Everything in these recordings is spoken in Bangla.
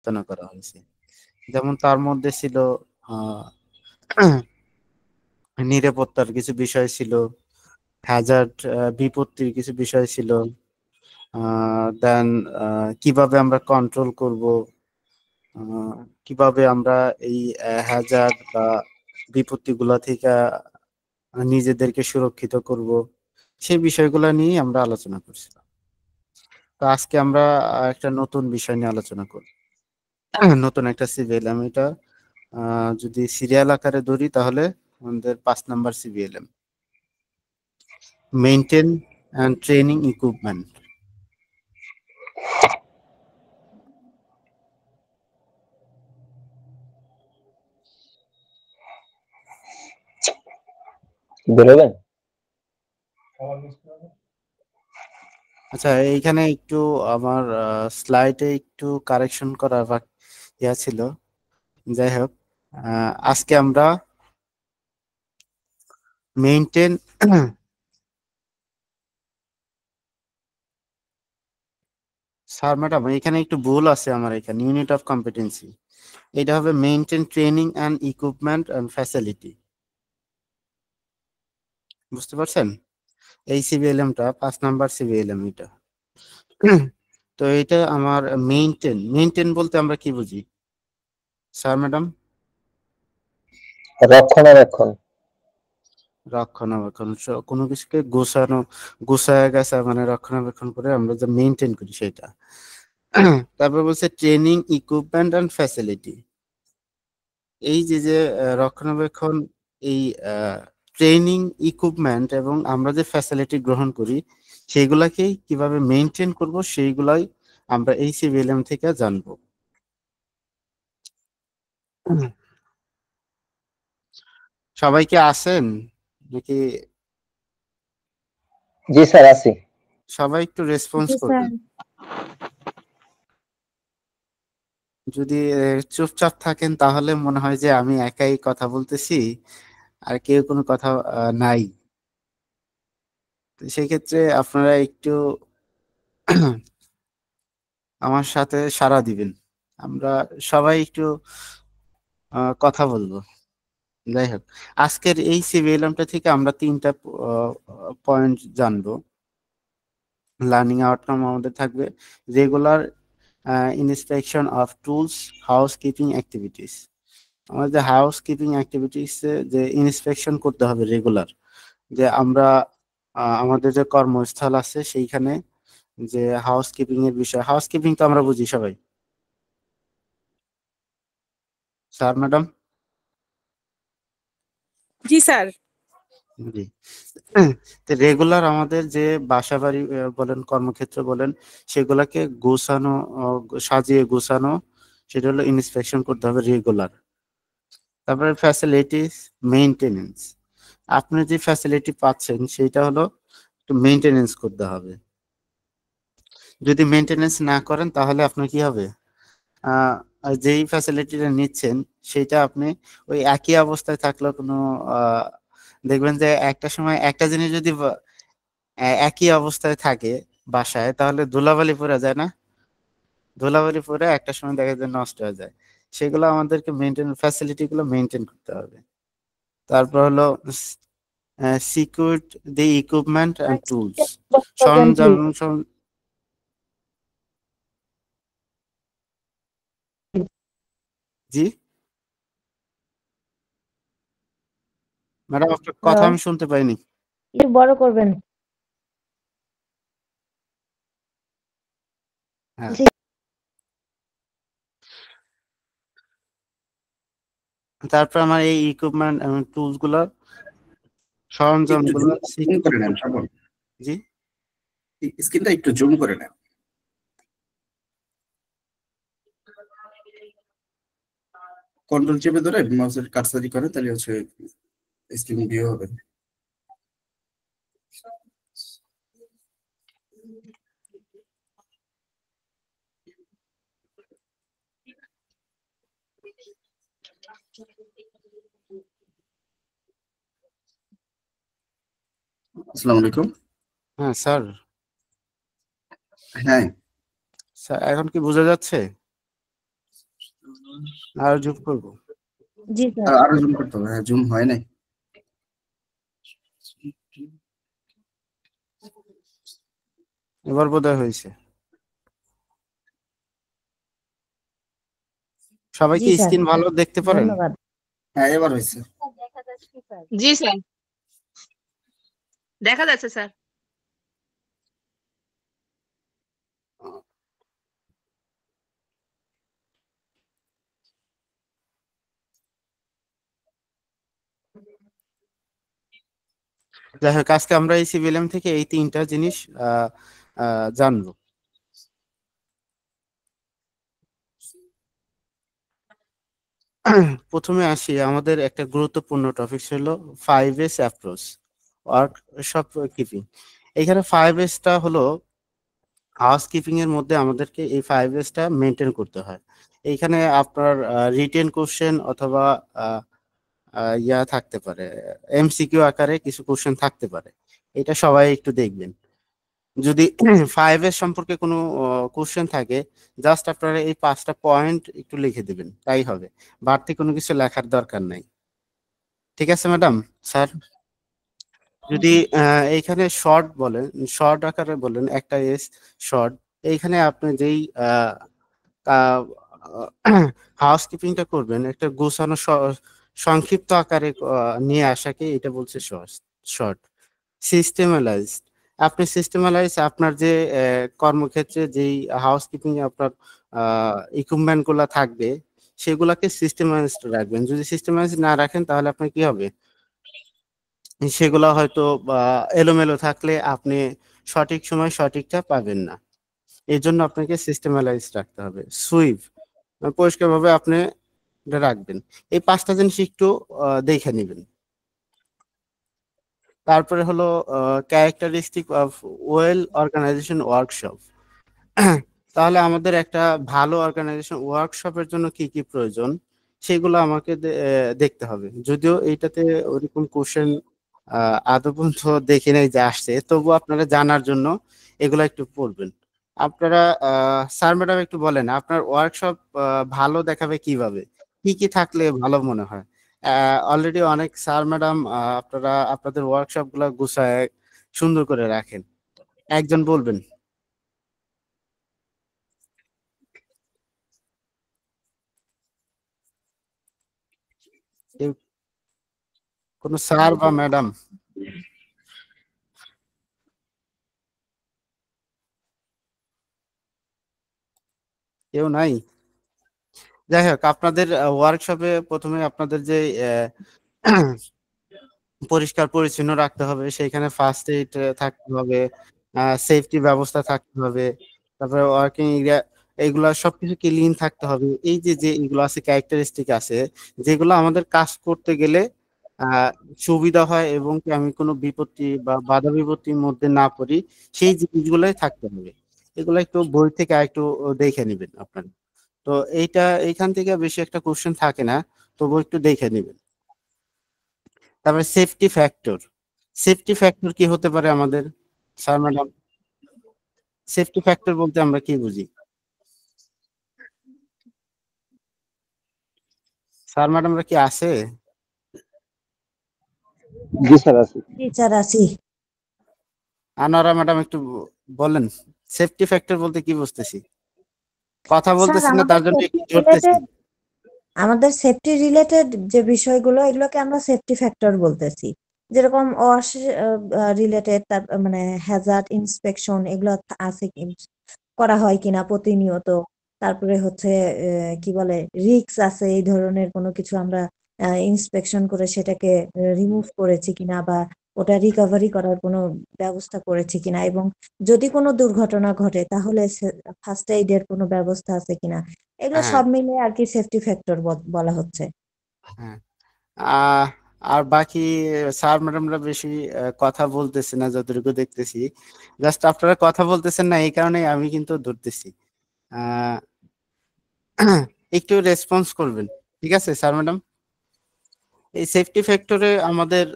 আলোচনা করা হয়েছে। যেমন তার মধ্যে ছিল আহ, নিরাপত্তার কিছু বিষয় ছিল, হ্যাজার্ড বিপত্তির কিছু বিষয় ছিল, দেন কিভাবে আমরা কন্ট্রোল করব, আহ, কিভাবে আমরা এই হ্যাজার্ড বা বিপত্তিগুলা থেকে নিজেদেরকে সুরক্ষিত করব, সেই বিষয়গুলো নিয়ে আমরা আলোচনা করছিলাম। তো আজকে আমরা একটা নতুন বিষয় নিয়ে আলোচনা করব। নতুন একটা সিভিএলএম, এটা যদি সিরিয়াল আকারে ধরি তাহলে আমাদের 5 number CVLM, maintain and training equipment. বেরোবেন? আচ্ছা, এইখানে একটু আমার স্লাইডে একটু কারেকশন করা ইয়া ছিল। যাই হোক, আজকে আমরা মেইনটেন স্যার ম্যাডাম, এখানে একটু ভুল আছে আমার, এখানে ইউনিট অফ কম্পিটেন্সি এটা হবে maintain training and equipment and facility. বুঝতে পারছেন? এই সিভিএলএমটা 5 নাম্বার সিভিএলএম এটা। তো এটা আমার মেইনটেন, মেইনটেন বলতে আমরা কি বুঝি স্যার ম্যাডাম? রক্ষণাবেক্ষণ। রক্ষণাবেক্ষণ, কোনো কিছুকে গোছানো, গোছায় গেছে মানে রক্ষণাবেক্ষণ করে আমরা যে মেইনটেন করি সেটা। তারপর বলছে ট্রেনিং ইকুইপমেন্ট অ্যান্ড ফ্যাসিলিটি। এই যে যে রক্ষণাবেক্ষণ, এই ট্রেনিং ইকুইপমেন্ট এবং আমরা যে ফ্যাসিলিটি গ্রহণ করি সেইগুলাকেই কিভাবে মেইনটেন করব সেইগুলাই আমরা এই সিভিএলএম থেকে জানবো। সবাই কি আছেন নাকি? জি স্যার, আছি। সবাই একটু রেসপন্স করবেন। যদি চুপচাপ থাকেন তাহলে মনে হয় যে আমি একাই কথা বলতেছি আর কেউ কোনো কথা নাই। তো সেক্ষেত্রে আপনারা একটু আমার সাথে সাড়া দিবেন, আমরা সবাই একটু কথা বলবো। যাই হোক, আজকের এই সিভিএলএমটা থেকে আমরা 3টা পয়েন্ট জানবো। লার্নিং আউটকাম আমাদের থাকবে regular inspection of tools, house keeping activities. আমাদের হাউস কিপিং অ্যাক্টিভিটিস যে ইন্সপেকশন করতে হবে রেগুলার, যে আমরা আমাদের যে কর্মস্থল আছে সেইখানে যে হাউস কিপিং এর বিষয়, হাউস কিপিং তো আমরা বুঝি সবাই স্যার ম্যাডাম। জি স্যার। জি। তো রেগুলার আমাদের যে বাসা বাড়ি বলেন, কর্মক্ষেত্র বলেন, সেগুলাকে গোছানো, সাজিয়ে গোছানো, সেটা হলো ইন্সপেকশন করতে হবে রেগুলার। তারপরে ফ্যাসিলিটিস মেইনটেনেন্স, আপনি যে ফ্যাসিলিটি পাচ্ছেন সেটা হলো একটু মেইনটেনেন্স করতে হবে। যদি মেইনটেনেন্স না করেন তাহলে আপনার কি হবে, যেই ফ্যাসিলিটিটা নিচ্ছেন সেটা আপনি ওই একই অবস্থায় থাকলেও কোনো দেখবেন যে একটা সময় একটা জিনিস যদি একই অবস্থায় থাকে বাসায় তাহলে ধুলাবালি পড়ে যায় না, ধুলাবালি পড়ে একটা সময় দেখা যায় নষ্ট হয়ে যায়। সেগুলো আমাদেরকে মেনটেন, ফ্যাসিলিটি গুলো মেনটেন করতে হবে। তারপর হলো secure the equipment and tools, সরঞ্জাম জি ম্যাডাম, আপনার কথা আমি শুনতে পাইনি। বড় করবেন। হ্যাঁ, তারপর আমার এই ইকুইপমেন্ট এবং টুলস গুলো, সরঞ্জাম একটু গুলো জুম করে নেন শ্রাবণ, জি স্ক্রিনটা একটু জুম করে নেন। কন্ট্রোল চেপে ধরে মাউসের কারসারি করে তাহলে হচ্ছে স্ক্রিন ভিউ হবে। আসসালামু আলাইকুম। হ্যাঁ স্যার, হ্যাঁ স্যার এখন কি বোঝা যাচ্ছে? আর জুম করব? জি স্যার। আরো জুম করতে হবে, হ্যাঁ জুম হয় নাই। এবার বোধহয় হয়েছে। সবাই জি কি স্যার, স্ক্রিন ভালো দেখতে পারেন? ধন্যবাদ। হ্যাঁ এবার হয়েছে। জি স্যার, দেখা যাচ্ছে স্যার। যাই হোক, আজকে আমরা এই সিভিএলএম থেকে এই 3টা জিনিস জানবো। প্রথমে আসি, আমাদের একটা গুরুত্বপূর্ণ টপিক ছিল 5S অ্যাপ্রোচ, ওয়ার্কশপ কিপিং। এখানে 5Sটা হলো হাউস কিপিং এর মধ্যে আমাদেরকে এই 5Sটা মেনটেন করতে হয়। এইখানে আপনার রিটেন কোশ্চেন অথবা আহ, ইয়া থাকতে পারে, এমসিকিউ আকারে কিছু কোশ্চেন থাকতে পারে। এটা সবাই একটু দেখবেন। যদি 5S সম্পর্কে কোনো কোশ্চেন থাকে, জাস্ট আপনারা এই 5টা পয়েন্ট একটু লিখে দিবেন, তাই হবে। বাড়তি কোনো কিছু লেখার দরকার নাই। ঠিক আছে ম্যাডাম, স্যার? যদি এইখানে শর্ট বলেন, শর্ট আকারে বলেন, একটা এস শর্ট। এইখানে আপনি যেই হাউস কিপিংটা করবেন, একটা গোছানো সংক্ষিপ্ত আকারে নিয়ে আসাকে এটা বলছে শর্ট। সিস্টেমালাইজড, আপনি সিস্টেমালাইজ আপনার যে কর্মক্ষেত্রে যেই হাউস কিপিং এ আপনার ইকুইপমেন্ট গুলা থাকবে, সেগুলাকে সিস্টেমাইজড রাখবেন। যদি সিস্টেমাইজ না রাখেন তাহলে আপনার কি হবে, সেগুলা হয়তো এলোমেলো থাকলে আপনি সঠিক সময় সঠিকটা পাবেন না। এই জন্য আপনাকে সিস্টেমালাইজ রাখতে হবে। সুইপ, পরিষ্কারভাবে আপনি এটা রাখবেন। এই 5টা জিনিস একটু দেখে নেবেন। তারপরে হলো characteristic of well organization workshop. তাহলে আমাদের একটা ভালো অর্গানাইজেশন ওয়ার্কশপের জন্য কি কি প্রয়োজন, সেগুলো আমাকে দেখতে হবে। যদিও এইটাতে ওরকম কোশ্চেন আদৌ পর্যন্ত দেখি নাই যে আসছে, তবু আপনারা জানার জন্য এগুলো একটু পড়বেন। আপনারা স্যার ম্যাডাম একটু বলেন, আপনার ওয়ার্কশপ ভালো দেখাবে কিভাবে, কি কি থাকলে ভালো মনে হয়? অলরেডি অনেক স্যার ম্যাডাম আপনারা আপনাদের ওয়ার্কশপ গুলা গুছায় সুন্দর করে রাখেন। একজন বলবেন। কেউ, কোন স্যার বা ম্যাডাম? কেউ নাই? যাই হোক, আপনাদের ওয়ার্কশপে প্রথমে আপনাদের যে পরিষ্কার পরিচ্ছন্ন রাখতে হবে, সেইখানে ফার্স্ট এইড থাকতে হবে, সেফটি ব্যবস্থা থাকতে হবে, তারপরে ওয়ার্কিং এরিয়া, এইগুলা সবকিছু ক্লিন থাকতে হবে। এই যে যে এগুলো আছে, ক্যারেক্টারিস্টিক আছে, যেগুলো আমাদের কাজ করতে গেলে আহ সুবিধা হয় এবং কি আমি কোনো বিপত্তি বা বাধা বিপত্তির মধ্যে না পড়ি, সেই জিনিসগুলোই থাকতে হবে। এগুলো একটু বই থেকে একটু দেখে নেবেন আপনারা। তো এইখান থেকে বেশি একটা কোশ্চেন থাকে না, তবু একটু দেখে নেবেন। তারপরে সেফটি ফ্যাক্টর, সেফটি ফ্যাক্টর কি হতে পারে আমাদের, স্যার ম্যাডাম? সেফটি ফ্যাক্টর বলতে আমরা কি বুঝি, স্যার ম্যাডামরা কি আছে? জি স্যার আছি। জি স্যার, আছি। আনোয়ারা ম্যাডাম একটু বলেন, সেফটি ফ্যাক্টর বলতে কি বুঝতেছি? কথা স্যার, বলতেছি না, তার জন্য একটু ধরতেছি। আমাদের সেফটি রিলেটেড যে বিষয়গুলো, এগুলোকে আমরা সেফটি ফ্যাক্টর বলতেছি। যেরকম ওয়াশ রিলেটেড, তার মানে হ্যাজার্ড ইন্সপেকশন, এগুলো আছে কি, করা হয় কিনা প্রতিনিয়ত। তারপরে হচ্ছে কি বলে, রিস্ক আছে এই ধরনের কোনো কিছু আমরা ইন্সপেকশন করে সেটাকে রিমুভ করেছি কিনা, বা ওটা রিকভারি করার কোনো ব্যবস্থা করেছি কিনা, এবং যদি কোনো দুর্ঘটনা ঘটে তাহলে ফার্স্ট এইডের কোনো ব্যবস্থা আছে কিনা। এগুলো হ্যাঁ, সব মিলে আর কি সেফটি ফ্যাক্টর বলা হচ্ছে। হ্যাঁ। আহ আর বাকি স্যার ম্যাডামরা বেশি কথা বলতেছে না যতটুকু দেখতেছি। জাস্ট আপনারা কথা বলতেছেন না, এই কারণে আমি কিন্তু ধরতেছি। আহ একটু রেসপন্স করবেন, ঠিক আছে স্যার ম্যাডাম? এই সেফটি ফ্যাক্টরে আমাদের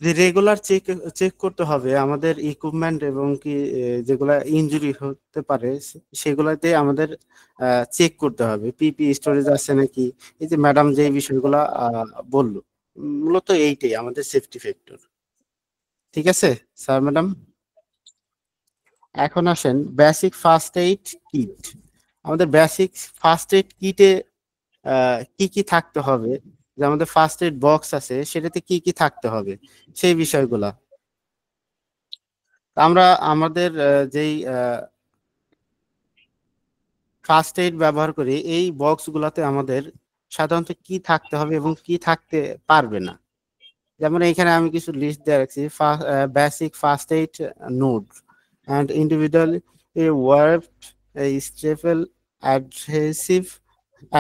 যে রেগুলার চেক চেক করতে হবে আমাদের ইকুইপমেন্ট এবং কি যেগুলা ইনজুরি হতে পারে সেগুলাতে আমাদের চেক করতে হবে পিপি স্টোরেজ আছে নাকি, এই যে ম্যাডাম যে বিষয়গুলা বললো, মূলত এইটাই আমাদের সেফটি ফ্যাক্টর। ঠিক আছে স্যার ম্যাডাম, এখন আসেন বেসিক ফার্স্ট এইড কিট। আমাদের বেসিক ফার্স্ট এইড কিটে কি কি থাকতে হবে, যে আমাদের ফার্স্ট এইড বক্স আছে সেটাতে কি কি থাকতে হবে সেই বিষয়গুলা। আমরা আমাদের যেই ফার্স্ট এইড ব্যবহার করি এই বক্স গুলাতে আমাদের সাধারণত কি থাকতে হবে এবং কি থাকতে পারবে না। যেমন এখানে আমি কিছু লিস্ট দিয়ে রাখছি, basic first aid note and individual a warped a staple adhesive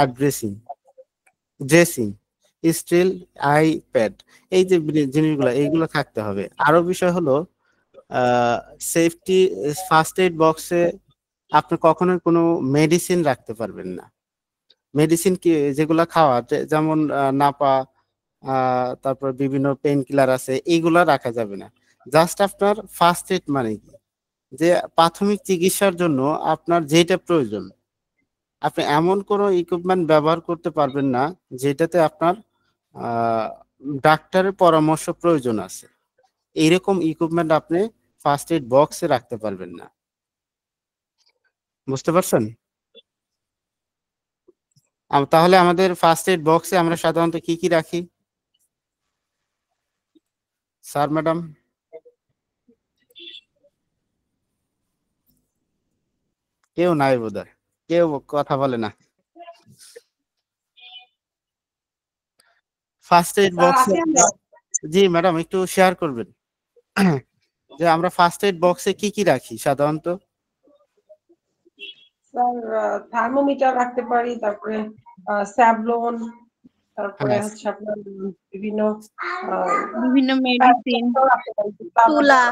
addressing dressing sterile eye pad, এই যে জিনিসগুলো এইগুলো থাকতে হবে। আরো বিষয় হলো সেফটি ফার্স্ট এইড বক্সে আপনি কখনোই কোনো মেডিসিন রাখতে পারবেন না। মেডিসিন কি যেগুলা খাওয়া যেমন নাপা, তারপর বিভিন্ন পেইন কিলার আছে, এইগুলা রাখা যাবে না। জাস্ট আপনার ফার্স্ট এইড মানে কি, যে প্রাথমিক চিকিৎসার জন্য আপনার যেটা প্রয়োজন, আপনি এমন কোনো ইকুইপমেন্ট ব্যবহার করতে পারবেন না যেটাতে আপনার ডাক্তারের পরামর্শ প্রয়োজন আছে, এইরকম ইকুইপমেন্ট আপনি ফার্স্ট এইড বক্সে রাখতে পারবেন না। বুঝতে পারছেন? তাহলে আমাদের ফার্স্ট এইড বক্সে আমরা সাধারণত কি কি রাখি স্যার ম্যাডাম? কেউ নাই বোধহয়, কেউ কথা বলে না। ফার্স্ট এইড বক্সে, জি ম্যাডাম একটু শেয়ার করবেন যে আমরা ফার্স্ট এইড বক্সে কি কি রাখি সাধারণত। স্যার থার্মোমিটার রাখতে পারি, তারপরে স্যাভলন, তারপরে হ্যাঁ। হচ্ছে আপনার বিভিন্ন বিভিন্ন মেডিসিন, তুলা।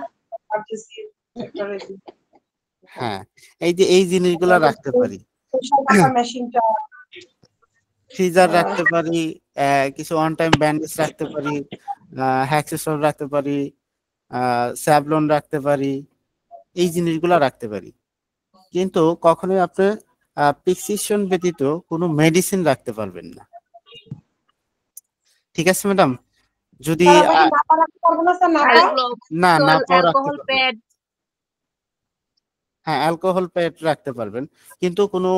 হ্যাঁ, এই যে এই জিনিসগুলো রাখতে পারি। মেশিনটা, ফ্রিজার রাখতে পারি, কিছু অন টাইম ব্যান্ডেজ রাখতে পারি, হ্যাক্সেসল রাখতে পারি, স্যাভলন রাখতে পারি, এই জিনিসগুলো রাখতে পারি। কিন্তু কখনোই আপনি প্রেসক্রিপশন ব্যতীত কোনো মেডিসিন রাখতে পারবেন না। ঠিক আছে ম্যাডাম? যদি না না পাও রাখতে পারবেন, হ্যাঁ অ্যালকোহল প্যাড রাখতে পারবেন, কিন্তু কোনো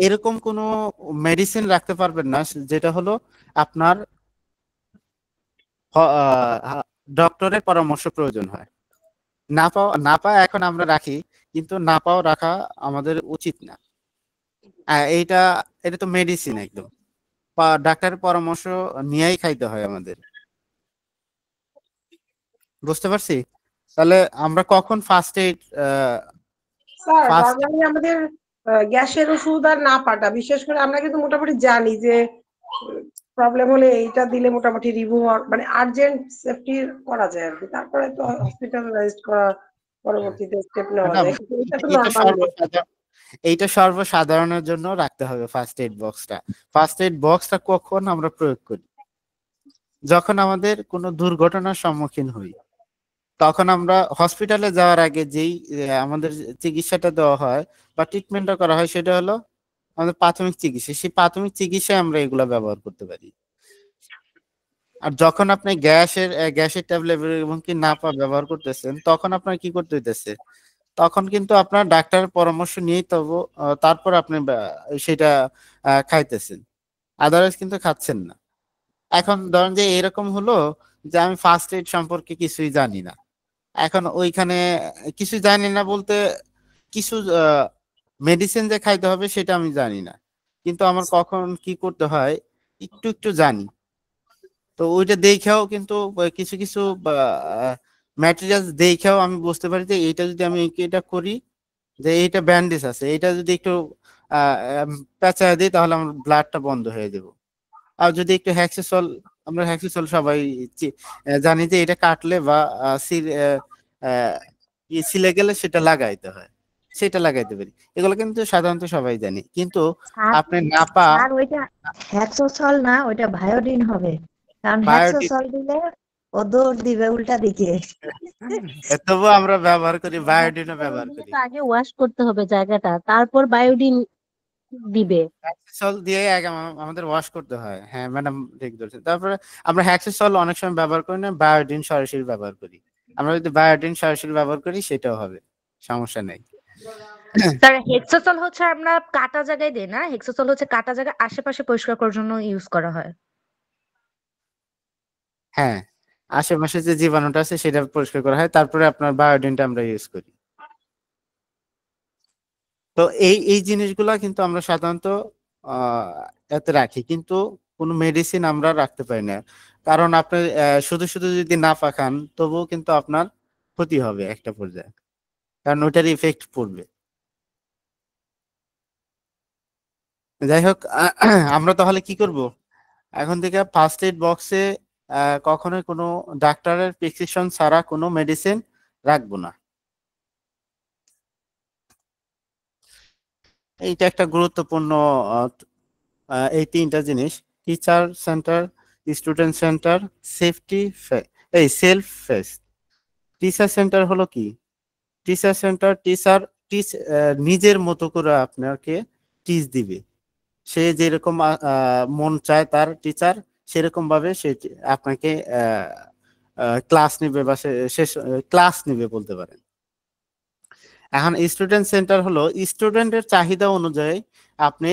এরকম কোনো মেডিসিন রাখতে পারবেন না যেটা হলো আপনার ডক্টরের পরামর্শ প্রয়োজন হয়। না পাওয়া এখন আমরা রাখি, কিন্তু না পাও রাখা আমাদের উচিত না। এটা তো মেডিসিন একদম, ডাক্তারের পরামর্শ নিয়েই খাইতে হয় আমাদের। বুঝতে পারছি? তাহলে আমরা কখন ফার্স্ট এইড স্যার নরমালি আমাদের গ্যাসের ওষুধ আর না পাটা, বিশেষ করে আমরা কিন্তু মোটামুটি জানি যে প্রবলেম হলে এইটা দিলে মোটামুটি রিভিউ মানে আর্জেন্ট সেফটি করা যায় আর কি, তারপরে তো হসপিটালাইজড করা, পরবর্তীতে স্টেপ নেওয়া যায়, কিন্তু এটা তো নরমাল। এইটা সর্বসাধারণের জন্য রাখতে হবে ফার্স্ট এইড বক্সটা। ফার্স্ট এইড বক্সটা কখন আমরা প্রয়োগ করি? যখন আমাদের কোনো দুর্ঘটনার সম্মুখীন হই, তখন আমরা হসপিটালে যাওয়ার আগে যেই আমাদের চিকিৎসাটা দেওয়া হয় বা ট্রিটমেন্টটা করা হয় সেটা হলো আমাদের প্রাথমিক চিকিৎসা। সেই প্রাথমিক চিকিৎসায় আমরা এগুলা ব্যবহার করতে পারি। আর যখন আপনি গ্যাসের ট্যাবলেট এবং কি নাপা ব্যবহার করতেছেন, তখন আপনার কি করতে হইতেছে? তখন কিন্তু আপনার ডাক্তারের পরামর্শ নিয়েই তারপর আপনি সেটা খাইতেছেন, আদারওয়াইজ কিন্তু খাচ্ছেন না। এখন ধরেন যে এরকম হলো যে আমি ফার্স্ট এইড সম্পর্কে কিছুই জানি না, এখন ওইখানে কিছু জানি না বলতে কিছু মেডিসিন যে খাইতে হবে সেটা আমি জানি না, কিন্তু আমার কখন কি করতে হয় একটু একটু জানি। তো ওইটা দেখেও কিন্তু কিছু কিছু ম্যাটেরিয়ালস দেখেও আমি বুঝতে পারি যে এইটা যদি আমি এটা করি, যে এইটা ব্যান্ডেজ আছে, এটা যদি একটু পেঁচায় দিই তাহলে আমার ব্লাডটা বন্ধ হয়ে যাবে। আর যদি একটু আমরা হ্যাক্সিসল সবাই জানি যে এটা কাটলে বা ছিলে গেলে সেটা লাগাইতে হয়, সেটা লাগাইতে পারি। এগুলো কিন্তু সাধারণত সবাই জানি, কিন্তু আপনি নাপা, আর ওইটা হ্যাক্সোসল না, ওইটা ভায়োডিন হবে। কারণ বায়োডিন হ্যাক্সোসল দিলে ও দৌড় দিবে উল্টা দিকে। তবু আমরা ব্যবহার করি, বায়োডিনও ব্যবহার করি। আগে ওয়াশ করতে হবে জায়গাটা, তারপর বায়োডিন দিবে। হ্যাক্সিসল দিয়ে আগে আমাদের ওয়াশ করতে হয়। হ্যাঁ ম্যাডাম ঠিক ধরছেন। তারপরে আমরা হ্যাক্সিসল অনেক সময় ব্যবহার করি না, বায়োডিন সরাসরি ব্যবহার করি। আমরা যদি বায়োডিন সরাসরি ব্যবহার করি সেটাও হবে, সমস্যা নেই। স্যার হেক্সাসল হচ্ছে আমরা কাটা জায়গায় দেই না, হেক্সাসল হচ্ছে কাটা জায়গায় আশেপাশে পরিষ্কার করার জন্য ইউজ করা হয়। হ্যাঁ, আশেপাশে যে জীবাণুটা আছে সেটা পরিষ্কার করা হয়, তারপরে আপনার বায়োডিনটা আমরা ইউজ করি। তো এই জিনিসগুলা কিন্তু আমরা সাধারণত এতে রাখি, কিন্তু কোনো মেডিসিন আমরা রাখতে পারি না। কারণ আপনি শুধু শুধু যদি না পাকান তবুও কিন্তু আপনার ক্ষতি হবে একটা পর্যায়ে, কারণ ওইটার ইফেক্ট পড়বে। যাই হোক, আমরা তাহলে কি করব এখন থেকে? ফার্স্ট এইড বক্সে কখনোই কোনো ডাক্তারের প্রেসক্রিপশন ছাড়া কোনো মেডিসিন রাখবো না। এইটা একটা গুরুত্বপূর্ণ আহ, এই তিনটা জিনিস: teacher centre, student centre, safety, এই সেলফ ফেস। টিচার সেন্টার হলো কি? টিচার সেন্টার, টিচার নিজের মতো করে আপনাকে টিচ দিবে। সে যেরকম মন চায় তার টিচার সেরকম ভাবে সে আপনাকে ক্লাস নিবে, বা শেষ ক্লাস নিবে বলতে পারেন। এখন স্টুডেন্ট সেন্টার হলো স্টুডেন্টের চাহিদা অনুযায়ী আপনি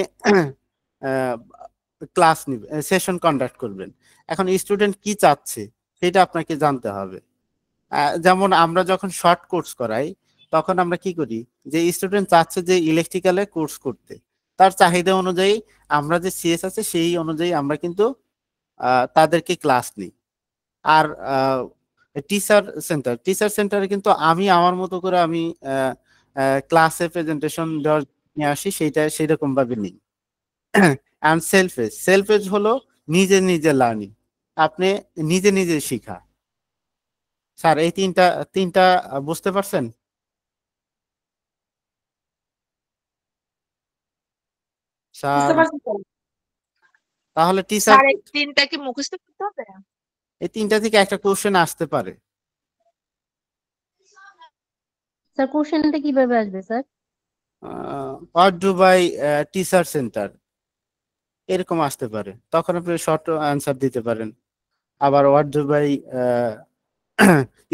ক্লাস নিবে, সেশন কন্ডাক্ট করবেন। এখন স্টুডেন্ট কি চাচ্ছে সেটা আপনাকে জানতে হবে। যেমন আমরা যখন শর্ট কোর্স করাই তখন আমরা কি করি, যে স্টুডেন্ট চাচ্ছে যে ইলেকট্রিক্যালে কোর্স করতে, তার চাহিদা অনুযায়ী আমরা যে সিএস আছে সেই অনুযায়ী আমরা কিন্তু তাদেরকে ক্লাস নিই। আর টিচার সেন্টারে কিন্তু আমি আমার মতো করে আমি ক্লাসে প্রেজেন্টেশন দেওয়ার নিয়ে আসি, সেইটা সেইরকম ভাবে নেই। অ্যান্ড সেলফেজ হলো নিজে নিজে লার্নিং, আপনি নিজে নিজে শিখা। স্যার এই তিনটা তিনটা বুঝতে পারছেন স্যার? বুঝতে পারছি স্যার। তাহলে টিচার স্যার এই তিনটা কি মুখস্থ করতে হবে? এই তিনটা থেকে একটা কোশ্চেন আসতে পারে। স্যার কোশ্চেনটা কিভাবে আসবে sir? What do by teacher centre, এরকম আসতে পারে, তখন আপনি শর্ট অ্যান্সার দিতে পারেন। আবার what do by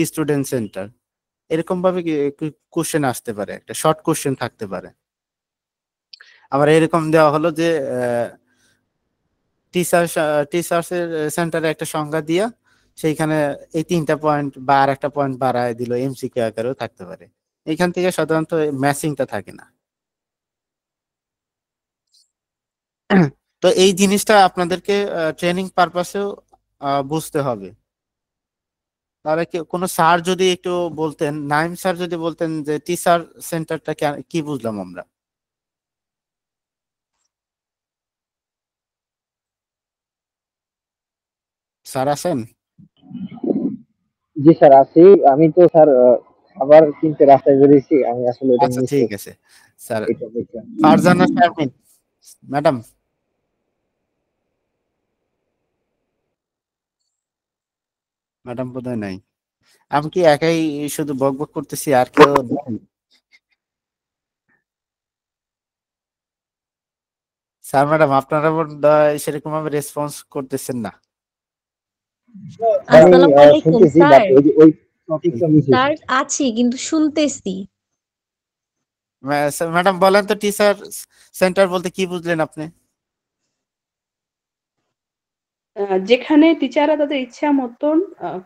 student centre, এরকম ভাবে কোশ্চেন আসতে পারে, একটা শর্ট কোশ্চেন থাকতে পারে। আবার এরকম দেওয়া হলো যে টিচার্স এর সেন্টারে একটা সংজ্ঞা দিয়া সেইখানে এই তিনটা পয়েন্ট বা আর একটা পয়েন্ট বাড়ায় দিল, এমসিকিউ আকারেও থাকতে পারে। এখান থেকে সাধারণত ম্যাচিংটা থাকে না। তো এই জিনিসটা আপনাদেরকে ট্রেনিং পারপাসেও বুঝতে হবে। তাহলে কোনো স্যার যদি একটু বলতেন, নাইম স্যার যদি বলতেন যে টিচার সেন্টারটা কি বুঝলাম আমরা? স্যার আছেন? জি স্যার আছি। আমি তো স্যার খাবার কিনতে রাস্তায় বেরিয়েছি, আমি আসলে এটা আচ্ছা মিস ঠিক করছি। আছে স্যার। এটা দেখলাম। ফারজানা শারমিন ম্যাডাম, ম্যাডাম বোধহয় নাই। আমি কি একাই শুধু বক বক করতেছি, আর কেউ নেই? স্যার ম্যাডাম আপনারা বোধহয় সেরকম ভাবে রেসপন্স করতেছেন না। আমি আসসালামু আলাইকুম শুনতেছি, স্যার। বাট ওই টপিকটা মিস স্যার হয়েছে। আছি কিন্তু শুনতেছি। ম্যাডাম বলেন তো টিচার সেন্টার বলতে কি বুঝলেন আপনি? যেখানে টিচাররা তাদের ইচ্ছা মতন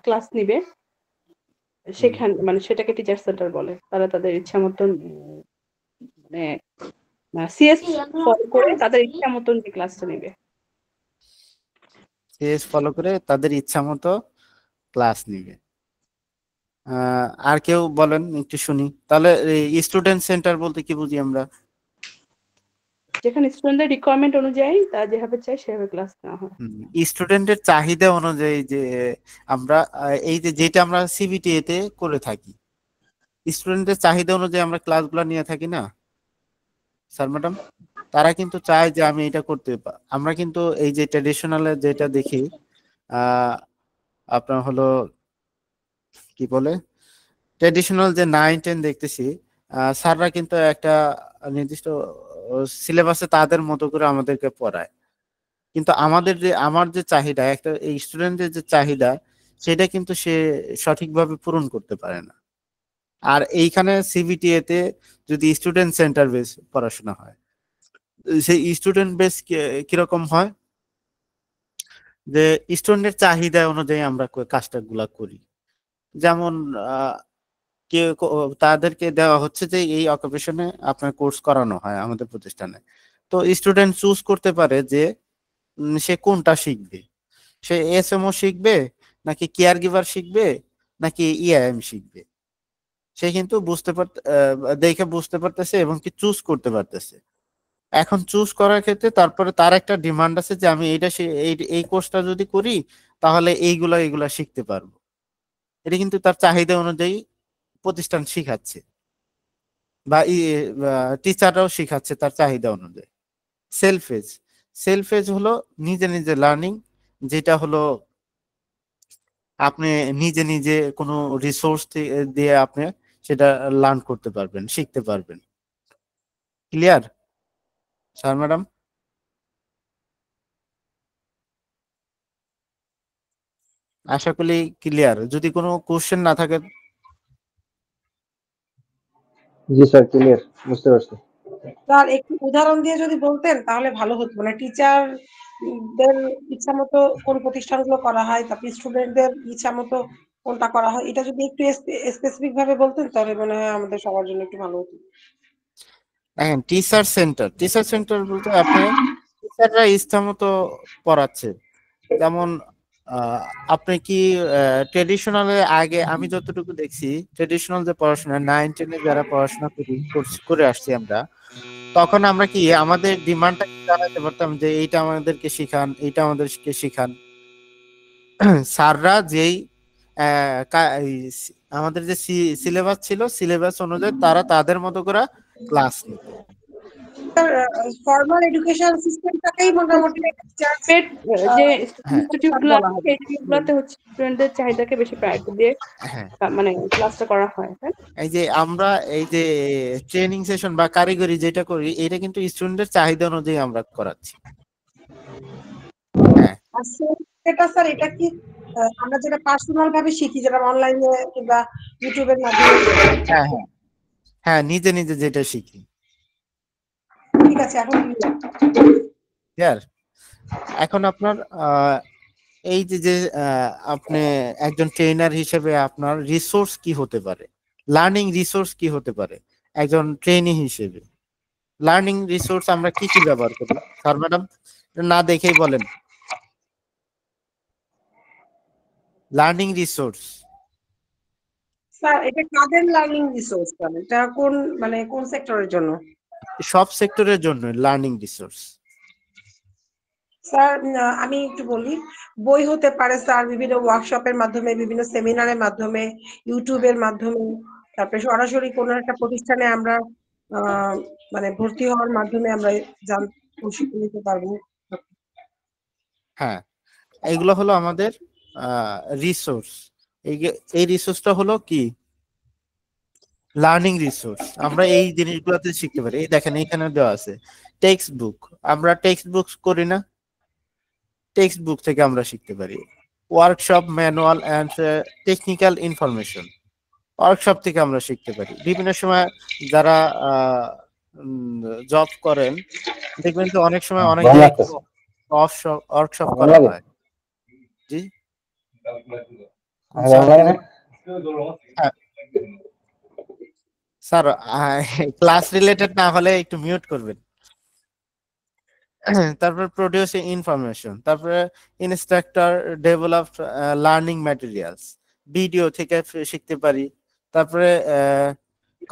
ক্লাস নিবে, সেখানে মানে সেটাকে টিচার সেন্টার বলে। তারা তাদের ইচ্ছা মতন মানে সিএস ফলো করে তাদের ইচ্ছা মতন যে ক্লাসটা নিবে। সিএস ফলো করে তাদের ইচ্ছা মতো ক্লাস নিবে। আর কেউ বলেন একটু শুনি। তাহলে স্টুডেন্ট সেন্টার বলতে কি বুঝি আমরা? যেখানে স্টুডেন্টদের রিকোয়ারমেন্ট অনুযায়ী তারা যেভাবে চায় সেভাবে ক্লাস নেওয়া হয়। স্টুডেন্টের চাহিদা অনুযায়ী যে আমরা এই যে যেটা আমরা সিবিটি তে করে থাকি, স্টুডেন্টের চাহিদা অনুযায়ী আমরা ক্লাসগুলো নিয়ে থাকি না স্যার ম্যাডাম? তারা কিন্তু চায় যে আমি এটা করতে আমরা কিন্তু এই যে ট্রেডিশনাল যেটা দেখি আহ, আপনার হলো কি বলে ট্রেডিশনাল যে 9-10 দেখতেছি, স্যাররা কিন্তু একটা নির্দিষ্ট সিলেবাসে তাদের মতো করে আমাদেরকে পড়ায়, কিন্তু আমার যে চাহিদা, একটা এই স্টুডেন্টের যে চাহিদা, সেটা কিন্তু সে সঠিকভাবে পূরণ করতে পারে না। আর এইখানে সিবিটিএ তে যদি স্টুডেন্ট সেন্টার বেস পড়াশোনা হয়, সেই স্টুডেন্ট বেস কিরকম হয়, যে স্টুডেন্টের চাহিদা অনুযায়ী আমরা কাজটা গুলা করি। যেমন তাদেরকে দেওয়া হচ্ছে যে এই অকুপেশনে আপনার কোর্স করানো হয় আমাদের প্রতিষ্ঠানে, তো স্টুডেন্ট চুজ করতে পারে যে সে কোনটা শিখবে। সে এসএমও শিখবে, নাকি কেয়ার গিভার শিখবে, নাকি ইআইএম শিখবে। সে কিন্তু দেখে বুঝতে পারতেছে এবং কি চুজ করতে পারতেছে। এখন চুজ করার ক্ষেত্রে তারপরে তার একটা ডিমান্ড আছে যে আমি এই কোর্সটা যদি করি তাহলে এইগুলা শিখতে পারবো। এটা কিন্তু তার চাহিদা অনুযায়ী প্রতিষ্ঠান শিখাচ্ছে, বা টিচাররাও শিখাচ্ছে তার চাহিদা অনুযায়ী। সেলফ এজ হলো নিজে নিজে লার্নিং, যেটা হলো আপনি নিজে নিজে কোনো রিসোর্স দিয়ে আপনি সেটা লার্ন করতে পারবেন, শিখতে পারবেন। Clear sir madam? আশা করি ক্লিয়ার। যদি কোনো কোশ্চেন না থাকে, জি স্যার, ক্লিয়ার, বুঝতে পারছি। স্যার একটু উদাহরণ দিয়ে যদি বলতেন তাহলে ভালো হতো, মানে টিচারদের ইচ্ছা মতো কোন প্রতিষ্ঠানগুলো করা হয়, তারপর স্টুডেন্টদের ইচ্ছা মতো কোনটা করা হয়, এটা যদি একটু স্পেসিফিক ভাবে বলতেন তাহলে মনে হয় আমাদের সবার জন্য একটু ভালো হতো। দেখেন টিচার সেন্টার বলতে আপনি টিচাররা ইচ্ছা মতো পড়াচ্ছে। যেমন আহ, আপনি কি ট্রেডিশনালে আগে আমি যতটুকু দেখছি, ট্রেডিশনাল যে পড়াশোনা 9-10 যারা পড়াশোনা করে আসছি আমরা, তখন আমরা কি আমাদের ডিমান্ডটা জানাতে পারতাম যে এইটা আমাদেরকে শিখান, এইটা আমাদেরকে শিখান। স্যাররা যেই আমাদের যে সিলেবাস ছিল, সিলেবাস অনুযায়ী তারা তাদের মতো করে ক্লাস নিত। ফর্মাল এডুকেশন সিস্টেমটাকেই মোটামুটি পেড যে হ্যাঁ ইনস্টিটিউট গুলো আছে সেই গুলোতে হচ্ছে স্টুডেন্টদের চাহিদাকে বেশি প্রায়োরিটি দিয়ে হ্যাঁ, মানে ক্লাসটা করা হয়, তাই না? এই যে আমরা এই যে ট্রেনিং সেশন বা কারিগরি যেটা করি, এটা কিন্তু স্টুডেন্টের চাহিদা অনুযায়ী আমরা করাচ্ছি। হ্যাঁ আর এটা স্যার এটা কি আমরা যেটা পার্সোনাল ভাবে শিখি, যেটা অনলাইনে কিংবা ইউটিউবের মাধ্যমে, হ্যাঁ হ্যাঁ হ্যাঁ, নিজে নিজে যেটা শিখি। ঠিক আছে এখন ক্লিয়ার? এখন আপনার এই যে আপনি একজন ট্রেনার হিসেবে আপনার রিসোর্স কি হতে পারে, লার্নিং রিসোর্স কি হতে পারে একজন ট্রেনি হিসেবে? লার্নিং রিসোর্স আমরা কি কি ব্যবহার করি স্যার ম্যাডাম, না দেখেই বলেন। লার্নিং রিসোর্স স্যার এটা কাদের লার্নিং রিসোর্স, স্যার এটা কোন সেক্টরের জন্য? সব সেক্টরের জন্য লার্নিং রিসোর্স। স্যার আমি একটু বলি, বই হতে পারে স্যার, বিভিন্ন ওয়ার্কশপের মাধ্যমে, বিভিন্ন সেমিনারের মাধ্যমে, ইউটিউবের মাধ্যমে, তারপরে সরাসরি কোনো একটা প্রতিষ্ঠানে আমরা মানে ভর্তি হওয়ার মাধ্যমে আমরা প্রশিক্ষণ নিতে পারবো। হ্যাঁ, এইগুলো হলো আমাদের রিসোর্স। এই রিসোর্সটা হলো কি লার্নিং রিসোর্স। আমরা এই জিনিসগুলোতে শিখতে পারি। এই দেখেন এখানে দেওয়া আছে টেক্সট বুক। আমরা টেক্সট বুক করি না, টেক্সট বুক থেকে আমরা শিখতে পারি। Workshop, manual and technical information, workshop থেকে আমরা শিখতে পারি। বিভিন্ন সময় যারা জব করেন দেখবেন যে অনেক সময় অনেক ভালো জায়গায় লাগতেছে। ওয়ার্কশপ ভালো করা লাগে? হয়। জি ভালো লাগে না? স্যার, ক্লাস রিলেটেড না হলে একটু মিউট করবেন। তারপর প্রডিউস ইনফরমেশন, তারপরে instructor develop learning materials, video থেকে শিখতে পারি। তারপরে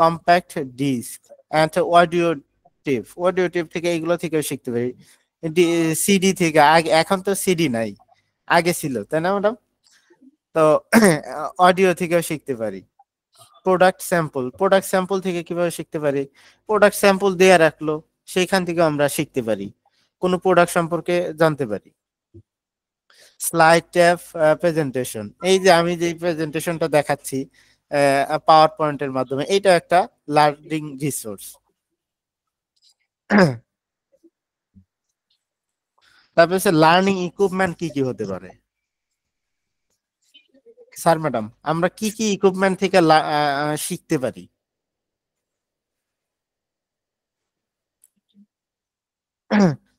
compact disc and audio tape থেকে এগুলো থেকেও শিখতে পারি। সিডি থেকে, আগে এখন তো সিডি নাই, আগে ছিল তাই না ম্যাডাম? তো অডিও থেকেও শিখতে পারি। প্রোডাক্ট স্যাম্পল থেকে কিভাবে শিখতে পারি? প্রোডাক্ট স্যাম্পল দেয়া রাখলো, সেইখান থেকে আমরা শিখতে পারি, কোনো প্রোডাক্ট সম্পর্কে জানতে পারি। Slide tab, presentation. এই যে আমি যে প্রেজেন্টেশনটা দেখাচ্ছি পাওয়ার পয়েন্টের মাধ্যমে, এটা একটা লার্নিং রিসোর্স। তারপর হচ্ছে লার্নিং ইকুইপমেন্ট কি কি হতে পারে? স্যার ম্যাডাম, আমরা কি কি ইকুইপমেন্ট থেকে শিখতে পারি?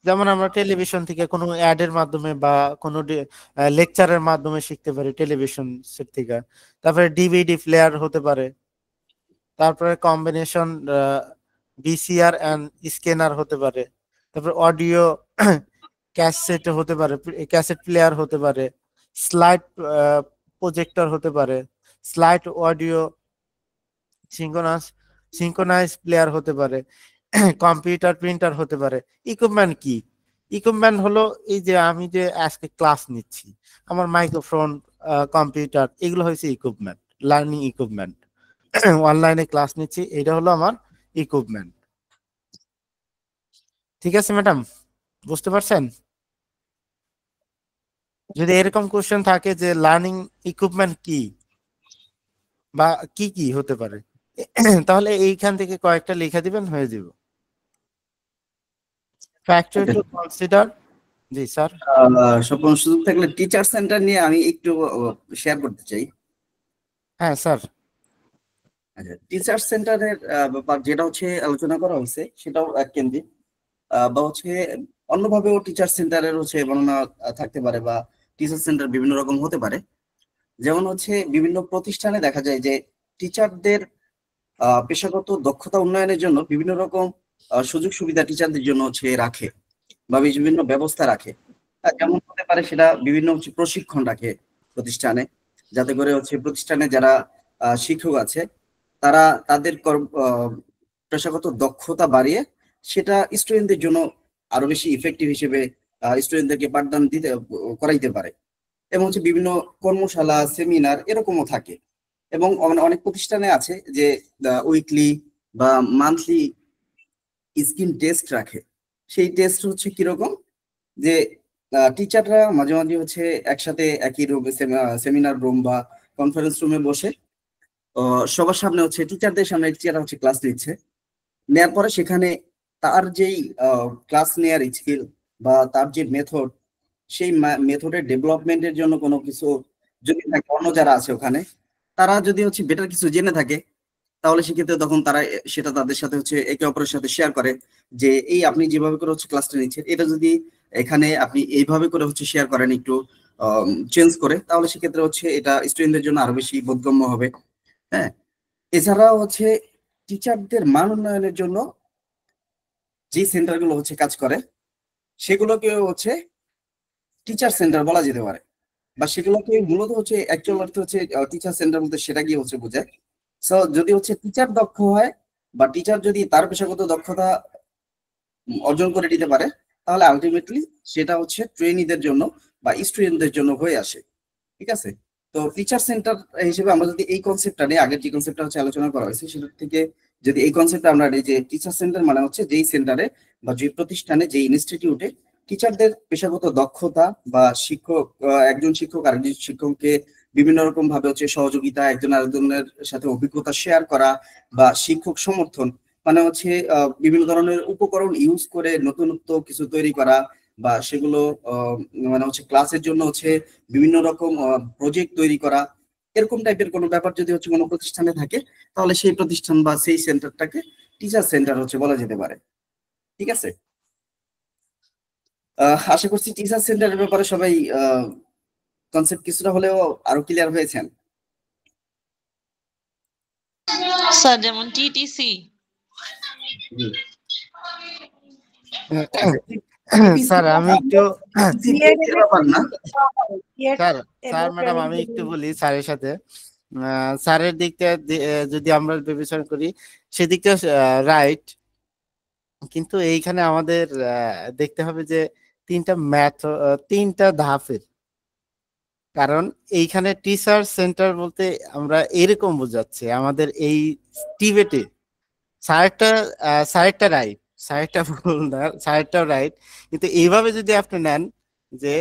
যেমন আমরা টেলিভিশন থেকে কোনো অ্যাড এর মাধ্যমে বা কোনো লেকচারের মাধ্যমে শিখতে পারি টেলিভিশন সেট থেকে। তারপরে ডিভিডি প্লেয়ার হতে পারে, তারপরে কম্বিনেশন ভিসিআর এন্ড স্ক্যানার হতে পারে, তারপরে অডিও ক্যাসেট হতে পারে, ক্যাসেট প্লেয়ার হতে পারে, স্লাইড প্রজেক্টর হতে পারে, স্লাইড অডিও সিঙ্ক্রোনাইজ প্লেয়ার হতে পারে, কম্পিউটার প্রিন্টার হতে পারে। ইকুইপমেন্ট কি? ইকুইপমেন্ট হলো এই যে আমি যে আজকে ক্লাস নিচ্ছি, আমার মাইক্রোফোন, কম্পিউটার, এগুলো হচ্ছে ইকুইপমেন্ট, লার্নিং ইকুইপমেন্ট। অনলাইনে ক্লাস নিচ্ছি, এটা হলো আমার ইকুইপমেন্ট। ঠিক আছে ম্যাডাম, বুঝতে পারছেন? যদি এরকম কোশ্চেন থাকে যে লার্নিং ইকুইপমেন্ট কি বা কি কি হতে পারে, তাহলে এইখান থেকে কয়েকটা লিখে দিবেন, হয়ে যাব। Factor to consider. G sir. Swapan, সুযোগ থাকলে টিচার সেন্টার নিয়ে আমি একটু শেয়ার করতে চাই। হ্যাঁ স্যার। আচ্ছা, টিচার সেন্টারের ব্যাপার যেটা হচ্ছে আলোচনা করা হয়েছে, সেটাও কেন্দ্রিক বা হচ্ছে অন্যভাবেও টিচার সেন্টারের হচ্ছে বর্ণনা থাকতে পারে, বা টিচার সেন্টার বিভিন্ন রকম হতে পারে। যেমন হচ্ছে বিভিন্ন প্রতিষ্ঠানে দেখা যায় যে টিচারদের পেশাগত দক্ষতা উন্নয়নের জন্য বিভিন্ন রকম সুযোগ সুবিধা টিচারদের জন্য হচ্ছে রাখে, বা বিভিন্ন ব্যবস্থা রাখে। যেমন হতে পারে সেটা বিভিন্ন হচ্ছে প্রশিক্ষণ রাখে প্রতিষ্ঠানে, যাতে করে হচ্ছে প্রতিষ্ঠানে যারা শিক্ষক আছে তারা তাদের পেশাগত দক্ষতা বাড়িয়ে সেটা স্টুডেন্টদের জন্য আরো বেশি ইফেক্টিভ হিসেবে স্টুডেন্টদেরকে পাঠদান করাইতে পারে। এবং হচ্ছে বিভিন্ন কর্মশালা, সেমিনার এরকমও থাকে। এবং অনেক প্রতিষ্ঠানে আছে যে উইকলি বা মান্থলি স্কিল টেস্ট রাখে। সেই টেস্ট হচ্ছে কিরকম, যে টিচাররা মাঝে মাঝে হচ্ছে একসাথে একই রুমে, সেমিনার রুম বা কনফারেন্স রুমে বসে সবার সামনে হচ্ছে টিচারদের সামনে টিচাররা হচ্ছে ক্লাস নিচ্ছে। নেওয়ার পরে সেখানে তার যেই ক্লাস নেয়ার স্কিল বা তার যে মেথড, সেই মেথডের ডেভেলপমেন্টের জন্য কোনো কিছু যদি থাকে, অন্য যারা আছে ওখানে তারা যদি হচ্ছে বেটার কিছু জেনে থাকে, তাহলে সেক্ষেত্রে তখন তারা সেটা তাদের সাথে হচ্ছে একে অপরের সাথে শেয়ার করে, যে এই আপনি যেভাবে করে হচ্ছে ক্লাসটা নিচ্ছেন, এটা যদি এখানে আপনি এইভাবে করে হচ্ছে শেয়ার করেন একটু চেঞ্জ করে, তাহলে সেক্ষেত্রে হচ্ছে এটা স্টুডেন্টদের জন্য আরো বেশি বোধগম্য হবে। হ্যাঁ, এছাড়াও হচ্ছে টিচারদের মান উন্নয়নের জন্য যে সেন্টারগুলো হচ্ছে কাজ করে, সেগুলোকে হচ্ছে টিচার সেন্টার বলা যেতে পারে, বা সেগুলোকে মূলত হচ্ছে অ্যাকচুয়াল অর্থ হচ্ছে টিচার সেন্টার বলতে সেটা কি হচ্ছে বোঝায়। সো যদি হচ্ছে টিচার দক্ষ হয় বা টিচার যদি তার পেশাগত দক্ষতা অর্জন করে দিতে পারে, তাহলে আলটিমেটলি সেটা হচ্ছে ট্রেনিদের জন্য বা স্টুডেন্টদের জন্য হয়ে আসে। ঠিক আছে? তো টিচার সেন্টার হিসেবে আমরা যদি এই কনসেপ্টটা নিয়ে, আগের যে কনসেপ্টটা হচ্ছে আলোচনা করা হয়েছে সেটা থেকে যদি এই কনসেপ্টটা আমরা নিই, যে টিচার সেন্টার মানে হচ্ছে যেই সেন্টারে বা যে প্রতিষ্ঠানে, যে ইনস্টিটিউটে টিচারদের পেশাগত দক্ষতা বা শিক্ষক, একজন শিক্ষক আরেকজন শিক্ষককে বিভিন্ন রকম ভাবে হচ্ছে সহযোগিতা, একজন আরেকজনের সাথে অভিজ্ঞতা শেয়ার করা, বা শিক্ষক সমর্থন মানে হচ্ছে বিভিন্ন ধরনের উপকরণ ইউজ করে নতুনত্ব কিছু তৈরি করা, বা সেগুলো মানে হচ্ছে ক্লাসের জন্য হচ্ছে বিভিন্ন রকম প্রজেক্ট তৈরি করা, এরকম টাইপের কোনো ব্যাপার যদি হচ্ছে কোনো প্রতিষ্ঠানে থাকে, তাহলে সেই প্রতিষ্ঠান বা সেই সেন্টারটাকে টিচার সেন্টার হচ্ছে বলা যেতে পারে। ঠিক আছে? আশা করছি টিচার সেন্টারের ব্যাপারে সবাই কনসেপ্ট কিছুটা হলেও আরো ক্লিয়ার হয়েছেন। স্যার যেমন টিটিসি। স্যার আমি একটু ব্যাপার না স্যার ম্যাডাম, আমি একটু বলি স্যারের সাথে। স্যারের দিকটা যদি আমরা বিবেচনা করি, সেদিকটা রাইট, কিন্তু এইখানে আমাদের দেখতে হবে যে তিনটা ধাপের। কারণ এইখানে টিচার সেন্টার বলতে আমরা এরকম বোঝাচ্ছি, আমাদের এই টিবেটে সাইডটা রাইট, সাইডটা ভুল না, সাইডটাও রাইট, কিন্তু এইভাবে যদি আপনি নেন যে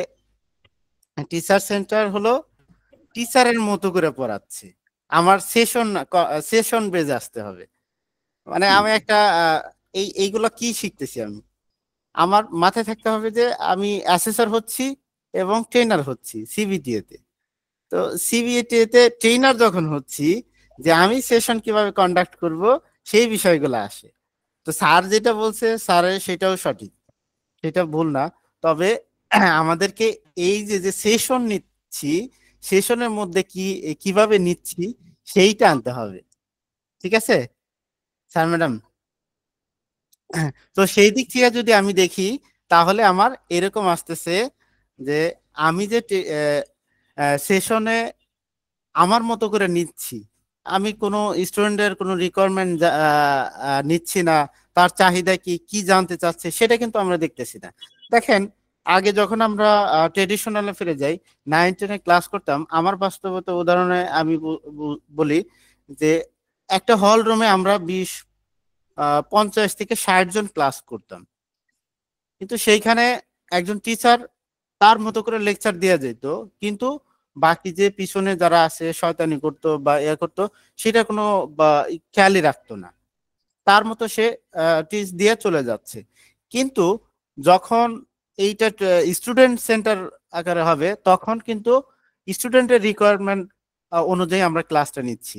টিচার সেন্টার হলো টিচারের মতো করে পড়াচ্ছে, আমার সেশন বেজ আসতে হবে। মানে আমি একটা এইগুলো কি শিখতেছি আমি, আমার মাথায় থাকতে হবে যে আমি অ্যাসেসর হচ্ছি এবং ট্রেনার হচ্ছি সিবিটিএ তে। তো সিবিটিএ তে ট্রেনার যখন হচ্ছি, যে আমি সেশন কিভাবে কন্ডাক্ট করব সেই বিষয়গুলো আসে। তো স্যার যেটা বলছে স্যারের সেটাও সঠিক, সেটা ভুল না। তবে আমাদেরকে এই যে যে সেশন নিচ্ছি, সেশনের মধ্যে কিভাবে নিচ্ছি সেইটা আনতে হবে। ঠিক আছে স্যার ম্যাডাম? তো সেই দিক থেকে যদি আমি দেখি, তাহলে আমার এরকম আসতেছে যে আমি যে সেশনে আমার মতো করে নিচ্ছি, আমি কোনো স্টুডেন্টের কোনো রিকোয়ারমেন্ট নিচ্ছি না, তার চাহিদা কি কি জানতে চাচ্ছে সেটা কিন্তু আমরা দেখতেছি না। দেখেন, আগে যখন আমরা ট্রেডিশনালে ফিরে যাই, 9-10 ক্লাস করতাম, আমার বাস্তবতা উদাহরণে আমি বলি যে একটা হল রুমে আমরা 50 থেকে 60 জন ক্লাস করতাম, কিন্তু সেইখানে একজন টিচার তার মতো করে লেকচার দেওয়া যেত, কিন্তু বাকি যে পিছনে যারা আছে শয়তানি করতো বা ইয়ে করতো সেটা কোনো বা খেয়ালই রাখতো না, তার মতো সে টিচ দিয়ে চলে যাচ্ছে। কিন্তু যখন এইটা স্টুডেন্ট সেন্টার আকারে হবে, তখন কিন্তু স্টুডেন্টের রিকোয়ারমেন্ট অনুযায়ী আমরা ক্লাসটা নিচ্ছি।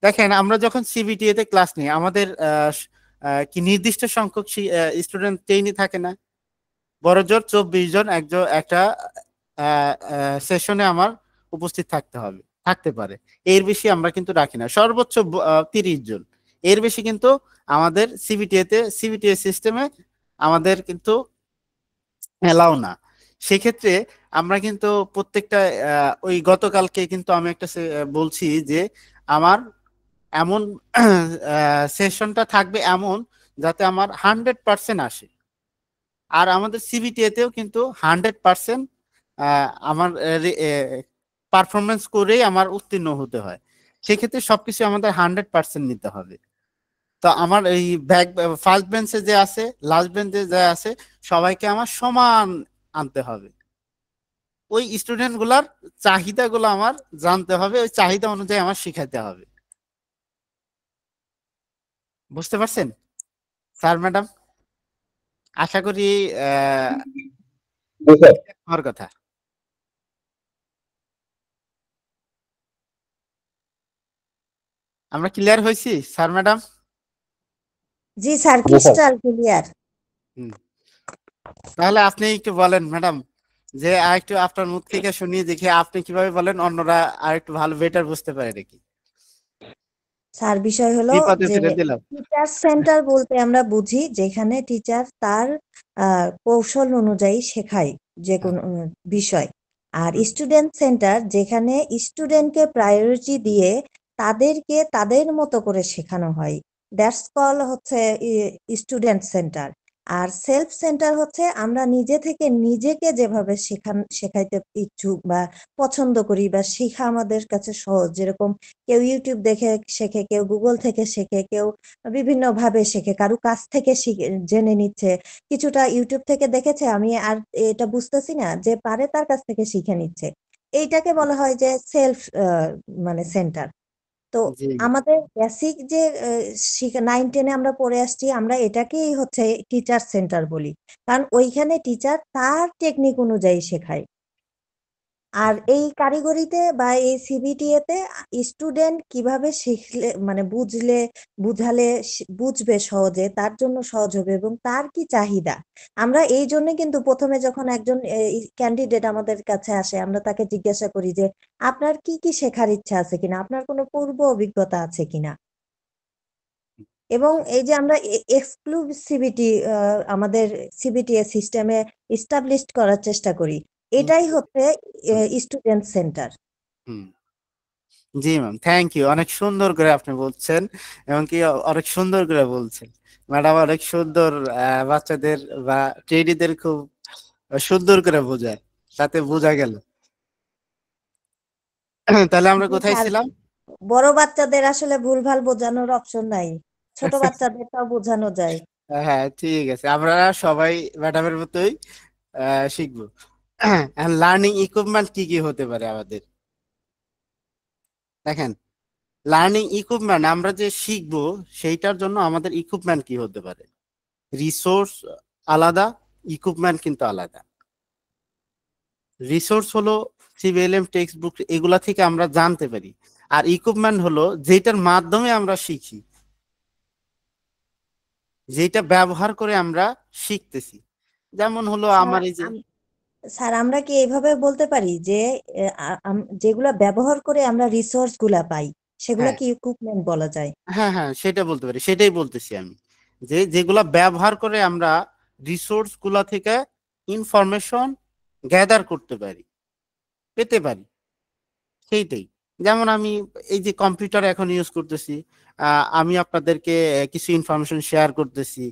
দেখেন, আমরা যখন সিবিটিএ তে ক্লাস নিই, আমাদের কি নির্দিষ্ট সংখ্যক স্টুডেন্ট ট্রেইনি থাকে না? বড় জোর 24 জন একটা সেশনে আমার উপস্থিত থাকতে পারে। এর বেশি আমরা কিন্তু রাখি না, সর্বোচ্চ 30 জন। এর বেশি কিন্তু আমাদের সিবিটিএ সিস্টেমে আমাদের কিন্তু এলাও না। সেক্ষেত্রে আমরা কিন্তু প্রত্যেকটা ওই গতকালকে কিন্তু আমি একটা বলছি যে আমার এমন সেশনটা থাকবে এমন যাতে আমার 100% আসে। আর আমাদের সিবিটিএ তেও কিন্তু 100% আমার পারফরমেন্স করেই আমার উত্তীর্ণ হতে হয়। সেক্ষেত্রে সবকিছু আমাদের 100% নিতে হবে। তো আমার এই ফার্স্ট বেঞ্চে যে আছে, লাস্ট বেঞ্চে যে আছে, সবাইকে আমার সমান আনতে হবে। ওই স্টুডেন্ট গুলার চাহিদা গুলো আমার জানতে হবে, ওই চাহিদা অনুযায়ী আমার শিখাইতে হবে। বুঝতে পারছেন স্যার ম্যাডাম? আশা করি আমার কথা। আমরা ক্লিয়ার হয়েছি স্যার ম্যাডাম? জি স্যার, ক্রিস্টাল ক্লিয়ার। তাহলে আপনি একটু বলেন ম্যাডাম, যে আরেকটু আপনার মুখ থেকে শুনিয়ে দেখি আপনি কিভাবে বলেন, অন্যরা আরেকটু ভালো বেটার বুঝতে পারে নাকি। স্যার, বিষয় হলো যে টিচার সেন্টার বলতে আমরা বুঝি যেখানে টিচার তার কৌশল অনুযায়ী শেখায় যে কোনো বিষয়, আর স্টুডেন্ট সেন্টার যেখানে স্টুডেন্টকে প্রায়োরিটি দিয়ে তাদেরকে তাদের মতো করে শেখানো হয়, দ্যাটস কল হচ্ছে স্টুডেন্ট সেন্টার। আর সেলফ সেন্টার হচ্ছে আমরা নিজে থেকে নিজেকে যেভাবে শেখাইতে ইচ্ছুক বা পছন্দ করি বা শেখা আমাদের কাছে সহজ, যেরকম কেউ ইউটিউব দেখে শেখে, কেউ গুগল থেকে শেখে, কেউ বিভিন্ন ভাবে শেখে, কারো কাছ থেকে জেনে নিচ্ছে, কিছুটা ইউটিউব থেকে দেখেছে আমি আর এটা বুঝতেছি না, যে পারে তার কাছ থেকে শিখে নিচ্ছে। এইটাকে বলা হয় যে সেলফ মানে সেন্টার। তো আমাদের বেসিক যে 9-10 আমরা পড়ে আসছি, আমরা এটাকেই হচ্ছে টিচার সেন্টার বলি, কারণ ওইখানে টিচার তার টেকনিক অনুযায়ী শেখায়। আর এই কারিগরিতে বা এই সিবিটিএ তে স্টুডেন্ট কিভাবে শিখলে মানে বুঝালে বুঝবে সহজে, তার জন্য সহজ হবে এবং তার কি চাহিদা। আমরা এই জন্য কিন্তু প্রথমে যখন একজন ক্যান্ডিডেট আমাদের কাছে আসে, আমরা তাকে জিজ্ঞাসা করি যে আপনার কি কি শেখার ইচ্ছা আছে কিনা, আপনার কোনো পূর্ব অভিজ্ঞতা আছে কিনা। এবং এই যে আমরা এক্সক্লুসিভিটি আমাদের সিবিটিএ সিস্টেমে এস্টাবলিশ করার চেষ্টা করি, এটাই হচ্ছে স্টুডেন্ট সেন্টার। জি ম্যাম, থ্যাংক ইউ, অনেক সুন্দর করে আপনি বলছেন এবং কি অনেক সুন্দর করে বলছেন ম্যাডাম, অনেক সুন্দর বাচ্চাদের বা ট্রেনিদের খুব সুন্দর করে বোঝায়, তাতে বোঝা গেল। তাহলে আমরা কোথায় ছিলাম? বড় বাচ্চাদের আসলে ভুলভাল বোঝানোর অপশন নাই, ছোট বাচ্চাদেরটাও বোঝানো যায়। হ্যাঁ ঠিক আছে, আমরা সবাই ম্যাডামের মতোই শিখবো। লার্নিং ইকুইপমেন্ট কি কি হতে পারে আমাদের? দেখেন, লার্নিং ইকুইপমেন্ট আমরা যে শিখবো সেইটার জন্য আমাদের ইকুইপমেন্ট কি হতে পারে? রিসোর্স আলাদা, ইকুইপমেন্ট কিন্তু আলাদা। রিসোর্স হলো সিভিএলএম টেক্সট বুক, এগুলা থেকে আমরা জানতে পারি, আর ইকুইপমেন্ট হলো যেটার মাধ্যমে আমরা শিখি, যেটা ব্যবহার করে আমরা শিখতেছি। যেমন হলো স্যার আমার এই যে স্যার আমরা কি এইভাবে বলতে পারি যে যেগুলা ব্যবহার করে আমরা রিসোর্স গুলা পাই সেগুলা হ্যাঁ কি ইকুইপমেন্ট বলা যায়? হ্যাঁ হ্যাঁ সেটা বলতে পারি, সেটাই বলতেছি আমি, যে যেগুলা ব্যবহার করে আমরা রিসোর্স গুলা থেকে ইনফরমেশন গ্যাদার করতে পারি, পেতে পারি, সেইটাই। যেমন আমি এই যে কম্পিউটার এখন ইউজ করতেছি, আমি আপনাদেরকে কিছু ইনফরমেশন শেয়ার করতেছি,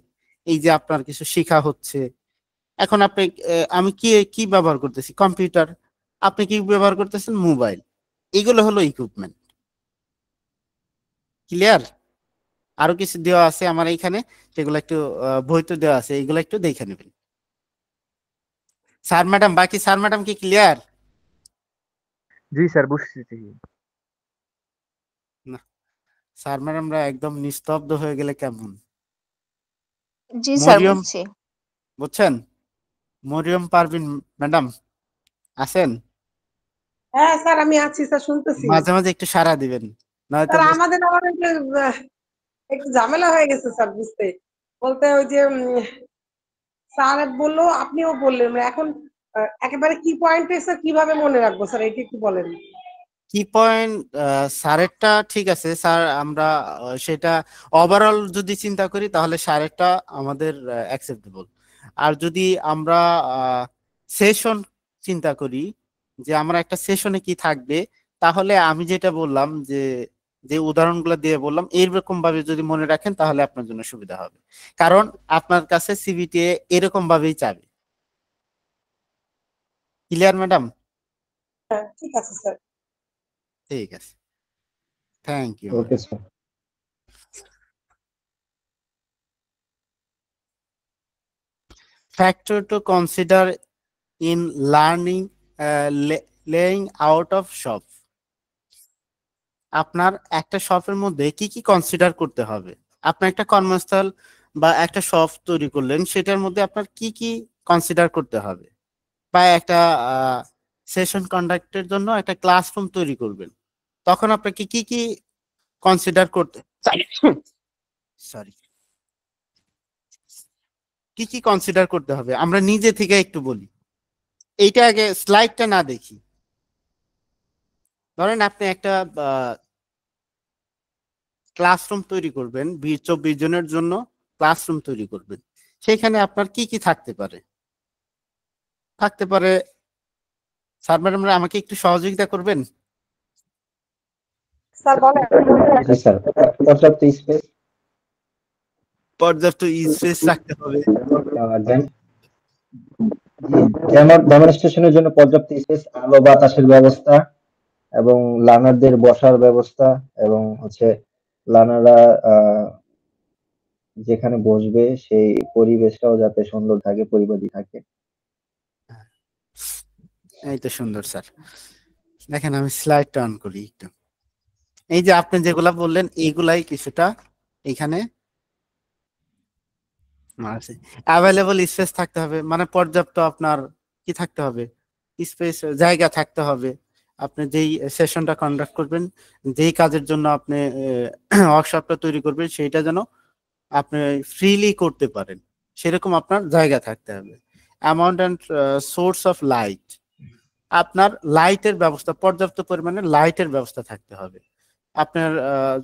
এই যে আপনার কিছু শেখা হচ্ছে। এখন আপনি আমি কি কি ব্যবহার করতেছি? কম্পিউটার। আপনি কি ব্যবহার করতেছেন? মোবাইল। এগুলো হলো ইকুইপমেন্ট। ক্লিয়ার? আরো কিছু দেওয়া আছে আমার এইখানে, সেগুলো একটু বইতে দেওয়া আছে, এগুলো একটু দেখে নেবেন। স্যার ম্যাডাম, বাকি স্যার ম্যাডাম কি ক্লিয়ার? জি স্যার, বুঝছি। না, স্যার ম্যাডামরা একদম নিস্তব্ধ হয়ে গেলে কেমন? জি স্যার, মরিয়ম, বুঝছি। বুঝছেন? মরিয়ম পারভিন ম্যাডাম আছেন? হ্যাঁ স্যার, আমি আছি স্যার, শুনতেছি। মাঝে মাঝে একটু সাড়া দিবেন, নয়তো স্যার আমাদের আবার ওই যে একটু ঝামেলা হয়ে গেছে স্যার, বুঝতে বলতে ওই যে স্যার বললো আপনিও বললেন, এখন একেবারে কি পয়েন্টে স্যার কিভাবে মনে রাখবো স্যার, এটা একটু বলেন। কি পয়েন্ট? স্যারেরটা ঠিক আছে স্যার, আমরা সেটা ওভারঅল যদি চিন্তা করি তাহলে স্যারেরটা আমাদের অ্যাকসেপ্টেবল। আর যদি আমরা সেশন চিন্তা করি, যে আমরা একটা সেশনে কি থাকবে, তাহলে আমি যেটা বললাম, যে যে উদাহরণগুলো দিয়ে বললাম এইরকম ভাবে যদি মনে রাখেন তাহলে আপনার জন্য সুবিধা হবে, কারণ আপনার কাছে সিবিটিএ এরকম ভাবেই চাবে। Clear madam? হ্যাঁ ঠিক আছে স্যার। ঠিক আছে, thank you. Okay sir. Factor to consider in learning laying out of shop. আপনার একটা শপের মধ্যে কি কি কনসিডার করতে হবে? আপনার একটা কর্মস্থল বা একটা শপ তৈরি করলেন, সেটার মধ্যে আপনার কি কি কনসিডার করতে হবে? বা একটা সেশন কন্ডাক্টের জন্য একটা ক্লাসরুম তৈরি করবেন, তখন আপনাকে কি কি কনসিডার করতে সরি কি কি কনসিডার করতে হবে আমরা নিজে থেকে একটু বলি। এইটা আগে স্লাইডটা না দেখি। ধরেন আপনি একটা ক্লাসরুম তৈরি করবেন, 24 জনের জন্য ক্লাসরুম তৈরি করবেন, সেখানে আপনার কি কি থাকতে পারে? স্যার ম্যাডামরা আমাকে একটু সহযোগিতা করবেন। স্যার বলেন। জি স্যার, পর্যাপ্ত স্পেস, পর্যাপ্ত স্পেস রাখতে হবে। ডেমনস্ট্রেশনের জন্য পর্যাপ্ত স্পেস, আলো বাতাসের ব্যবস্থা, এবং লার্নারদের বসার ব্যবস্থা, এবং হচ্ছে লার্নাররা যেখানে বসবে সেই পরিবেশটাও যাতে সুন্দর থাকে, পরিপাটি থাকে। এই তো সুন্দর স্যার। দেখেন আমি স্লাইডটা অন করি একটু। এই যে আপনি যেগুলা বললেন এইগুলাই কিছুটা এখানে আছে। অ্যাভেলেবল স্পেস থাকতে হবে, মানে পর্যাপ্ত আপনার কি থাকতে হবে? স্পেস, জায়গা থাকতে হবে। আপনি যেই সেশনটা কন্ডাক্ট করবেন, যেই কাজের জন্য আপনি ওয়ার্কশপটা তৈরি করবেন, সেইটা যেন আপনি ফ্রিলি করতে পারেন, সেরকম আপনার জায়গা থাকতে হবে। Amount and source of light, আপনার লাইটের ব্যবস্থা, পর্যাপ্ত পরিমাণে লাইটের ব্যবস্থা থাকতে হবে। আপনার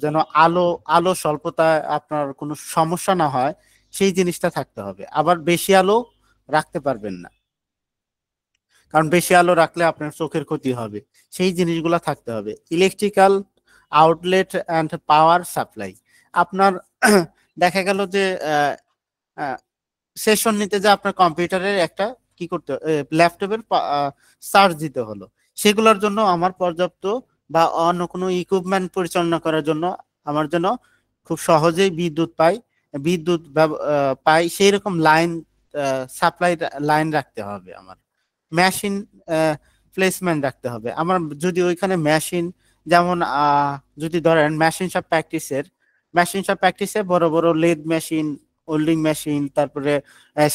যেন আলো আলো স্বল্পতায় আপনার কোনো সমস্যা না হয়, সেই জিনিসটা থাকতে হবে। আবার বেশি আলো রাখতে পারবেন না, কারণ বেশি আলো রাখলে আপনার চোখের ক্ষতি হবে, সেই জিনিসগুলো থাকতে হবে। Electrical outlet and power supply, আপনার দেখা গেল যে সেশন নিতে যে আপনার কম্পিউটারের একটা কি করতে, ল্যাপটপের চার্জ দিতে হলো, সেগুলোর জন্য আমার পর্যাপ্ত বা অন্য কোনো ইকুইপমেন্ট পরিচালনা করার জন্য আমার জন্য খুব সহজেই বিদ্যুৎ পাই, সেই রকম লাইন, সাপ্লাই লাইন রাখতে হবে আমার। মেশিন প্লেসমেন্ট রাখতে হবে। আমার যদি ওইখানে মেশিন যেমন যদি ধরেন মেশিন শপ প্র্যাকটিসে বড় বড় লেদ মেশিন, ওল্ডিং মেশিন, তারপরে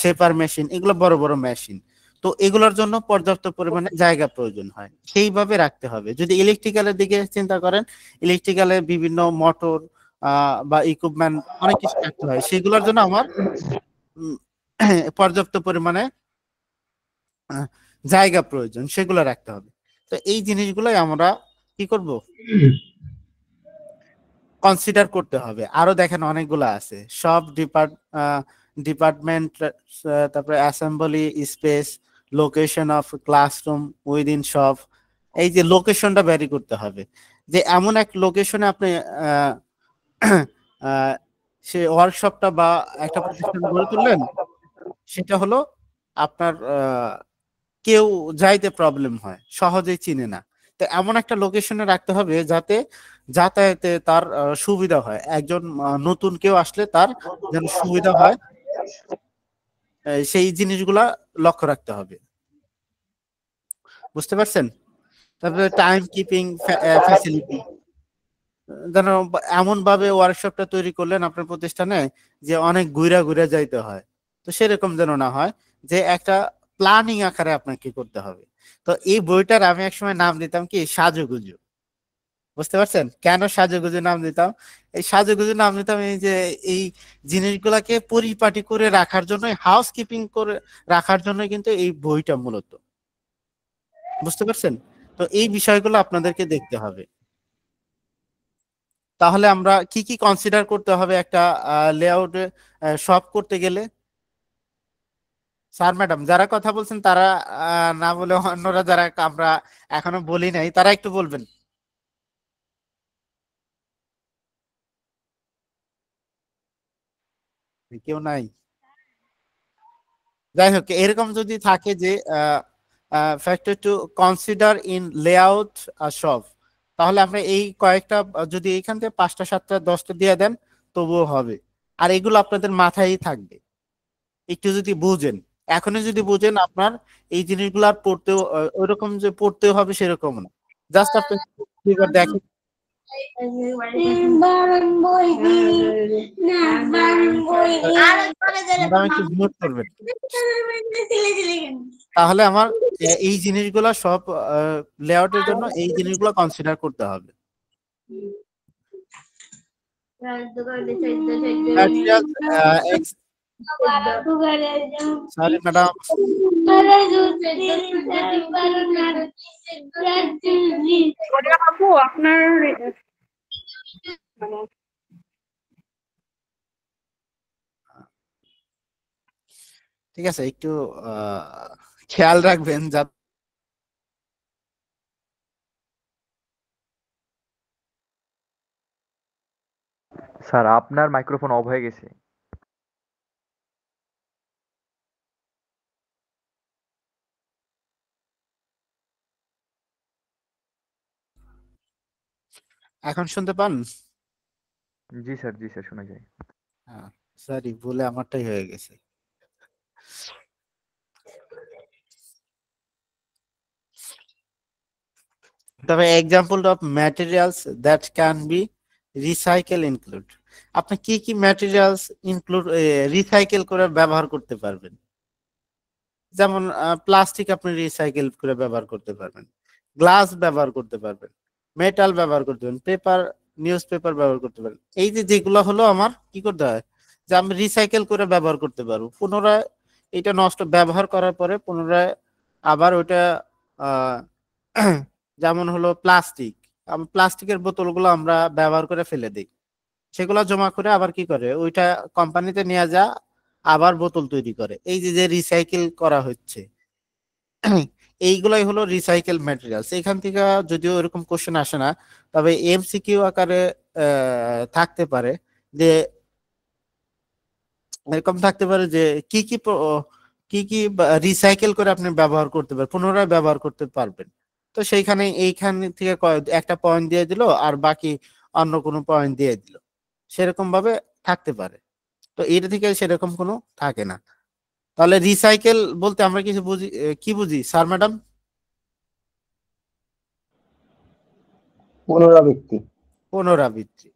শেপার মেশিন, এগুলো বড় বড় মেশিন। তো এগুলোর জন্য পর্যাপ্ত পরিমাণে জায়গা প্রয়োজন হয়, সেইভাবে রাখতে হবে। যদি ইলেকট্রিক্যালের দিকে চিন্তা করেন, ইলেকট্রিক্যালে বিভিন্ন মোটর বা ইকুইপমেন্ট অনেক কিছু রাখতে হয়, সেগুলোর জন্য আমার উম, পর্যাপ্ত পরিমাণে আহ, জায়গা প্রয়োজন, সেগুলো রাখতে হবে। তো এই জিনিসগুলোই আমরা কি করব, কনসিডার করতে হবে। আরো দেখেন অনেকগুলো আছে, সব ডিপার্টমেন্ট, তারপরে assembly space, location of classroom within shop. এই যে লোকেশনটা ভ্যারি করতে হবে, যে এমন এক লোকেশনে আপনি আহ, আহ, সে ওয়ার্কশপটা বা একটা প্রতিষ্ঠান গড়ে তুললেন, সেটা হলো আপনার কেউ যাইতে প্রবলেম হয়, সহজেই চিনে না। তো এমন একটা লোকেশনে রাখতে হবে যাতে যাতায়াতে তার সুবিধা হয়, একজন নতুন কেউ আসলে তার যেন সুবিধা হয়, সেই জিনিসগুলা লক্ষ্য রাখতে হবে। বুঝতে পারছেন? তারপরে টাইম কিপিং ফ্যাসিলিটি, যেন এমন ভাবে ওয়ার্কশপটা তৈরি করলেন আপনার প্রতিষ্ঠানে যে অনেক ঘুরা ঘুরে যাইতে হয়। তো সেরকম যেন না হয়, যে একটা প্ল্যানিং আকারে আপনাকে করতে হবে। তো এই বইটার আমি একসময় নাম দিতাম কি, সাজুগুজু। বুঝতে পারছেন কেন সাজুগুজু নাম দিতাম? এই সাজুগুজু নাম দিতাম এই যে এই জিনিসগুলাকে পরিপাটি করে রাখার জন্য, হাউস কিপিং করে রাখার জন্য কিন্তু এই বইটা মূলত। বুঝতে পারছেন? তো এই বিষয়গুলো আপনাদেরকে দেখতে হবে। তাহলে আমরা কি কি কনসিডার করতে হবে একটা লেআউটে শপ করতে গেলে? স্যার ম্যাডাম যারা কথা বলছেন তারা না বলে অন্যরা যারা আমরা এখনো বলি নাই তারা একটু বলবেন। কেউ নাই? যাই হোক, এরকম যদি থাকে যে factor to consider in layout shop, তাহলে আমরা এই কয়েকটা যদি এইখান থেকে 5টা 7টা 10টা দিয়ে দেন তবুও হবে। আর এগুলো আপনাদের মাথায় থাকবে, একটু যদি বুঝেন, এখনই যদি বুঝেন, আপনার এই জিনিসগুলো আর পড়তেও ওইরকম যে পড়তে হবে সেরকম না, জাস্ট আপনি একবার দেখেন। ম্যাডাম একটু মিউট করবেন, তাহলে আমার এই জিনিসগুলো সব লেআউটের জন্য এই জিনিসগুলো কনসিডার করতে হবে। সরি ম্যাডাম, আপু আপনার ঠিক আছে, একটু খেয়াল রাখবেন যাতে স্যার আপনার মাইক্রোফোন অফ হয়ে গেছে। এখন শুনতে পান? জি স্যার শোনা যায়। হ্যাঁ, সরি, ভুলে আমারটাই হয়ে গেছে। তবে example of materials that can be recycle include, আপনি কি কি ম্যাটেরিয়ালস ইনক্লুড রিসাইকেল করে ব্যবহার করতে পারবেন? যেমন প্লাস্টিক আপনি রিসাইকেল করে ব্যবহার করতে পারবেন, গ্লাস ব্যবহার করতে পারবেন, মেটাল ব্যবহার করতে পারবেন, পেপার, নিউজ পেপার ব্যবহার করতে পারবেন। এই যে যেগুলো হলো আমার কি করতে হয়, যে আমি রিসাইকেল করে ব্যবহার করতে পারবো, পুনরায় এটা নষ্ট ব্যবহার করার পরে পুনরায় আবার ওইটা আহ যেমন হলো প্লাস্টিক, প্লাস্টিকের বোতলগুলো আমরা ব্যবহার করে ফেলে দিই, সেগুলো জমা করে আবার কি করে ওইটা কোম্পানিতে নিয়ে যা আবার বোতল তৈরি করে। এই যে যে রিসাইকেল করা হচ্ছে, এইগুলাই হলো রিসাইকেল ম্যাটেরিয়ালস। এখান থেকে যদিও এরকম কোশ্চেন আসে না, তবে এমসিকিউ আকারে থাকতে পারে, যে এরকম থাকতে পারে যে কি কি কি কি রিসাইকেল করে আপনি ব্যবহার করতে পারবেন, পুনরায় ব্যবহার করতে পারবেন। তো সেইখানে এইখান থেকে একটা পয়েন্ট দিয়ে দিল আর বাকি অন্য কোনো পয়েন্ট দিয়ে দিল, সেরকম ভাবে থাকতে পারে। তো এটা থেকে সেরকম কোনো থাকে না। তাহলে রিসাইকেল বলতে আমরা কিছু বুঝি, কি বুঝি স্যার ম্যাডাম? পুনরাবৃত্তি। পুনরাবৃত্তি,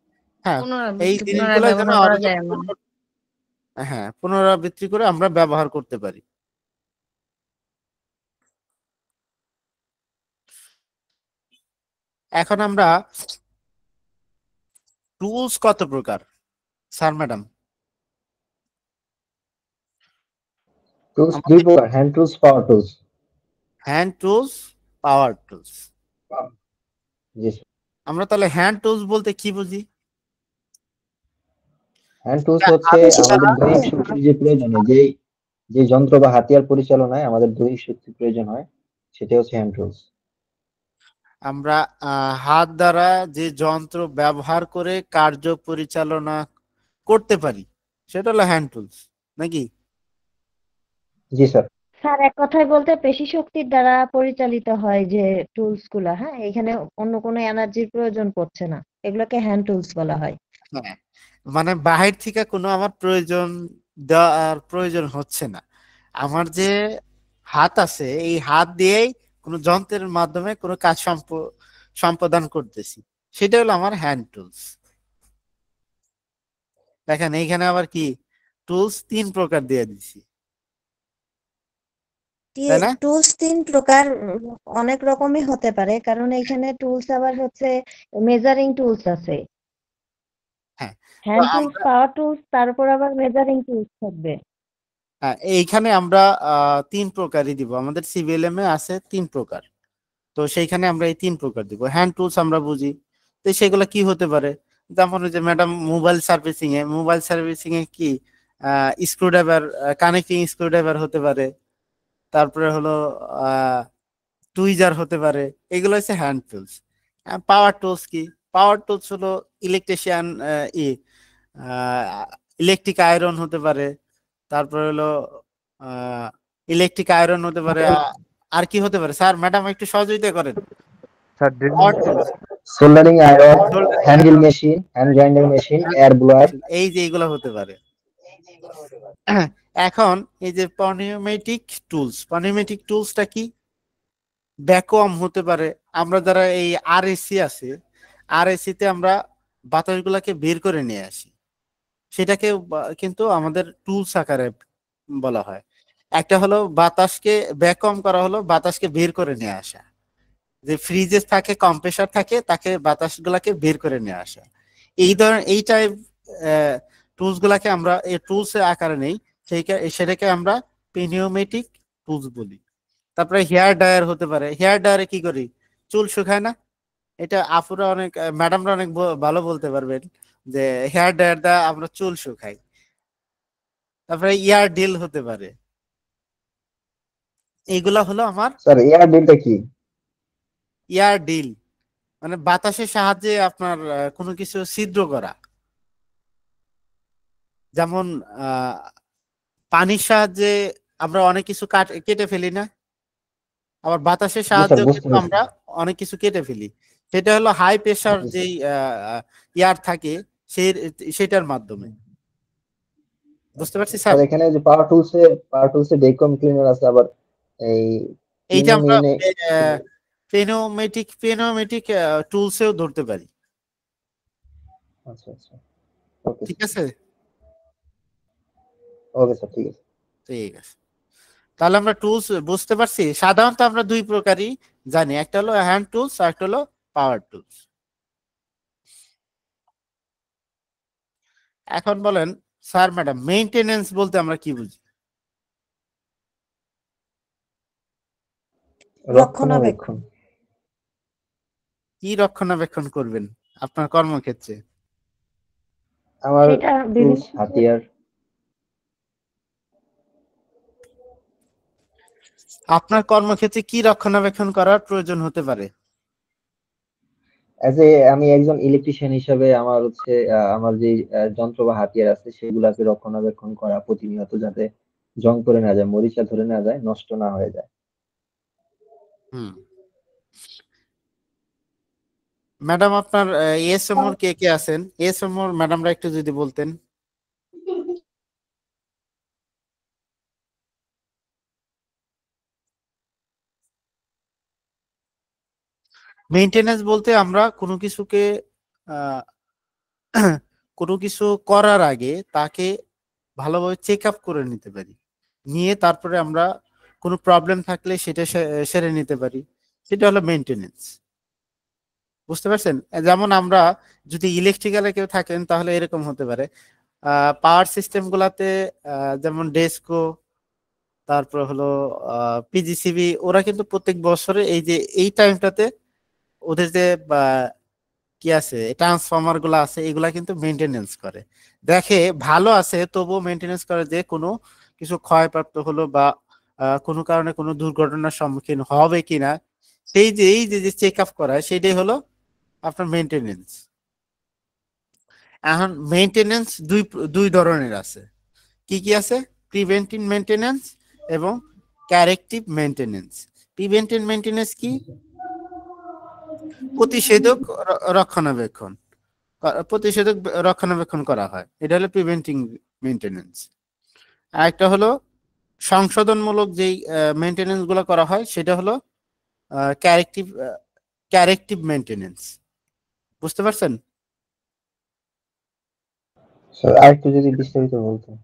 হ্যাঁ। এই পুনরাবৃত্তি পুনরায় জিনিসগুলো যেন ব্যবহার আরো করা যায় এমন। হ্যাঁ, পুনরাবৃত্তি করে আমরা ব্যবহার করতে পারি। এখন আমরা টুলস কত প্রকার স্যার ম্যাডাম? টুলস দুই প্রকার, hand tools, power tools. Hand tools, power tools. জি স্যার। আমরা তাহলে হ্যান্ড টুলস বলতে কি বুঝি? হ্যান্ড টুলস হচ্ছে আমাদের দৈহিক শক্তির যে প্রয়োজন হয়, যে যন্ত্র বা হাতিয়ার পরিচালনায় আমাদের দৈহিক শক্তির প্রয়োজন হয়, সেটা হচ্ছে হ্যান্ড টুলস। আমরা হাত দ্বারা যে যন্ত্র ব্যবহার করে কার্য পরিচালনা করতে পারি সেটা হলো হ্যান্ড টুলস, নাকি? জি স্যার। স্যার এক কথায় বলতে পেশি শক্তির দ্বারা পরিচালিত হয় যে টুলস গুলা, হ্যাঁ, এখানে অন্য কোনো এনার্জির প্রয়োজন পড়ছে না, এগুলোকে হ্যান্ড টুলস বলা হয়। হ্যাঁ, মানে বাহির থেকে কোনো আমার দেওয়ার প্রয়োজন হচ্ছে না। আমার যে হাত আছে এই হাত দিয়েই কোনো যন্ত্রের মাধ্যমে কোনো কাজ সম্পাদন করতেছি, সেটা হলো আমার হ্যান্ড টুলস। দেখেন এইখানে আবার কি টুলস 3 প্রকার দিয়ে দিছি, তাই না? টুলস 3 প্রকার, অনেক রকমই হতে পারে, কারণ এখানে টুলস আবার হচ্ছে মেজারিং টুলস আছে, হ্যাঁ, তো হ্যান্ড টুলস, আমরা পাওয়ার টুলস, তারপর আবার মেজারিং টুলস থাকবে। এইখানে আমরা 3 প্রকারই দিব। আমাদের সিভিএলএম এ আছে 3 প্রকার, তো সেইখানে আমরা এই 3 প্রকার দিব। হ্যান্ড টুলস আমরা বুঝি, তো সেগুলো কি হতে পারে? যেমন ওই যে ম্যাডাম মোবাইল সার্ভিসিং এ কি স্ক্রুড্রাইভার, কানেক্টিং স্ক্রুড্রাইভার হতে পারে, তারপরে হলো টুইজার হতে পারে, এগুলো হচ্ছে হ্যান্ড টুলস। পাওয়ার টুলস কি? পাওয়ার টুলস হলো ইলেকট্রিশিয়ান, ইলেকট্রিক আয়রন হতে পারে, তারপরে হলো ইলেকট্রিক আয়রন হতে পারে, আর কি হতে পারে স্যার ম্যাডাম একটু সহযোগিতা করেন। স্যার পাওয়ার tools, soldering iron, handle machine, hand grinding machine, air blower, এই যে এগুলো হতে পারে। এখন এই যে পনিউমেটিক টুলসটা কি? ভ্যাকুয়াম হতে পারে। আমরা যারা এই আরএসি আছে, আরএসি তে আমরা বাতাসগুলোকে বের করে নিয়ে আসি, সেটাকে কিন্তু আমাদের টুলস আকারে বলা হয়। একটা হলো বাতাসকে ভ্যাকুয়াম করা, হলো বাতাসকে বের করে নিয়ে আসা। যে ফ্রিজে থাকে, কম্প্রেসার থাকে, তাকে বাতাসগুলাকে বের করে নিয়ে আসা। এই ধরনের এই টাইপ টুলস গুলাকে আমরা এই টুলস এর আকারে নেই, সেটাকে আমরা পিনিওমেটিক টুলস বলি। তারপরে হেয়ার ড্রায়ার হতে পারে। হেয়ার ড্রায়ারে কি করি? চুল শুকায় না? এটা আপুরা অনেক, ম্যাডামরা অনেক ভালো বলতে পারবেন যে হেয়ার ড্রায়ার দ্বারা আমরা চুল শুকাই। তারপরে ইয়ার ডিল হতে পারে। এইগুলা হলো আমার স্যার। এয়ার ডিলটা কি? ইয়ার ডিল মানে বাতাসের সাহায্যে আপনার কোনো কিছু ছিদ্র করা, যেমন পানির সাহায্যে আমরা অনেক কিছু কেটে ফেলি না, আবার বাতাসের জি স্যার, সাহায্যে বুঝতে কিন্তু পেরেছি। আমরা অনেক কিছু কেটে ফেলি। সেটা হলো হাই প্রেসার জি যেই স্যার। ইয়ার থাকে সেটার মাধ্যমে। বুঝতে পারছি স্যার স্যার? এখানে যে পাওয়ার টুলসে ভ্যাকুয়াম ক্লিনার আছে, আবার এই এইটা আমরা পিনোমিনে। পেনোমেটিক টুলসেও ধরতে পারি। আচ্ছা আচ্ছা, ওকে ঠিক আছে, ওকে স্যার, ঠিক আছে। ঠিক আছে। তাহলে আমরা টুলস বুঝতে পারছি। সাধারণত আমরা 2 প্রকারই জানি, একটা হলো হ্যান্ড টুলস আর একটা হলো পাওয়ার টুলস। এখন বলেন স্যার ম্যাডাম, মেইনটেনেন্স বলতে আমরা কি বুঝি? রক্ষণাবেক্ষণ। কি রক্ষণাবেক্ষণ করবেন আপনার কর্মক্ষেত্রে? আমার সেটা টুলস, বিভিন্ন হাতিয়ার। আপনার কর্মক্ষেত্রে কি রক্ষণাবেক্ষণ করার প্রয়োজন হতে পারে? আমি একজন ইলেকট্রিশিয়ান হিসাবে আমার হচ্ছে আমার যে যন্ত্র বা হাতিয়ার আছে সেগুলাকে রক্ষণাবেক্ষণ করা প্রতিনিয়ত, যাতে জং করে না যায়, মরিচা ধরে না যায়, নষ্ট না হয়ে যায়। হুম, ম্যাডাম আপনার এসএমওর কে কে আছেন? এসএমওর ম্যাডামরা একটু যদি বলতেন। মেইনটেনেন্স বলতে আমরা কোনো কিছুকে আহ, কোনো কিছু করার আগে তাকে ভালোভাবে চেক আপ করে নিতে পারি, নিয়ে তারপরে আমরা কোনো প্রবলেম থাকলে সেটা সেরে নিতে পারি, সেটা হলো মেইনটেনেন্স। বুঝতে পারছেন? যেমন আমরা যদি ইলেকট্রিক্যালে কেউ থাকেন তাহলে এরকম হতে পারে, পাওয়ার সিস্টেম গুলাতে যেমন ডেস্কো, তারপর হলো পিজিসিবি, ওরা কিন্তু প্রত্যেক বছরে এই যে এই টাইমটাতে ওদের যে কি আছে ট্রান্সফরমার গুলা আছে এগুলা কিন্তু মেনটেনেন্স করে, দেখে ভালো আছে তবুও মেনটেনেন্স করে যে কোনো কিছু ক্ষয়প্রাপ্ত হলো বা কোনো কারণে কোনো দুর্ঘটনার সম্মুখীন হবে কিনা, সেই যে এই যে চেক আপ করা সেটাই হলো আপনার মেনটেনেন্স। এখন মেনটেনেন্স দুই দুই ধরনের আছে। কি কি আছে? প্রিভেন্টিভ মেনটেনেন্স এবং ক্যারেক্টিভ মেনটেনেন্স। প্রিভেন্টিভ মেনটেনেন্স কি? প্রতিষেধক রক্ষণাবেক্ষণ, প্রতিষেধক রক্ষণাবেক্ষণ করা হয়, এটা হলো প্রিভেন্টিং মেনটেনেন্স। আর একটা হলো সংশোধনমূলক যেই মেনটেনেন্স গুলো করা হয় সেটা হলো ক্যারেক্টিভ মেনটেনেন্স। বুঝতে পারছেন? স্যার আরেকটু যদি বিস্তারিত বলতেন।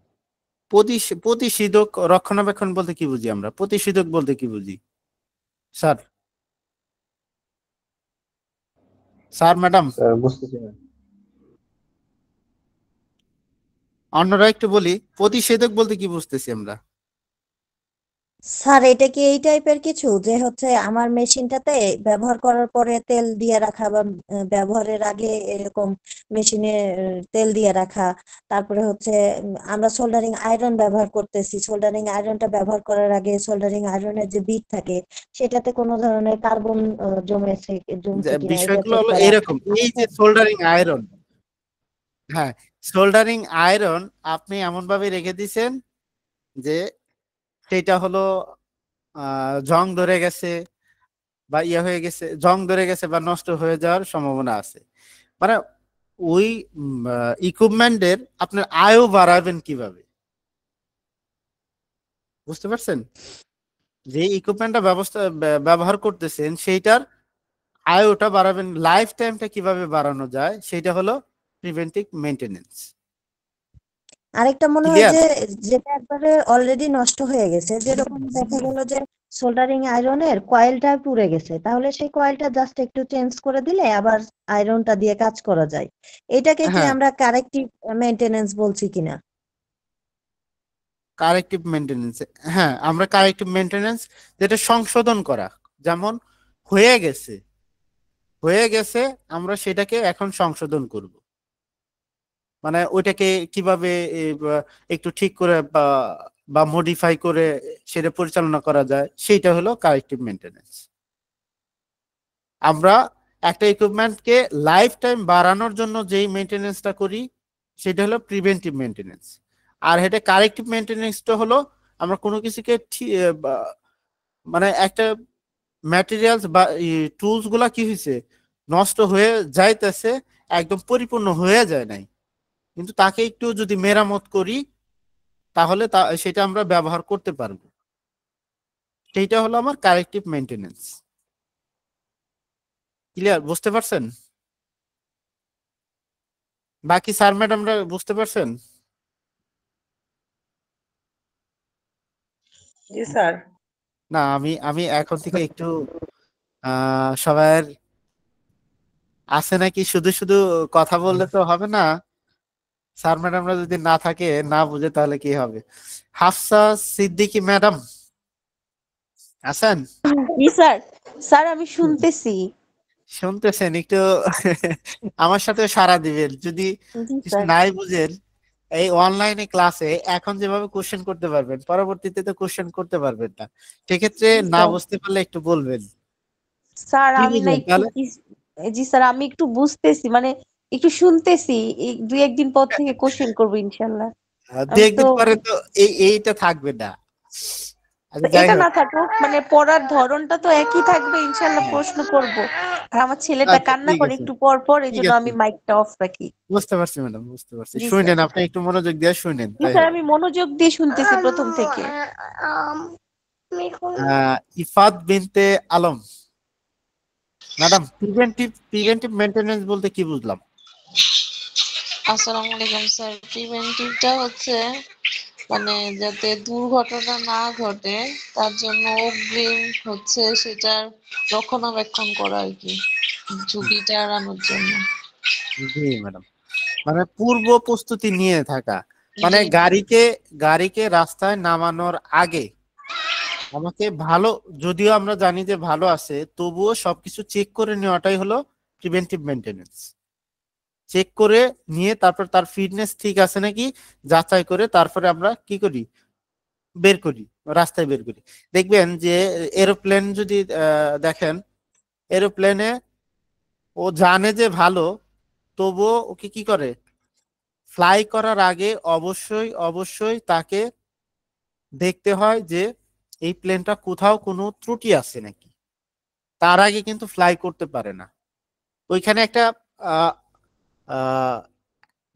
প্রতিষেধক রক্ষণাবেক্ষণ বলতে কি বুঝি আমরা? প্রতিষেধক বলতে কি বুঝি স্যার? স্যার ম্যাডাম স্যার বুঝতেছি না। অন্যরা একটু বলি, প্রতিষেধক বলতে কি বুঝতেছি আমরা? স্যার এটা কি এই টাইপের কিছু যে হচ্ছে আমার মেশিনটাতে ব্যবহার করার পরে তেল দিয়ে রাখা বা ব্যবহারের আগে এরকম মেশিনে তেল দিয়ে রাখা, তারপরে হচ্ছে আমরা সোল্ডারিং আয়রন ব্যবহার করতেছি, সোল্ডারিং আয়রনটা ব্যবহার করার আগে সোল্ডারিং আয়রনের যে বিট থাকে সেটাতে কোনো ধরনের কার্বন জমছে কিনা এটা বিষয়গুলো চেক হলো করা। এরকম, এই যে সোল্ডারিং আয়রন, হ্যাঁ সোল্ডারিং আয়রন আপনি এমন ভাবে রেখে দিছেন যে সেটা হলো জং ধরে গেছে বা ইয়ে হয়ে গেছে, জং ধরে গেছে বা নষ্ট হয়ে যাওয়ার সম্ভাবনা আছে। মানে ওই ইকুইপমেন্টের আপনার আয়ও বাড়াবেন কিভাবে? বুঝতে পারছেন? যে ইকুইপমেন্টটা ব্যবহার করতেছেন সেইটার আয়টা বাড়াবেন, লাইফ টাইমটা কিভাবে বাড়ানো যায় সেটা হলো প্রিভেন্টিভ মেইনটেনেন্স। আরেকটা মনে হয় ক্লিয়ার? যে যেটা একবারে অলরেডি নষ্ট হয়ে গেছে, যেরকম দেখা গেল যে সোল্ডারিং আয়রনের কয়েলটা পুড়ে গেছে, তাহলে সেই কয়েলটা জাস্ট একটু চেঞ্জ করে দিলে আবার আয়রনটা দিয়ে কাজ করা যায়। এটাকে কি হ্যাঁ, আমরা কারেক্টিভ মেইনটেনেন্স বলছি কিনা? কারেক্টিভ মেইনটেনেন্স, হ্যাঁ আমরা কারেক্টিভ মেইনটেনেন্স যেটা সংশোধন করা, যেমন হয়ে গেছে হয়ে গেছে আমরা সেটাকে এখন সংশোধন করব, মানে ওইটাকে কিভাবে একটু ঠিক করে বা মডিফাই করে সেটা পরিচালনা করা যায় সেইটা হলো কারেক্টিভ মেইনটেনেন্স। আমরা একটা ইকুইপমেন্টকে লাইফ টাইম বাড়ানোর জন্য যেই মেইনটেনেন্সটা করি সেটা হলো প্রিভেন্টিভ মেইনটেনেন্স। আর এটা কারেক্টিভ মেইনটেনেন্সটা হলো আমরা কোনো কিছুকে মানে একটা ম্যাটেরিয়ালস বা টুলস গুলা কি হয়েছে, নষ্ট হয়ে যাইতেছে, একদম পরিপূর্ণ হয়ে যায় নাই, কিন্তু তাকে একটু যদি মেরামত করি তাহলে সেটা আমরা ব্যবহার করতে পারবো, সেইটা হলো আমার কারেক্টিভ মেইনটেনেন্স। ক্লিয়ার? বুঝতে পারছেন? বাকি স্যার ম্যাডামরা বুঝতে পারছেন? জি স্যার। না আমি আমি এখন থেকে একটু সবার আছে নাকি, শুধু শুধু কথা বললে তো হবে না, স্যার ম্যাডামরা যদি না থাকে না বুঝে তাহলে কি হবে? হাফসা সিদ্দিকী ম্যাডাম আছেন? জি স্যার। স্যার আমি শুনতেছি। শুনতেছেন? একটু আমার সাথে সাড়া দিবেন, যদি জি কিছু স্যার। নাই বুঝেন এই অনলাইনে ক্লাসে এখন যেভাবে কোশ্চেন করতে পারবেন পরবর্তীতে তো কোশ্চেন করতে পারবেন না, সেক্ষেত্রে জি না স্যার। বুঝতে পারলে একটু বলবেন। স্যার কি আমি না বুঝলেন একটু তাহলে? জি স্যার আমি একটু বুঝতেছি, মানে একটু শুনতেছি। দুই একদিন পর থেকে কোশ্চেন করবো ইনশাল্লাহ। দু আমি তো একদিন পরে তো এইটা থাকবে না। আচ্ছা যাই এটা হোক, না থাকুক, মানে পড়ার ধরনটা তো একই থাকবে, ইনশাল্লাহ হ্যাঁ প্রশ্ন করব। আর আমার ছেলেটা আচ্ছা কান্না ঠিক করে আছে, একটু পর পর, এই ঠিক জন্য আছে আমি মাইকটা অফ রাখি। বুঝতে পারছি ম্যাডাম, বুঝতে পারছি। জি স্যার। শুনেন, আপনি একটু মনোযোগ দিয়ে শুনেন। জি যাই স্যার হোক, আমি মনোযোগ দিয়ে শুনতেছি প্রথম থেকে। ইফাত বিনতে আলম ম্যাডাম, প্রিভেন্টিভ মেইনটেনেন্স বলতে কি বুঝলাম? আসসালামু আলাইকুম স্যার। প্রিভেন্টিভটা হচ্ছে মানে যাতে দুর্ঘটনা না ঘটে তার জন্য অগ্রিম হচ্ছে সেটার রক্ষণাবেক্ষণ করা আর কি, ঝুঁকিটা এড়ানোর জন্য। জি ম্যাডাম, মানে পূর্ব প্রস্তুতি নিয়ে থাকা, মানে জি গাড়িকে রাস্তায় নামানোর আগে আমাকে ভালো, যদিও আমরা জানি যে ভালো আছে, তবুও সবকিছু চেক করে নেওয়াটাই হলো প্রিভেন্টিভ মেইনটেনেন্স। চেক করে নিয়ে তারপর তার ফিটনেস ঠিক আছে নাকি যাচাই করে তারপরে আমরা কি করি, বের করি, রাস্তায় বের করি। দেখবেন যে এরোপ্লেন যদি দেখেন, এরোপ্লেনে ও জানে যে ভালো, তবুও ওকে কি করে, ফ্লাই করার আগে অবশ্যই অবশ্যই তাকে দেখতে হয় যে এই প্লেনটা কোথাও কোনো ত্রুটি আছে নাকি। তার আগে কিন্তু ফ্লাই করতে পারে না। ওইখানে আহ, আহ,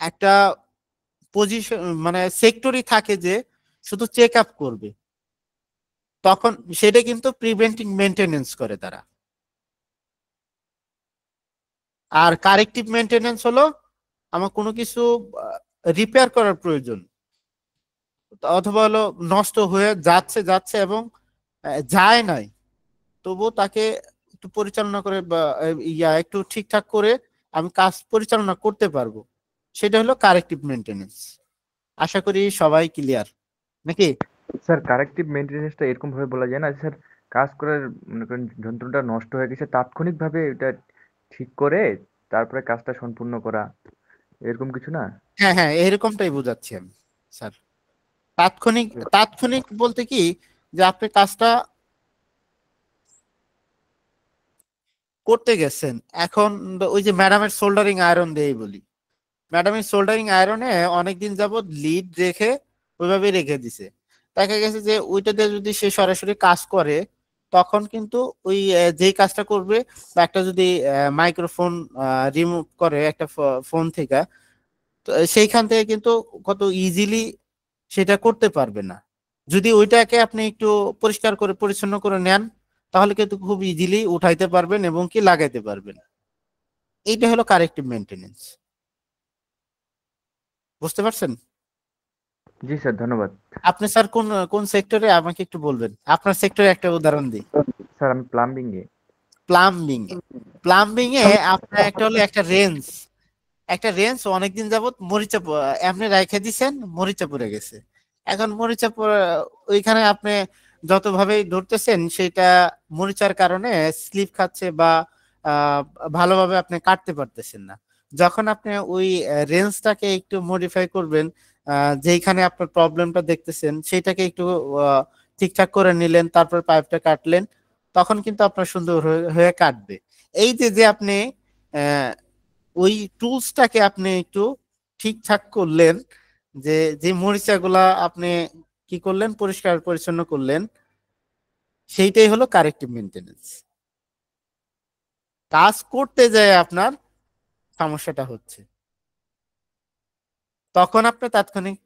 একটা পজিশন মানে সেক্টরই থাকে যে শুধু চেক আপ করবে, তখন সেটা কিন্তু প্রিভেন্টিভ মেইনটেনেন্স করে তারা। আর কারেক্টিভ মেইনটেনেন্স হলো আমার কোনো কিছু রিপেয়ার করার প্রয়োজন, অথবা হলো নষ্ট হয়ে যাচ্ছে যাচ্ছে এবং যায় নাই, তবুও তাকে একটু পরিচালনা করে বা একটু ঠিকঠাক করে আমি কাজ পরিচালনা করতে পারবো, সেটা হলো কারেক্টিভ মেইনটেনেন্স। আশা করি সবাই ক্লিয়ার নাকি? স্যার কারেক্টিভ মেইনটেনেন্সটা এরকম ভাবে বলা যায় না স্যার, কাজ করার মনে করেন যন্ত্রটা নষ্ট হয়ে গেছে তাৎক্ষণিকভাবে এটা ঠিক করে তারপরে কাজটা সম্পূর্ণ করা, এরকম কিছু না? হ্যাঁ হ্যাঁ, এরকমটাই বোঝাচ্ছি আমি স্যার। তাৎক্ষণিক তাৎক্ষণিক বলতে কি, যে আপনি কাজটা করতে গেছেন, এখন ওই যে ম্যাডামের সোল্ডারিং আয়রন দিয়েই বলি, ম্যাডামের সোল্ডারিং আয়রনে অনেকদিন যাবত লিড রেখে ওইভাবে রেখে দিছে। দেখা গেছে যে ওইটাতে যদি সে সরাসরি কাজ করে, তখন কিন্তু ওই যেই কাজটা করবে, বা একটা যদি মাইক্রোফোন রিমুভ করে একটা ফোন থেকে, তো সেইখান থেকে কিন্তু কত ইজিলি সেটা করতে পারবে না। যদি ওইটাকে আপনি একটু পরিষ্কার করে পরিচ্ছন্ন করে নেন, তাহলে কিন্তু খুব ইজিলি উঠাইতে পারবেন এবং কি লাগাইতে পারবেন। এইটা হলো কারেক্টিভ মেইনটেনেন্স। বুঝতে পারছেন? জি স্যার, ধন্যবাদ। আপনি স্যার কোন কোন সেক্টরে, আমাকে একটু বলবেন? আপনার সেক্টরে একটা উদাহরণ দিই। স্যার আমি প্লাম্বিং এ। প্লাম্বিং এ আপনার একটা রেঞ্জ অনেকদিন যাবত এমনি রেখে দিছেন, মরিচা পড়ে গেছে। এখন ওইখানে আপনি যতভাবেই ধরতেছেন, সেটা মরিচার কারণে স্লিপ খাচ্ছে বা আহ, ভালোভাবে আপনি কাটতে পারতেছেন না। যখন আপনি ওই রেঞ্জটাকে একটু মডিফাই করবেন, যেইখানে আপনার প্রবলেমটা দেখতেছেন সেটাকে একটু ঠিকঠাক করে নিলেন, তারপর পাইপটা কাটলেন, তখন কিন্তু আপনার সুন্দর হয়ে কাটবে। এই যে যে আপনি আহ, ওই টুলসটাকে আপনি একটু ঠিকঠাক করলেন, যে যে মরিচাগুলা আপনি কি করলেন, পরিষ্কার পরিচ্ছন্ন করলেন, সেইটাই হলো কারেক্টিভ মেইনটেনেন্স। কাজ করতে যায় আপনার সমস্যাটা হচ্ছে, তখন আপনি তাৎক্ষণিক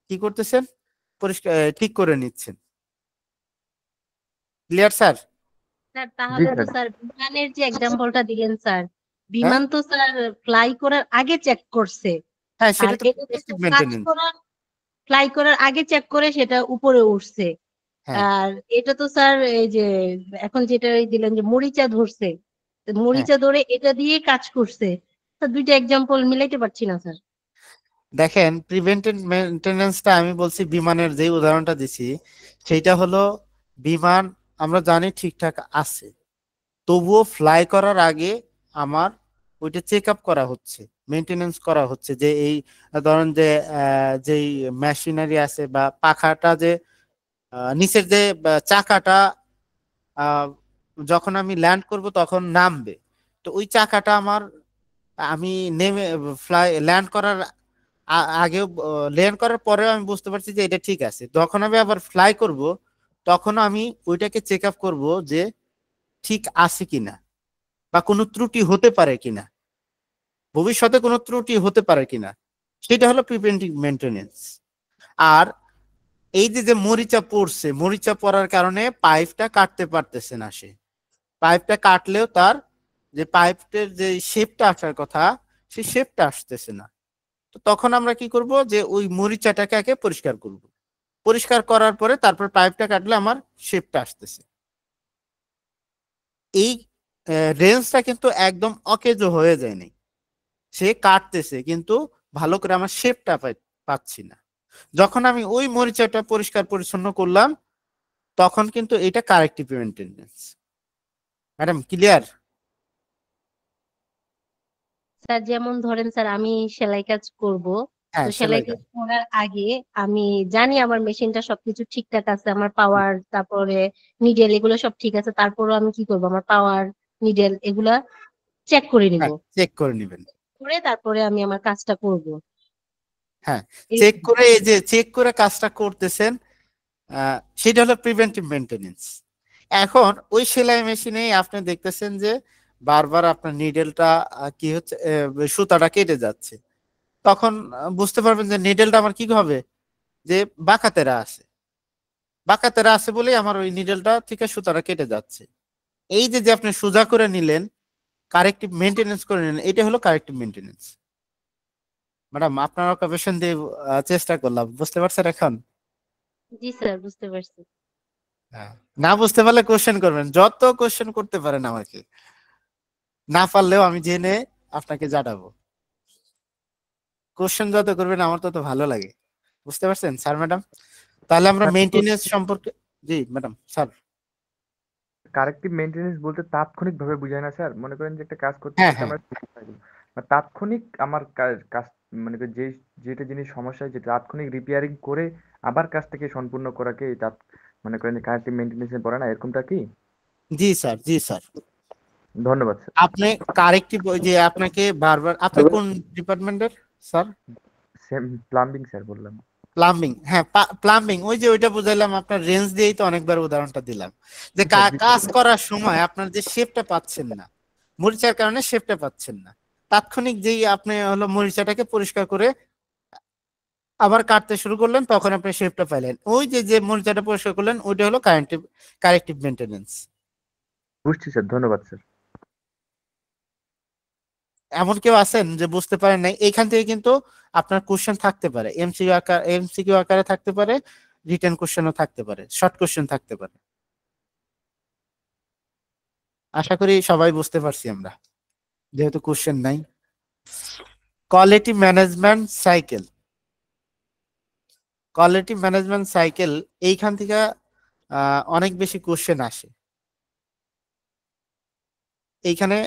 কি করতেছেন, পরিষ্কার ঠিক করে নিচ্ছেন। Clear sir? স্যার জি তাহলে তো স্যার। স্যার বিমানের যে এক্সাম্পলটা দিলেন স্যার, হ্যাঁ বিমান তো স্যার ফ্লাই করার আগে চেক করছে, হ্যাঁ, আর সেটা তো এটা তো প্রিভেন্টিভ স্যার কাজ মেইনটেনেন্স। করার ফ্লাই করার আগে চেক করে সেটা উপরে উঠছে। হ্যাঁ আর এটা তো স্যার এই যে এখন যেটা দিলেন যে মরিচা ধরছে, তো হ্যাঁ, মরিচা ধরে এটা দিয়ে কাজ করছে, তো দুইটা এক্সাম্পল মিলাইতে পারছি না স্যার। দেখেন প্রিভেন্টিভ মেইনটেনেন্সটা আমি বলছি, বিমানের যে উদাহরণটা দিছি সেইটা হলো, বিমান আমরা জানি ঠিকঠাক আছে, তবুও ফ্লাই করার আগে আমার ওইটা চেক আপ করা হচ্ছে, মেনটেনেন্স করা হচ্ছে, যে এই ধরেন যে যেই মেশিনারি আছে বা পাখাটা যে নিচের যে চাকাটা আহ, যখন আমি ল্যান্ড করব তখন নামবে, তো ওই চাকাটা আমার, আমি নেমে ল্যান্ড করার আগেও, ল্যান্ড করার পরেও আমি বুঝতে পারছি যে এটা ঠিক আছে, যখন আমি আবার ফ্লাই করব তখন আমি ওইটাকে চেক আপ করবো যে ঠিক আছে কিনা, বা কোনো ত্রুটি হতে পারে কিনা, ভবিষ্যতে কোনো ত্রুটি হতে পারে কিনা, সেটা হলো প্রিভেন্টিভ মেইনটেনেন্স। আর এই যে যে মরিচা পড়ছে, মরিচা পড়ার কারণে পাইপটা কাটতে পারতেছে না, সে পাইপটা কাটলেও তার যে পাইপের যে শেপটা আসার কথা সেই শেপটা আসতেছে না। তো তখন আমরা কি করব, যে ওই মরিচাটাকে আগে পরিষ্কার করব, পরিষ্কার করার পরে তারপর পাইপটা কাটলে আমার শেপটা আসতেছে। এই রেঞ্জটা কিন্তু একদম অকেজো হয়ে যায়নি, সে কাটতেছে কিন্তু ভালো করে আমার শেপটা পাচ্ছি না। যখন আমি ওই মরিচাটা পরিষ্কার পরিচ্ছন্ন করলাম তখন কিন্তু এটা corrective maintenance. Madam clear? Sir যেমন ধরেন স্যার আমি সেলাই কাজ করব, হ্যাঁ তো সেলাই সেলাই কাজ করার আগে আমি জানি আমার মেশিনটা সবকিছু ঠিকঠাক আছে, আমার পাওয়ার তারপরে নিডেল এগুলো সব ঠিক আছে, তারপরও আমি কি করব, আমার পাওয়ার নিডেল এগুলা চেক করে নিব, হ্যাঁ চেক করে নেবেন। করে তারপরে আমি আমার কাজটা করব। হ্যাঁ চেক এরকম। করে, এই যে চেক করে কাজটা করতেছেন সেটা হলো প্রিভেন্টিভ মেইনটেনেন্স। এখন ওই সেলাই মেশিনেই আপনি দেখতেছেন যে বারবার আপনার নিডেলটা কি হচ্ছে, সুতাটা কেটে যাচ্ছে, তখন বুঝতে পারবেন যে নিডেলটা আমার কি হবে, যে বাঁকাতেরা আছে, বাঁকাতেরা আছে বলেই আমার ওই নিডেলটা থেকে সুতাটা কেটে যাচ্ছে। এই যে যে আপনি সোজা করে নিলেন, কারেক্টিভ মেইনটেনেন্স করে নিলেন, এটা হলো কারেক্টিভ মেইনটেনেন্স। ম্যাডাম আপনার অকুপেশন দিয়ে চেষ্টা করলাম, বুঝতে পারছেন এখন? জি স্যার বুঝতে পারছি। হ্যাঁ, না বুঝতে পারলে কোশ্চেন করবেন, যত কোশ্চেন করতে পারেন আমাকে, না পারলেও আমি জেনে আপনাকে জানাবো। কোশ্চেন যত করবেন আমার তত ভালো লাগে, বুঝতে পারছেন স্যার ম্যাডাম? তাহলে আমরা মেইনটেনেন্স সম্পর্কে, জি ম্যাডাম স্যার। কারেক্টিভ মেইনটেনেন্স বলতে তাৎক্ষণিক ভাবে বোঝায় না স্যার? মনে করেন যে একটা কাজ করতে হ্যাঁ করতে হ্যাঁ আমরা তাৎক্ষণিক আমার কাজ মনে করেন যেটা জিনিস সমস্যা হয় যেটা তাৎক্ষণিক রিপেয়ারিং করে আবার কাজটাকে সম্পূর্ণ করাকে মনে করেন যে কারেক্টিভ মেইনটেনেন্সে পড়ে না, এরকমটা কি? জি স্যার, জি স্যার। ধন্যবাদ স্যার। আপনি কারেক্টিভ, ওই যে আপনাকে বারবার, আপনি কোন ডিপার্টমেন্টের স্যার? সেম প্লাম্বিং স্যার বললাম। প্লাম্বিং, হ্যাঁ প্লাম্বিং, ওই যে ওইটা বুঝাইলাম, আপনার রেঞ্জ দিয়েই তো অনেকবার উদাহরণটা দিলাম, যে কাজ করার সময় আপনার যে শেপটা পাচ্ছেন না, মরিচার কারণে শেপটা পাচ্ছেন না, তাৎক্ষণিক যেই আপনি হলো মরিচাটাকে পরিষ্কার করে আবার কাটতে শুরু করলেন তখন আপনি শেপটা পাইলেন, ওই যে যে মরিচাটা পরিষ্কার করলেন ওইটা হলো কারেক্টিভ মেইনটেনেন্স। বুঝছি স্যার, ধন্যবাদ স্যার। এমন কেউ আছেন যে বুঝতে পারেন নাই? এইখান থেকে কিন্তু আপনার কোশ্চেন থাকতে পারে, এমসিকিউ আকারে থাকতে পারে, রিটেন কোশ্চেনও থাকতে পারে, শর্ট কোশ্চেন থাকতে পারে। আশা করি সবাই বুঝতে পারছি আমরা, যেহেতু কোশ্চেন নাই। Quality management cycle, quality management cycle, এইখান থেকে অনেক বেশি কোশ্চেন আসে। এইখানে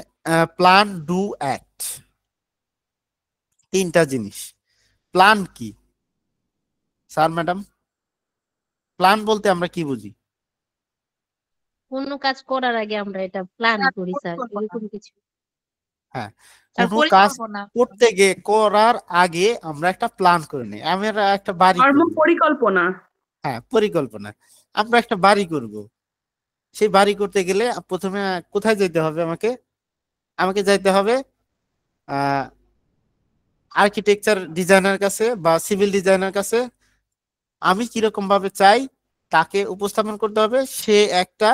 প্ল্যান, ডু, অ্যাক্ট, তিনটা জিনিস। প্ল্যান কি স্যার ম্যাডাম? প্ল্যান বলতে আমরা কি বুঝি? কোনো কাজ করার আগে আমরা এটা প্ল্যান করি স্যার, এরকম কিছু। হ্যাঁ, আর কোনো কাজ পরিকল্পনা। করতে গিয়ে করার আগে আমরা একটা প্ল্যান করে নিই। আমরা একটা বাড়ি কর্ম করব, পরিকল্পনা। হ্যাঁ পরিকল্পনা। আমরা একটা বাড়ি করব, সেই বাড়ি করতে গেলে প্রথমে কোথায় যেতে হবে? আমাকে যাইতে হবে আর্কিটেকচার ডিজাইনার কাছে বা সিভিল ডিজাইনার কাছে। আমি কিরকম ভাবে চাই তাকে উপস্থাপন করতে হবে, সে একটা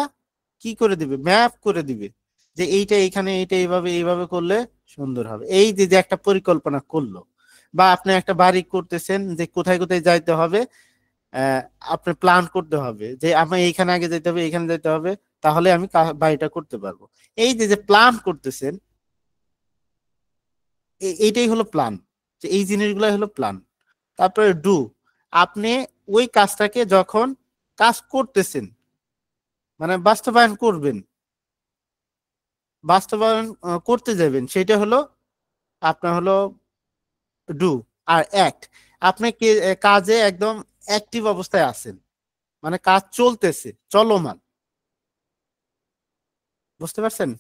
কি করে দিবে, ম্যাপ করে দিবে, যে এইটা এখানে, এইটা এইভাবে এইভাবে করলে সুন্দর হবে। এই যে যে একটা পরিকল্পনা করলো, বা আপনি একটা বাড়ি করতেছেন, যে কোথায় কোথায় যাইতে হবে আহ আপনি প্ল্যান করতে হবে, যে আমি এইখানে আগে যেতে হবে, এইখানে যেতে হবে, তাহলে আমি বাড়িটা করতে পারবো। এই যে যে প্ল্যান করতেছেন, এইটাই হলো প্ল্যান, যে এই জিনিসগুলাই হলো প্ল্যান। তারপরে ডু, আপনি ওই কাজটাকে যখন কাজ করতেছেন, মানে বাস্তবায়ন করবেন, বাস্তবায়ন করতে যাবেন, সেটা হলো আপনার হলো ডু। আর অ্যাক্ট, আপনি কাজে একদম অ্যাক্টিভ অবস্থায় আছেন, মানে কাজ চলতেছে, চলমান। বুঝতে পারছেন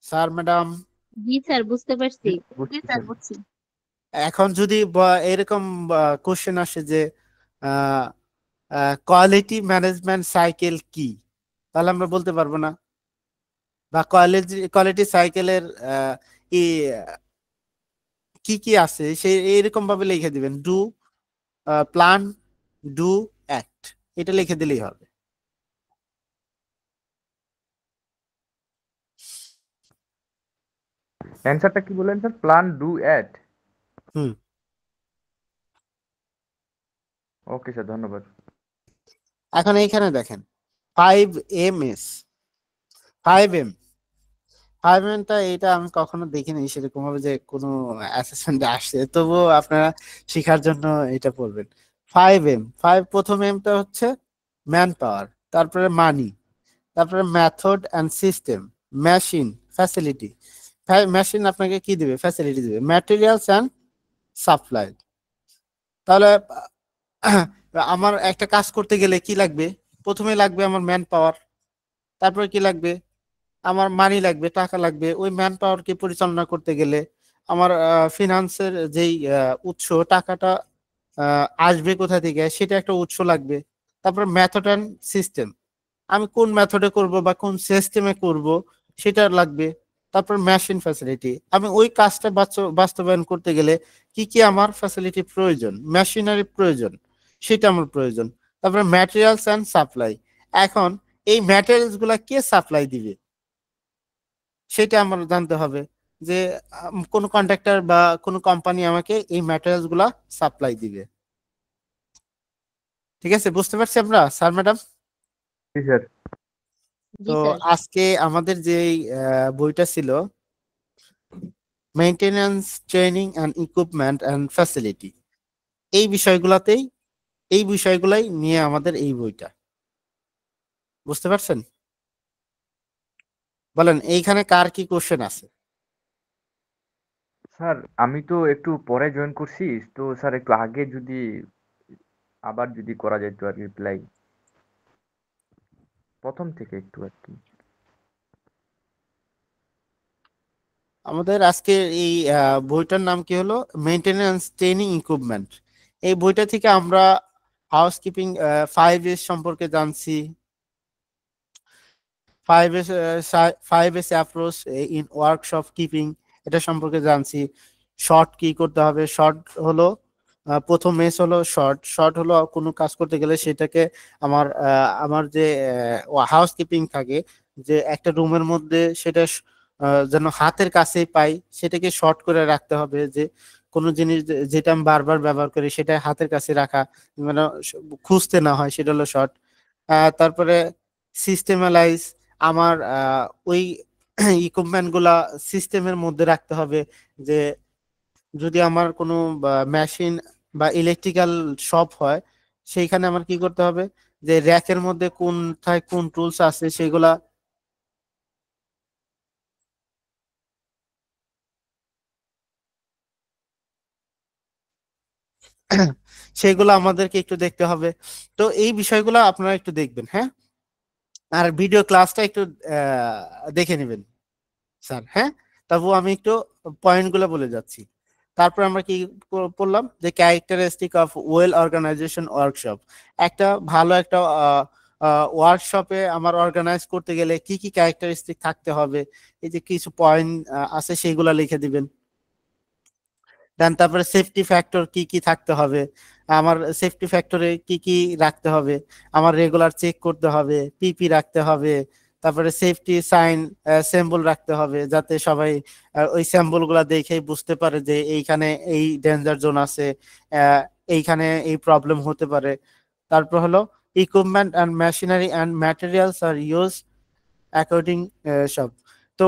স্যার ম্যাডাম? জি স্যার বুঝতে পারছি। জি স্যার বুঝছি। এখন যদি এরকম কোশ্চেন আসে যে কোয়ালিটি ম্যানেজমেন্ট সাইকেল কি, তাহলে আমরা বলতে পারবো না। বা কোয়ালিটি সাইকেলের কি কি আছে সেই এরকম ভাবে লিখে দিবেন, ডু, প্ল্যান, ডু, অ্যাক্ট, এটা লিখে দিলেই হবে। অ্যান্সারটা কি বললেন sir? Plan, do, at. Hmm okay sir, ধন্যবাদ। এখন এইখানে দেখেন 5ms 5m 5mটা এটা আমি কখনো দেখিনি সেরকম ভাবে যে কোনো অ্যাসেসমেন্টে আসছে, তবুও আপনারা শেখার জন্য এটা পড়বেন। 5 প্রথম এমটা হচ্ছে ম্যান পাওয়ার, তারপরে মানি, তারপরে method and system, machine, facility. Machine আপনাকে কি দিবে? ফ্যাসিলিটি দিবে। Materials and supply. তাহলে আমার একটা কাজ করতে গেলে কি লাগবে? প্রথমে লাগবে আমার ম্যান পাওয়ার, তারপরে কি লাগবে? আমার মানি লাগবে, টাকা লাগবে। ওই ম্যান পাওয়ারকে পরিচালনা করতে গেলে আমার ফিনান্সের যেই উৎস, টাকাটা আসবে কোথা থেকে, সেটা একটা উৎস লাগবে। তারপর মেথড অ্যান্ড সিস্টেম, আমি কোন মেথডে করব বা কোন সিস্টেমে করব সেটা লাগবে। তারপর মেশিন ফ্যাসিলিটি, আমি ওই কাজটা বাস্তবায়ন করতে গেলে কি কি আমার ফ্যাসিলিটি প্রয়োজন, মেশিনারি প্রয়োজন, সেটা আমার প্রয়োজন। তারপর ম্যাটেরিয়ালস অ্যান্ড সাপ্লাই, এখন এই ম্যাটেরিয়ালস গুলা কে সাপ্লাই দিবে সেটা আমার জানতে হবে, যে কোন কন্ট্রাক্টর বা কোন কোম্পানি আমাকে এই ম্যাটেরিয়ালস গুলা সাপ্লাই দিবে। ঠিক আছে, বুঝতে পারছি আমরা স্যার ম্যাডাম? জি স্যার। তো জি স্যার। আজকে আমাদের যে বইটা ছিল maintenance, training and equipment and facility, এই বিষয়গুলোতেই, এই বিষয়গুলাই নিয়ে আমাদের এই বইটা। বুঝতে পারছেন? বলেন এইখানে কার কি কোশ্চেন আছে? স্যার আমি তো একটু পরে জয়েন করছি, তো স্যার একটু আগে যদি আবার যদি করা যেত আর রিপ্লাই প্রথম থেকে একটু আর কি। আমাদের আজকে এই বইটার নাম কি হলো? Maintenance, training, equipment. এই বইটা থেকে আমরা হাউসকিপিং 5S সম্পর্কে জানছি, 5S approach in workshop keeping, এটা সম্পর্কে জানছি। শর্ট কি করতে হবে? শর্ট হলো প্রথম এস হলো শর্ট। শর্ট হলো কোনো কাজ করতে গেলে সেটাকে আমার যে হাউস কিপিং থাকে, যে একটা রুমের মধ্যে সেটা যেন হাতের কাছেই পাই, সেটাকে শর্ট করে রাখতে হবে। যে কোনো জিনিস যেটা আমি বারবার ব্যবহার করি সেটা হাতের কাছে রাখা, মানে খুঁজতে না হয়, সেটা হলো শর্ট। তারপরে সিস্টেমালাইজ, আমার ওই ইকুইপমেন্ট গুলা সিস্টেমের মধ্যে রাখতে হবে। যে যদি আমার কোনো মেশিন বা ইলেকট্রিক্যাল শপ হয়, সেইখানে আমার কি করতে হবে? যে র্যাকের মধ্যে কোনটায় কোন টুলস আছে সেগুলা সেগুলো আমাদেরকে একটু দেখতে হবে। তো এই বিষয়গুলো আপনারা একটু দেখবেন, হ্যাঁ। আর ভিডিও ক্লাসটা একটু দেখে নেবেন স্যার, হ্যাঁ। তবু আমি একটু পয়েন্ট গুলো বলে যাচ্ছি। তারপর আমরা কি পড়লাম? যে characteristic of well organization workshop. একটা ভালো একটা ওয়ার্কশপে আমার অর্গানাইজ করতে গেলে কি কি ক্যারেক্টারিস্টিক থাকতে হবে, এই যে কিছু পয়েন্ট আছে সেইগুলা লিখে দিবেন। দেন তারপরে সেফটি ফ্যাক্টর কি কি থাকতে হবে, আমার সেফটি ফ্যাক্টরে কি কি রাখতে হবে, আমার রেগুলার চেক করতে হবে, পিপি রাখতে হবে, তারপরে সেফটি সাইন সিম্বল রাখতে হবে, যাতে সবাই ওই সিম্বল গুলা দেখেই বুঝতে পারে যে এইখানে এই ডেঞ্জার জোন আছে, এইখানে এই প্রবলেম হতে পারে। তারপর হলো equipment and machinery and materials are use according সব। তো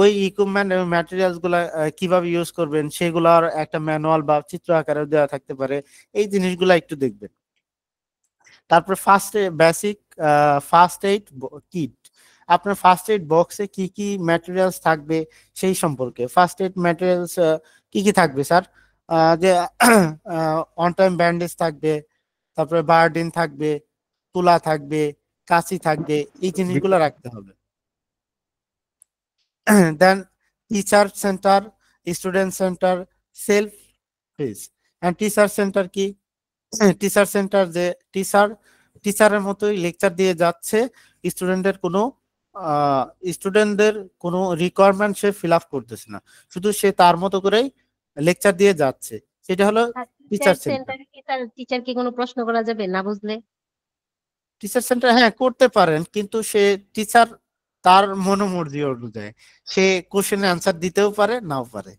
ওই ইকুইপমেন্ট এবং ম্যাটেরিয়ালস গুলা কিভাবে ইউজ করবেন সেগুলোর একটা ম্যানুয়াল বা চিত্র আকারে দেওয়া থাকতে পারে, এই জিনিসগুলো একটু দেখবেন। তারপর বেসিক ফার্স্ট এইড কিট, আপনার ফার্স্ট এইড বক্সে কি কি ম্যাটেরিয়ালস থাকবে সেই সম্পর্কে। ফার্স্ট এইড ম্যাটেরিয়ালস কি কি থাকবে স্যার? যে অন টাইম ব্যান্ডেজ থাকবে, তারপরে বায়োডিন থাকবে, তুলা থাকবে, কাঁচি থাকবে, এই জিনিসগুলো রাখতে হবে। Then teacher centre, student centre, self paced. And teacher centre কি? টিচার সেন্টার যে টিচারের মতোই লেকচার দিয়ে যাচ্ছে, স্টুডেন্টের কোনো স্টুডেন্টদের কোনো রিকোয়ারমেন্ট সে ফিল আপ করতেছে না, শুধু সে তার মতো করেই লেকচার দিয়ে যাচ্ছে, সেটা হলো টিচার টিচার সেন্টার। সেন্টারে কি তার টিচারকে কোনো প্রশ্ন করা যাবে না বুঝলে? টিচার সেন্টার হ্যাঁ করতে পারেন, কিন্তু সে টিচার তার মনোমর্জি অনুযায়ী সে কোশ্চেনের আনসার দিতেও পারে নাও পারে।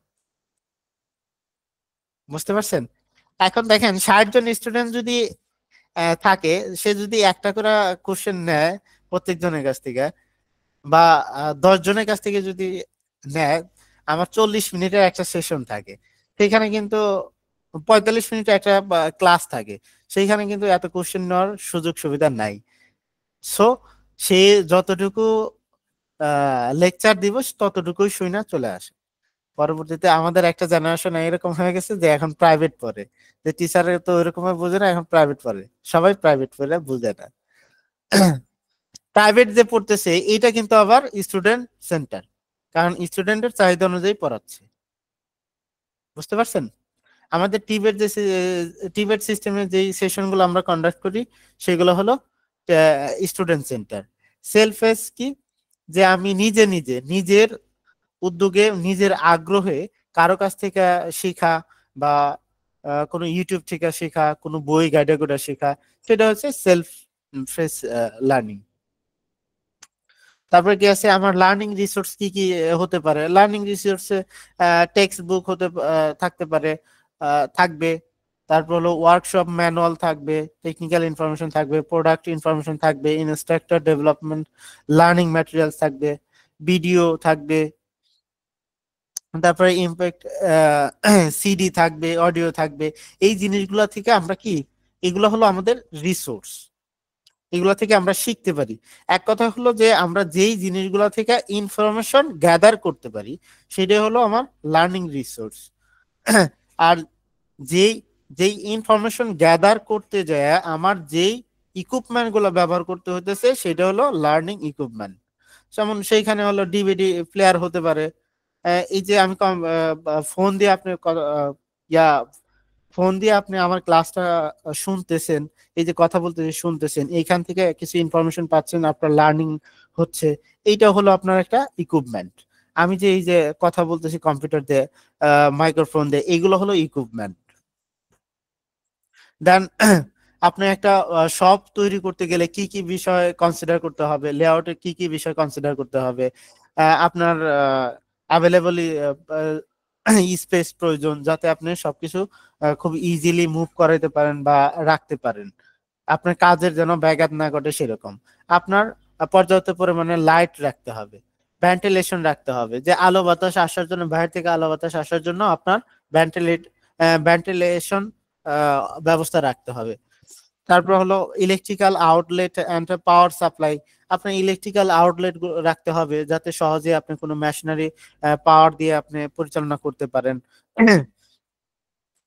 বুঝতে পারছেন? এখন দেখেন 60 জন স্টুডেন্ট যদি থাকে, সে যদি একটা করে কোশ্চেন নেয় প্রত্যেকজনের কাছ থেকে, বা 10 জনের কাছ থেকে যদি নেয়, আমার 40 মিনিটের একটা সেশন থাকে, সেখানে কিন্তু 45 মিনিটের একটা ক্লাস থাকে, সেইখানে কিন্তু এত কোশ্চেন নেওয়ার সুযোগ সুবিধা নাই। সো সে যতটুকু লেকচার দিব ততটুকুই শুনে চলে আসে। পরবর্তীতে আমাদের একটা জেনারেশন এরকম হয়ে গেছে যে এখন প্রাইভেট পড়ে, যে টিচারের তো ওইরকম বোঝে না, এখন প্রাইভেট পড়ে, সবাই প্রাইভেট পড়ে বুঝে না। প্রাইভেট যে পড়তেছে এটা কিন্তু আবার স্টুডেন্ট সেন্টার, কারণ স্টুডেন্টের চাহিদা অনুযায়ী পড়াচ্ছে। বুঝতে পারছেন? আমাদের টিবেট সিস্টেমের যে সেশনগুলো আমরা কন্ডাক্ট করি সেগুলো হলো স্টুডেন্ট সেন্টার। সেলফেস কি, যে আমি নিজে নিজের উদ্যোগে নিজের আগ্রহে কারো কাছ থেকে শেখা, বা কোনো ইউটিউব থেকে শেখা, কোনো বই গাইডে করে শেখা, সেটা হচ্ছে সেলফ ফেস লার্নিং। তারপরে কি আছে আমার লার্নিং রিসোর্স কি কি হতে পারে? লার্নিং রিসোর্সে টেক্সট বুক থাকতে পারে, থাকবে। তারপর হলো ওয়ার্কশপ ম্যানুয়াল থাকবে, টেকনিক্যাল ইনফরমেশন থাকবে, প্রোডাক্ট ইনফরমেশন থাকবে, ইনস্ট্রাক্টর ডেভেলপমেন্ট লার্নিং ম্যাটেরিয়ালস থাকবে, ভিডিও থাকবে, তারপরে ইম্প্যাক্ট সিডি থাকবে, অডিও থাকবে। এই জিনিসগুলো থেকে আমরা কি, এগুলো হলো আমাদের রিসোর্স, এগুলো থেকে আমরা শিখতে পারি। এক কথা হলো যে আমরা যেই জিনিসগুলো থেকে ইনফরমেশন গ্যাদার করতে পারি সেটাই হলো আমার লার্নিং রিসোর্স। আর যেই যেই ইনফরমেশন গ্যাদার করতে যায় আমার যেই ইকুইপমেন্ট গুলো ব্যবহার করতে হতেছে সেটা হলো লার্নিং ইকুইপমেন্ট। যেমন সেইখানে হলো ডিভিডি প্লেয়ার হতে পারে, এই যে আমি ফোন দিয়ে আপনি ইয়া ফোন দিয়ে আপনি আমার ক্লাসটা শুনতেছেন, এই যে কথা বলতে শুনতেছেন, এইখান থেকে কিছু ইনফরমেশন পাচ্ছেন, আপনার লার্নিং হচ্ছে, এইটা হলো আপনার একটা ইকুইপমেন্ট। আমি যে এই যে কথা বলতেছি কম্পিউটার দিয়ে, মাইক্রোফোন দিয়ে, এইগুলো হলো ইকুইপমেন্ট। দেন আপনি একটা শপ তৈরি করতে গেলে কি কি বিষয় কনসিডার করতে হবে, লেআউটে কি কি বিষয় কনসিডার করতে হবে, আপনার অ্যাভেলেবল স্পেস প্রয়োজন, যাতে আপনি সবকিছু খুব ইজিলি মুভ করাইতে পারেন বা রাখতে পারেন, আপনার কাজের যেন ব্যাঘাত না ঘটে সেরকম। আপনার পর্যাপ্ত পরিমাণে লাইট রাখতে হবে, ভেন্টিলেশন রাখতে হবে, যে আলো বাতাস আসার জন্য, বাইরে থেকে আলো বাতাস আসার জন্য আপনার ভেন্টিলেশন ব্যবস্থা রাখতে হবে। তারপর হলো electrical outlet and power supply, আপনার ইলেকট্রিক্যাল আউটলেট রাখতে হবে যাতে সহজে আপনি কোনো মেশিনারি পাওয়ার দিয়ে আপনি পরিচালনা করতে পারেন।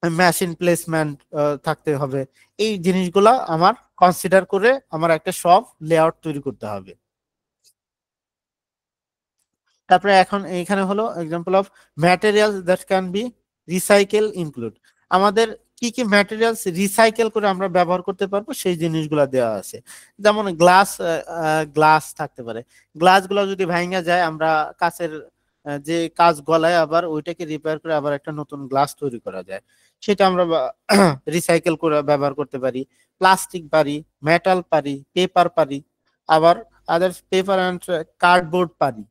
মেশিন প্লেসমেন্ট থাকতে হবে। এই জিনিসগুলো আমার কনসিডার করে আমার একটা শপ লেআউট তৈরি করতে হবে। তারপরে এখন এখানে হলো example of materials that can be recycle include, আমাদের কি কি ম্যাটেরিয়ালস রিসাইকেল করে আমরা ব্যবহার করতে পারবো সেই জিনিসগুলো দেওয়া আছে। যেমন গ্লাস থাকতে পারে, গ্লাসগুলো যদি ভাঙা যায় আমরা কাচের যে কাঁচ গলায় আবার ওইটাকে রিপেয়ার করে আবার একটা নতুন গ্লাস তৈরি করা যায়, সেটা আমরা রিসাইকেল করে ব্যবহার করতে পারি। প্লাস্টিক পারি, মেটাল পারি, পেপার পারি, আবার আদার পেপার অ্যান্ড কার্ডবোর্ড পারি,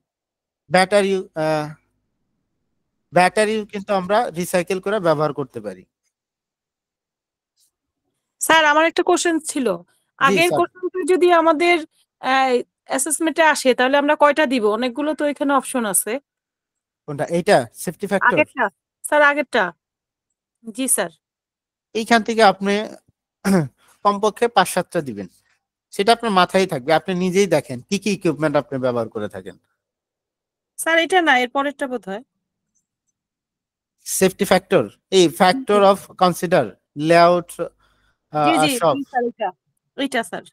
ব্যাটারি ব্যাটারিও কিন্তু আমরা রিসাইকেল করে ব্যবহার করতে পারি। স্যার আমার একটা কোশ্চেন ছিল, জি আগের স্যার। কোশ্চেনটা যদি আমাদের অ্যাসেসমেন্টে আসে তাহলে আমরা কয়টা দিব? অনেকগুলো তো এখানে অপশন আছে। কোনটা? এইটা সেফটি ফ্যাক্টর? আগেরটা স্যার, আগেরটা। জি স্যার। এইখান থেকে আপনি কমপক্ষে 5-7টা দিবেন, সেটা আপনার মাথায় থাকবে, আপনি নিজেই দেখেন কি কি ইকুইপমেন্ট আপনি ব্যবহার করে থাকেন। স্যার এটা না, এর পরেরটা বোধহয় সেফটি ফ্যাক্টর, এই ফ্যাক্টর অফ কনসিডার লেআউট জি জি সব। জি স্যার, এটা ওইটা স্যার।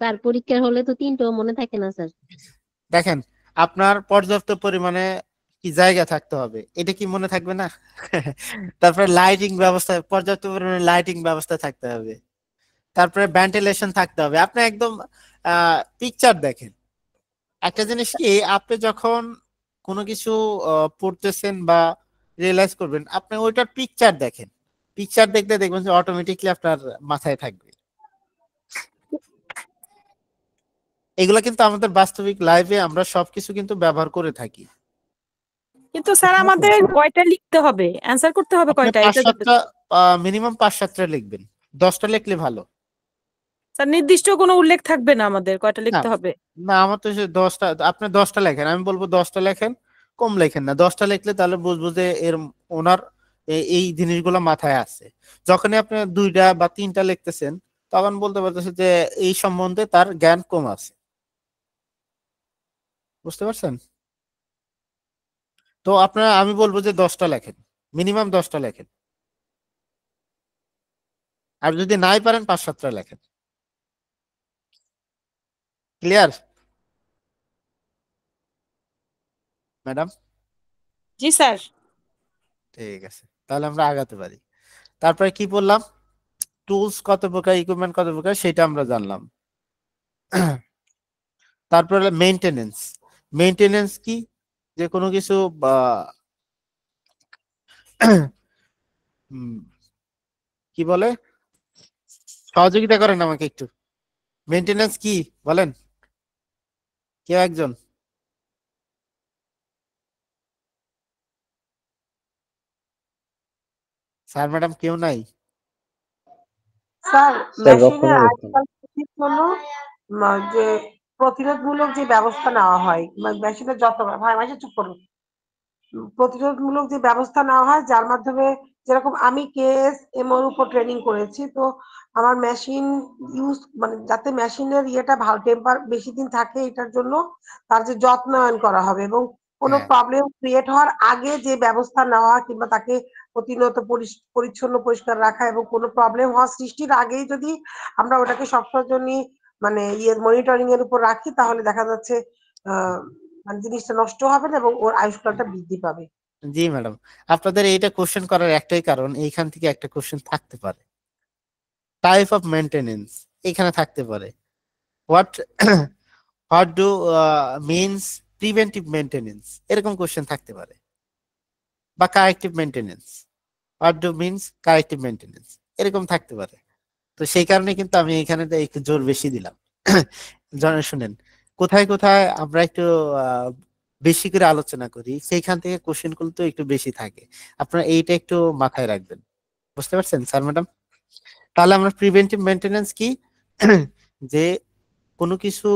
স্যার পরীক্ষার হলে তো তিনটাও মনে থাকে না স্যার। দেখেন আপনার পর্যাপ্ত পরিমাণে কি জায়গা থাকতে হবে, এটা কি মনে থাকবে না? তারপরে লাইটিং ব্যবস্থা, পর্যাপ্ত পরিমাণে লাইটিং ব্যবস্থা থাকতে হবে, তারপরে ভেন্টিলেশন থাকতে হবে। আপনি একদম পিকচার দেখেন। একটা জিনিস কি, আপনি যখন কোনো কিছু পড়তেছেন বা রিয়েলাইজ করবেন, আপনি ওইটার পিকচার দেখেন, পিকচার দেখতে দেখবেন যে অটোমেটিকলি আপনার মাথায় থাকবে। এগুলা কিন্তু আমাদের বাস্তবিক লাইফে আমরা সবকিছু কিন্তু ব্যবহার করে থাকি। কিন্তু স্যার আমাদের কয়টা লিখতে হবে, অ্যান্সার করতে হবে আপনি কয়টা, পাঁচ এটা যদি সাতটা মিনিমাম 5-7টা লিখবেন, 10টা লিখলে ভালো। স্যার নির্দিষ্ট কোনো উল্লেখ থাকবে না আমাদের কয়টা না লিখতে হবে? না, আমার তো 10টা, আপনি 10টা লেখেন, আমি বলবো 10টা লেখেন, কম লেখেন না। 10টা লিখলে তাহলে বুঝবো যে ওনার এই জিনিসগুলো মাথায় আছে। যখনই আপনি 2টা বা 3টা লিখতেছেন তখন বলতে পারতেছে যে এই সম্বন্ধে তার জ্ঞান কম আছে। বুঝতে পারছেন? তো আমি বলবো যে 10টা লেখেন, মিনিমাম 10টা লেখেন। আর যদি নাই পারেন 5-7টা লেখেন। Clear madam? জি স্যার। ঠিক আছে, তাহলে আমরা আগাতে পারি। তারপরে কি বললাম, টুলস কত প্রকার, ইকুইপমেন্ট কত প্রকার, সেটা আমরা জানলাম। তারপরে মেইনটেনেন্স। মেইনটেনেন্স কি, যে কোনো কিছু উম, কি বলে, সহযোগিতা করেন আমাকে একটু। মেইনটেনেন্স কি বলেন কেউ একজন? স্যার ম্যাডাম কেউ নাই? স্যার স্যার মেশিনের রক্ষণাবেক্ষণ। আজকাল উচিত হলো যে প্রতিরোধমূলক যে ব্যবস্থা নেওয়া হয়, মেশিনের যত্ন, ভাই মাসে চুপ করুন, প্রতিরোধমূলক যে ব্যবস্থা নেওয়া হয় যার মাধ্যমে, যেরকম আমি কেএসএমওর উপর ট্রেনিং করেছি, তো আমার মেশিন ইউজ মানে যাতে মেশিনের ইয়েটা ভালো টেম্পার বেশি দিন থাকে, এটার জন্য তার যে যত্নায়ন করা হবে এবং কোনো হ্যাঁ প্রবলেম ক্রিয়েট হওয়ার আগে যে ব্যবস্থা নেওয়া কিংবা তাকে প্রতিনিয়ত পরিচ্ছন্ন পরিষ্কার রাখা এবং কোনো প্রবলেম হওয়া সৃষ্টির আগেই যদি আমরা ওটাকে সবসময়ের জন্য মানে মনিটরিং এর উপর রাখি, তাহলে দেখা যাচ্ছে আহ মানে জিনিসটা নষ্ট হবে না এবং ওর আয়ুষ্কালটা বৃদ্ধি পাবে। জি ম্যাডাম, আপনাদের এইটা কোশ্চেন করার একটাই কারণ, এইখান থেকে একটা কোশ্চেন থাকতে পারে। টাইপ অফ মেইনটেনেন্স এখানে থাকতে পারে। What what do means preventive maintenance, এরকম কোশ্চেন থাকতে পারে। বা corrective maintenance, what do means corrective maintenance, এরকম থাকতে পারে। তো সেই কারণে কিন্তু আমি এখানে একটু জোর বেশি দিলাম। শুনেন, কোথায় কোথায় আমরা একটু আহ, বেশি করে আলোচনা করি, সেইখান থেকে কোশ্চেন গুলো তো একটু বেশি থাকে। আপনারা এইটা একটু মাথায় রাখবেন। বুঝতে পারছেন স্যার ম্যাডাম? তাহলে আমরা প্রিভেন্টিভ মেইনটেনেন্স কি, যে কোনো কিছু,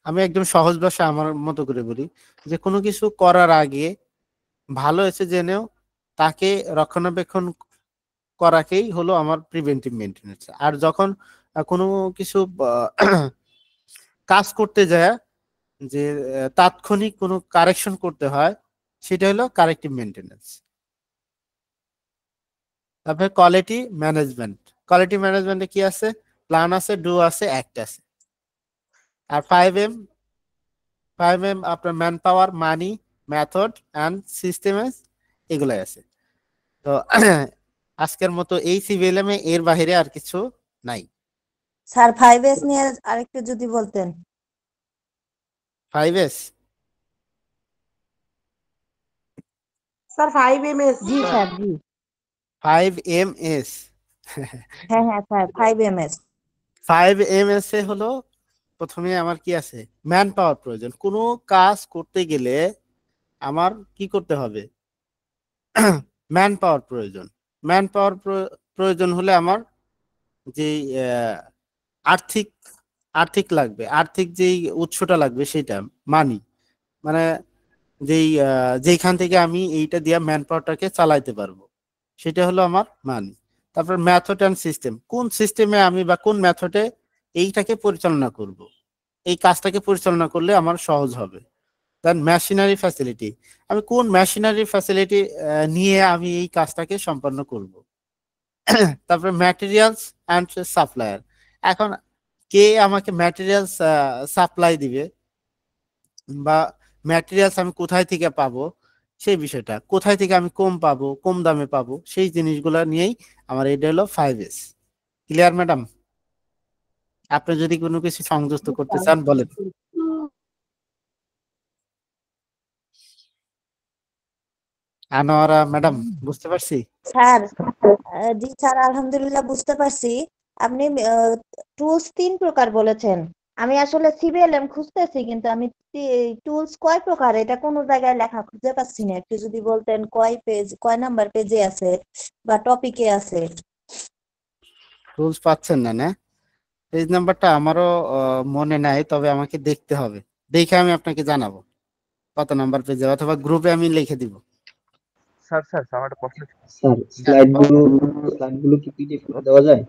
আমি একদম সহজ ভাষা আমার মতো করে বলি, যে কোনো কিছু করার আগে ভালো হয়েছে জেনেও তাকে রক্ষণাবেক্ষণ করাকেই হলো আমার প্রিভেন্টিভ মেইনটেনেন্স। আর যখন কোনো কিছু কাজ করতে যায়, যে তাৎক্ষণিক কোনো কারেকশন করতে হয়, সেটা হলো কারেক্টিভ মেইনটেনেন্স। তারপরে কোয়ালিটি ম্যানেজমেন্ট। কোয়ালিটি ম্যানেজমেন্টে কি আছে, প্ল্যান আছে, ডু আছে, অ্যাক্ট আছে। আর 5M আপনার man power, money, method and systems, এগুলাই আছে। তো আজকের মতো এই সিভিএলএম এর বাহিরে আর কিছু নাই। স্যার 5S নিয়ে আরেকটু যদি বলতেন। 5S, স্যার 5MS জি স্যার, জি। 5MS। হ্যাঁ হ্যাঁ স্যার, 5MS। 5MS এ হলো, প্রথমে আমার কি আছে, ম্যান পাওয়ার প্রয়োজন। কোনো কাজ করতে গেলে আমার কি করতে হবে, ম্যান পাওয়ার প্রয়োজন। ম্যান পাওয়ার প্রয়োজন হলে আমার যে আর্থিক আর্থিক লাগবে, আর্থিক যেই উৎসটা লাগবে সেটা মানি, মানে যেইখান থেকে আমি এইটা দিয়ে ম্যান পাওয়ারটাকে চালাইতে পারবো, সেটা হলো আমার মানি। তারপর মেথড অ্যান্ড সিস্টেম, কোন সিস্টেমে আমি বা কোন মেথডে এইটাকে পরিচালনা করব, এই কাজটাকে পরিচালনা করলে আমার সহজ হবে। দেন মেশিনারি ফ্যাসিলিটি, আমি কোন মেশিনারি ফ্যাসিলিটি নিয়ে আমি এই কাজটাকে সম্পন্ন করব। তারপরে ম্যাটেরিয়ালস অ্যান্ড সাপ্লায়ার, এখন কে আমাকে ম্যাটেরিয়ালস সাপ্লাই দিবে, বা ম্যাটেরিয়ালস আমি কোথায় থেকে পাবো, সেই বিষয়টা, কোথায় থেকে আমি কম পাবো, কম দামে পাবো, সেই জিনিসগুলো নিয়েই আমার এটা হলো 5S। Clear madam? আপনি যদি কোনো কিছু সংযুক্ত করতে চান বলেন। আনোয়ারা ম্যাডাম, বুঝতে পারছি। স্যার জি স্যার, আলহামদুলিল্লাহ বুঝতে পারছি। আপনি টুলস 3 প্রকার বলেছেন। আমি আসলে সিবিএলএম খুঁজতেছি, কিন্তু আমি টুলস কয় প্রকার এটা কোনো জায়গায় লেখা খুঁজে পাচ্ছি না। একটু যদি বলতেন কয় নাম্বার পেজে আছে বা টপিকে আছে। রুলস পাচ্ছেন না, না? পেজ নাম্বারটা আমারও মনে নাই, তবে আমাকে দেখতে হবে। দেখে আমি আপনাকে জানাবো কত নাম্বার পেজে, অথবা গ্রুপে আমি লিখে দিব। স্যার স্যার স্যার, আমার একটা প্রশ্ন ছিল। স্যার হ্যাঁ, স্লাইডগুলো কি পিডিএফ করে দেওয়া যায়?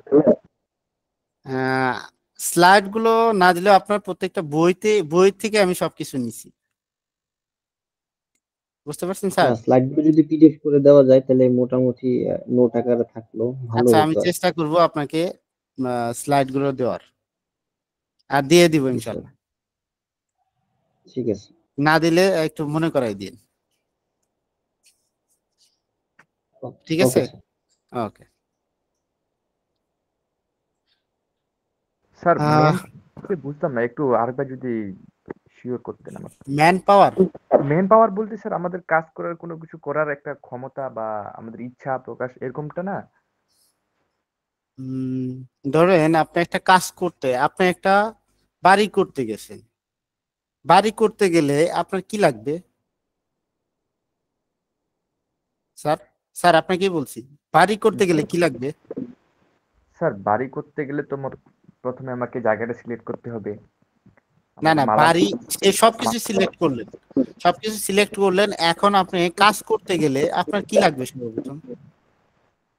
স্লাইড গুলো না দিলেও আপনার প্রত্যেকটা বই থেকে আমি সবকিছু নিছি। বুঝতে পারছেন না, স্যার? স্লাইডগুলো যদি পিডিএফ করে দেওয়া যায় তাহলে মোটামুটি নোট আকারে থাকলো ভালো আচ্ছা, আমি হতো আর চেষ্টা করব আপনাকে স্লাইড গুলো দেওয়ার, আর দিয়ে দিব কি। স্যার ইনশাল্লাহ। ঠিক আছে। না দিলে একটু মনে করাই দিন। ঠিক আছে, ওকে স্যার। ওকে। স্যার মেন বুঝতাম না, একটু আরেকবার যদি শিওর করতেন আমাকে। ম্যান পাওয়ার মেন পাওয়ার বলতে স্যার আমাদের কাজ করার, কোনো কিছু করার একটা ক্ষমতা বা আমাদের ইচ্ছা প্রকাশ, এরকমটা না? ধরেন আপনি একটা কাজ করতে, আপনি একটা বাড়ি করতে গেছেন। বাড়ি করতে গেলে আপনার কি লাগবে স্যার? স্যার আপনাকে কি বলছি, বাড়ি করতে গেলে কি লাগবে? স্যার বাড়ি করতে গেলে তো প্রথমে আমাকে জায়গাটা সিলেক্ট করতে হবে, না আমাদের না, মালাম। বাড়ি সে সবকিছু সিলেক্ট করলেন, সবকিছু সিলেক্ট করলেন, এখন আপনি কাজ করতে গেলে আপনার কি লাগবে সর্বপ্রথম?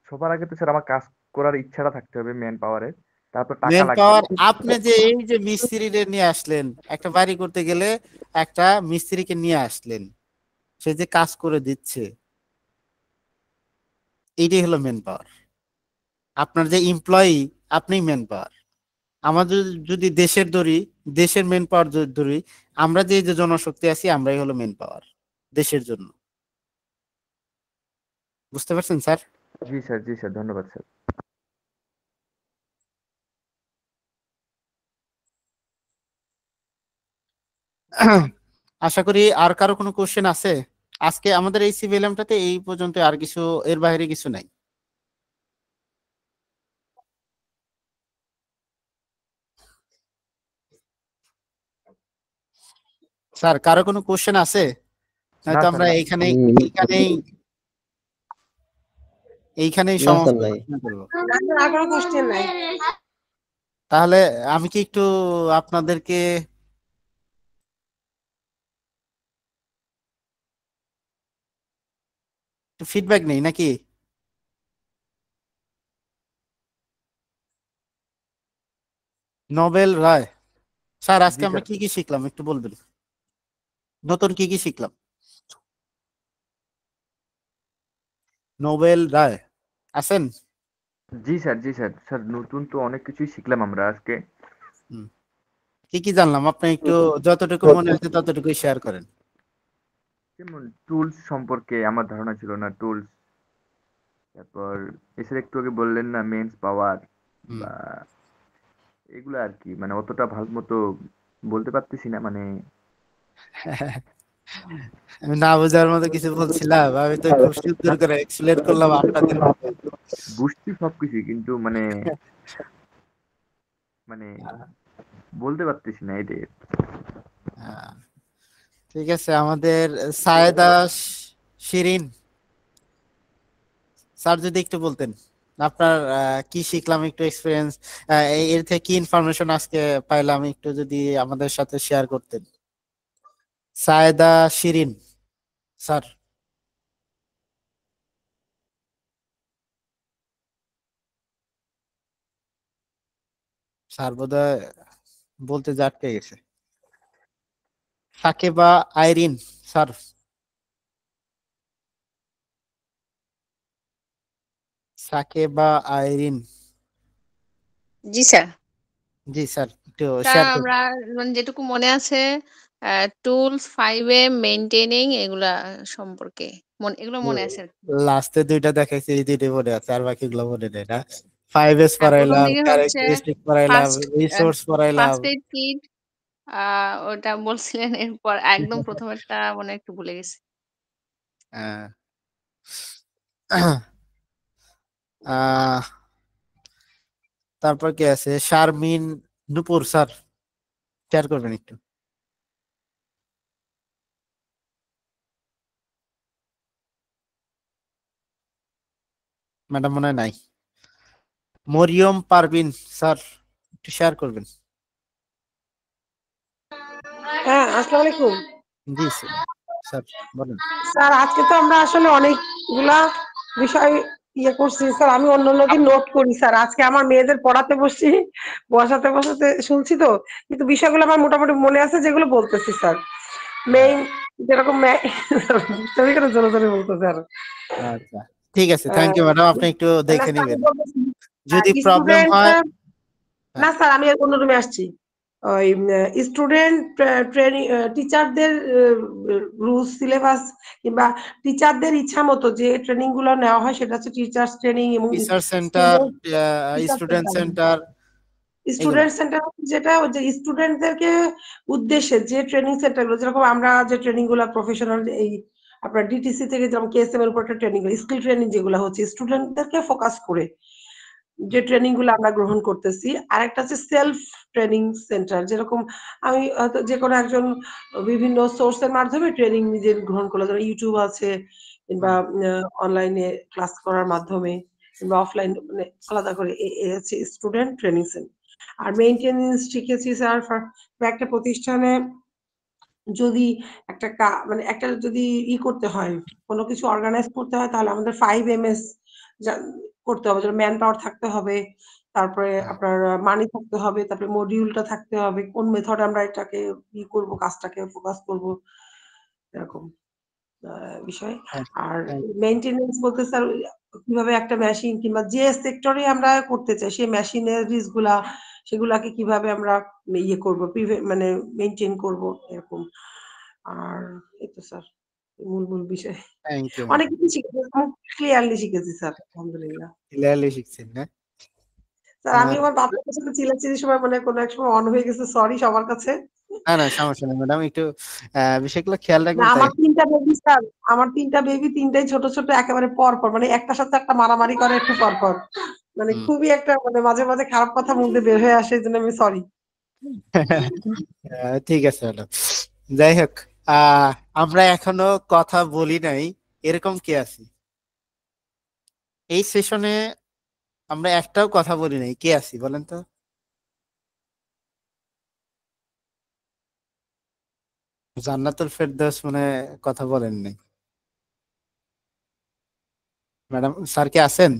সবার আগে তো স্যার আমার কাজ করার ইচ্ছাটা থাকতে হবে, মেন পাওয়ারের। তারপর টাকা মেন লাগবে। পাওয়ার, আপনি যে এই যে মিস্ত্রিরে নিয়ে আসলেন, একটা বাড়ি করতে গেলে একটা মিস্ত্রিকে নিয়ে আসলেন, সে যে কাজ করে দিচ্ছে, এইটাই হলো মেন পাওয়ার। আপনার যে এমপ্লয়ি, আপনি মেন পাওয়ার। আমাদের যদি দেশের ধরি, দেশের মেন পাওয়ার ধরি, আমরা যে যে জনশক্তি আছি, আমরাই হলো মেন পাওয়ার দেশের জন্য। বুঝতে পারছেন স্যার? জি স্যার, জি স্যার, ধন্যবাদ স্যার। আশা করি আর কারো কোনো কোশ্চেন আছে। আজকে আমাদের এই সিভিএলএমটাতে এই পর্যন্ত, আর কিছু এর বাইরে কিছু নাই। স্যার কারো কোনো কোশ্চেন আছে? না নয়তো স্যার, আমরা না। এইখানেই এইখানেই এইখানেই না স্যার, সমস্ত নাই। আলোচনা করবো। আর কোনো কোশ্চেন নাই। তাহলে আমি কি একটু আপনাদেরকে ফিডব্যাক নেই নাকি? নোবেল রায় স্যার, আজকে জি আমরা স্যার। কি কি শিখলাম একটু বলবেন? নতুন কি কি শিখলাম? নোবেল রায় আছেন? জি স্যার, জি স্যার। স্যার নতুন তো অনেক কিছুই শিখলাম আমরা আজকে। হুম, কি কি জানলাম আপনি একটু যতটুকু মনে আছে ততটুকুই শেয়ার করেন। যেমন টুলস সম্পর্কে আমার ধারণা ছিল না, টুলস। তারপর এছাড়া একটু আগে বললেন না মেন্স পাওয়ার হুম। বা এগুলো আর কি, মানে অতটা ভালো মতো বলতে পারতেছি না, মানে আমি না বোঝার মতো কিছু বলছিলাম, আমি তো খুব সুন্দর করে এক্সপ্লেন করলাম আপনাদের মতো। বুঝছি সবকিছু, কিন্তু মানে মানে বলতে পারতেছি না, এটাই। আহ, ঠিক আছে, আমাদের সায়েদা শিরিন স্যার যদি একটু বলতেন আপনার কি শিখলাম, একটু এক্সপিরিয়েন্স, এর থেকে কি ইনফরমেশন আজকে পাইলাম, একটু যদি আমাদের সাথে শেয়ার করতেন। সায়েদা শিরিন স্যার। স্যার বোধহয় বলতে যে আটকে গেছে। সাকিবা আইরিন স্যার। সাকিবা আইরিন। জি স্যার। জি স্যার, একটু স্যার শেয়ার করুন। আমরা মানে যেটুকু মনে আছে টুলস 5 মেইনটেইনিং এগুলা সম্পর্কে এগুলো মনে আছে আর কি। লাস্টে দুইটা দেখাইছি, এই দুইটাই মনে আছে, আর বাকিগুলো মনে নেই না। 5S প্রথম পড়াইলাম, দিকে হচ্ছে ক্যারেক্টারিস্টিক পড়াইলাম, রিসোর্স পড়াইলাম। ফার্স্ট এইড কিট ওটা বলছিলেন, এরপর একদম প্রথমেরটা মনে হয় একটু ভুলে গেছি। আহ তারপর কে আছে? শারমিন নূপুর স্যার, শেয়ার করবেন একটু। ম্যাডাম মনে হয় নাই। মরিয়ম পারভিন স্যার, একটু শেয়ার করবেন। হ্যাঁ, আসসালামু আলাইকুম জি স্যার বলেন। স্যার। আজকে তো আমরা আসলে অনেকগুলা বিষয় করছি স্যার। আমি অন্য দিন নোট করি স্যার, আজকে আমার মেয়েদের পড়াতে বসাতে শুনছি তো, কিন্তু বিষয়গুলো আমার মোটামুটি মনে আছে, যেগুলো বলতেছি স্যার। মেইন যেরকম তুমি কেন জোরে জোরে বলতো স্যার? আচ্ছা ঠিক আছে, থ্যাংক ইউ ম্যাডাম, আপনি একটু দেখে নেবেন যদি প্রবলেম স্টুডেন্ট, হয়। না স্যার আমি অন্য রুমে আসছি। ওই স্টুডেন্ট ট্রেনিং, টিচারদের রুলস সিলেবাস কিংবা টিচারদের ইচ্ছা মতো যে ট্রেনিং গুলো নেওয়া হয়, সেটা হচ্ছে টিচার্স ট্রেনিং এবং teacher centre, student centre, student centre যেটা ওই যে স্টুডেন্টদেরকে উদ্দেশ্যে যে ট্রেনিং সেন্টার গুলো, যেরকম আমরা যে ট্রেনিং গুলো প্রফেশনাল, এই আপনার ডিটিসি থেকে যেমন কেএসএম এর উপর ট্রেনিং, স্কিল ট্রেনিং যেগুলো হচ্ছে স্টুডেন্টদেরকে ফোকাস করে যে ট্রেনিং গুলো আমরা গ্রহণ করতেছি। আর একটা হচ্ছে সেলফ ট্রেনিং সেন্টার, যেরকম আমি হয়তো যে কোনো একজন বিভিন্ন সোর্সের মাধ্যমে ট্রেনিং নিজে গ্রহণ করলো, যেমন ইউটিউব আছে কিংবা অনলাইনে ক্লাস করার মাধ্যমে কিংবা অফলাইন, মানে আলাদা করে হচ্ছে স্টুডেন্ট ট্রেনিং সেন্টার। আর মেইনটেনেন্স শিখেছি স্যার, একটা প্রতিষ্ঠানে যদি মানে একটা যদি করতে হয়, কোনো কিছু অর্গানাইজ করতে হয়, তাহলে আমাদের 5 MS করতে হবে, যেন ম্যান পাওয়ার থাকতে হবে, তারপরে আপনার মানি থাকতে হবে, তারপরে মডিউলটা থাকতে হবে, কোন মেথড আমরা এটাকে করব, কাজটাকে ফোকাস করব, এরকম বিষয়। আর মেইনটেনেন্স বলতে স্যার কিভাবে একটা মেশিন কিংবা যে সেক্টরে আমরা করতে চাই সেই মেশিনারিজ গুলা, সেগুলাকে কিভাবে আমরা করব, মানে মেইনটেইন করব, এরকম। আর এই তো স্যার মূল বিষয়। থ্যাংক ইউ অনেক ম্যাডাম, কিছু শিখেছি, ক্লিয়ারলি শিখেছি স্যার, আলহামদুলিল্লাহ। ক্লিয়ারলি শিখছেন না? স্যার আমি আমার বাচ্চাদের সাথে চিল্লাচিল্লির সময় মানে কোনো এক সময় অন হয়ে গেছে, সরি সবার কাছে। না না সমস্যা নেই ম্যাডাম, একটু বিষয়গুলো খেয়াল না, রাখবেন তাই। আমার 3টা বেবি স্যার, আমার 3টা বেবি, 3টাই ছোট ছোট, একেবারে পর পর, মানে একটার সাথে একটা মারামারি করে একটু পর পর, মানে খুবই একটা, মানে মাঝে মাঝে খারাপ কথা মুখ দিয়ে বের হয়ে আসে, এই জন্য আমি সরি। ঠিক আছে ম্যাডাম। যাই হোক, আমরা এখনো কথা বলি নাই, এরকম কে আছে এই সেশনে? আমরা একটাও কথা বলি নাই, কে আছি বলেন তো? জান্নাতুল ফেরদৌস মানে কথা বলেন নাই। ম্যাডাম স্যার কে আছেন?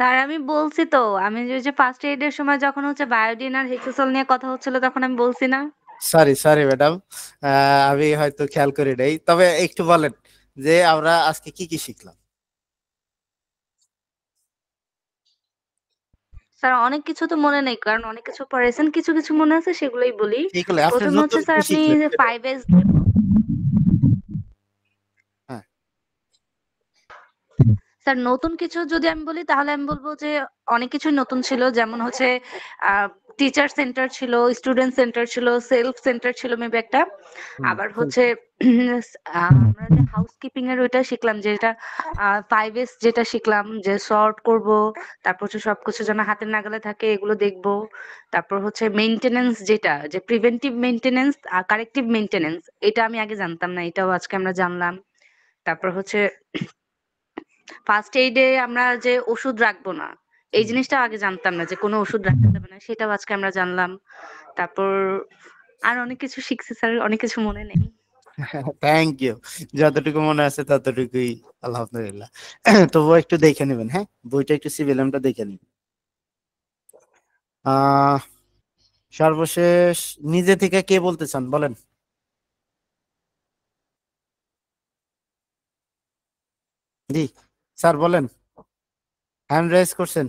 স্যার আমি বলছি তো, আমি যে ফার্স্ট এইড এর সময় যখন হচ্ছে বায়োডিন আর হেক্সোসোল নিয়ে কথা হচ্ছিল, তখন আমি বলছি না? সরি সরি ম্যাডাম, আমি হয়তো খেয়াল করি নাই, তবে একটু বলেন যে আমরা আজকে কি কি শিখলাম। স্যার অনেক কিছু তো মনে নেই, কারণ অনেক কিছু পড়াইছেন, কিছু কিছু মনে আছে, সেগুলোই বলি। সেগুলো আপনি প্রথমে হচ্ছে নতুন স্যার কি আপনি শিখলেন? 5S, হ্যাঁ স্যার নতুন কিছু যদি আমি বলি, তাহলে আমি বলবো যে অনেক কিছুই নতুন ছিল, যেমন হচ্ছে টিচার সেন্টার ছিল, স্টুডেন্ট সেন্টার ছিল, সেলফ সেন্টার ছিল মেবি একটা। আবার হচ্ছে আমরা যে হাউসকিপিং এর ওইটা শিখলাম, যেটা 5S যেটা শিখলাম, যে সর্ট করব, তারপর হচ্ছে সবকিছু যেন হাতের নাগালে থাকে এগুলো দেখবো। তারপর হচ্ছে মেইনটেনেন্স, যেটা যে প্রিভেন্টিভ মেইনটেনেন্স আর কারেক্টিভ মেইনটেনেন্স, এটা আমি আগে জানতাম না, এটাও আজকে আমরা জানলাম। তারপর হচ্ছে ফার্স্ট এইডে আমরা যে ওষুধ রাখবো না, এই জিনিসটা আগে জানতাম না, যে কোনো ওষুধ রাখতে যাবে না, সেটাও আজকে আমরা জানলাম। তারপর আর অনেক কিছু শিখছি স্যার, অনেক কিছু মনে নেই। থ্যাংক ইউ, যতটুকু মনে আছে ততটুকুই আলহামদুলিল্লাহ। তবুও একটু দেখে নেবেন, হ্যাঁ বইটা একটু সিভিলামটা দেখে নিন। সর্বশেষ নিজে থেকে কে বলতে চান বলেন? জি স্যার বলেন, হ্যান্ড রেজ করছেন।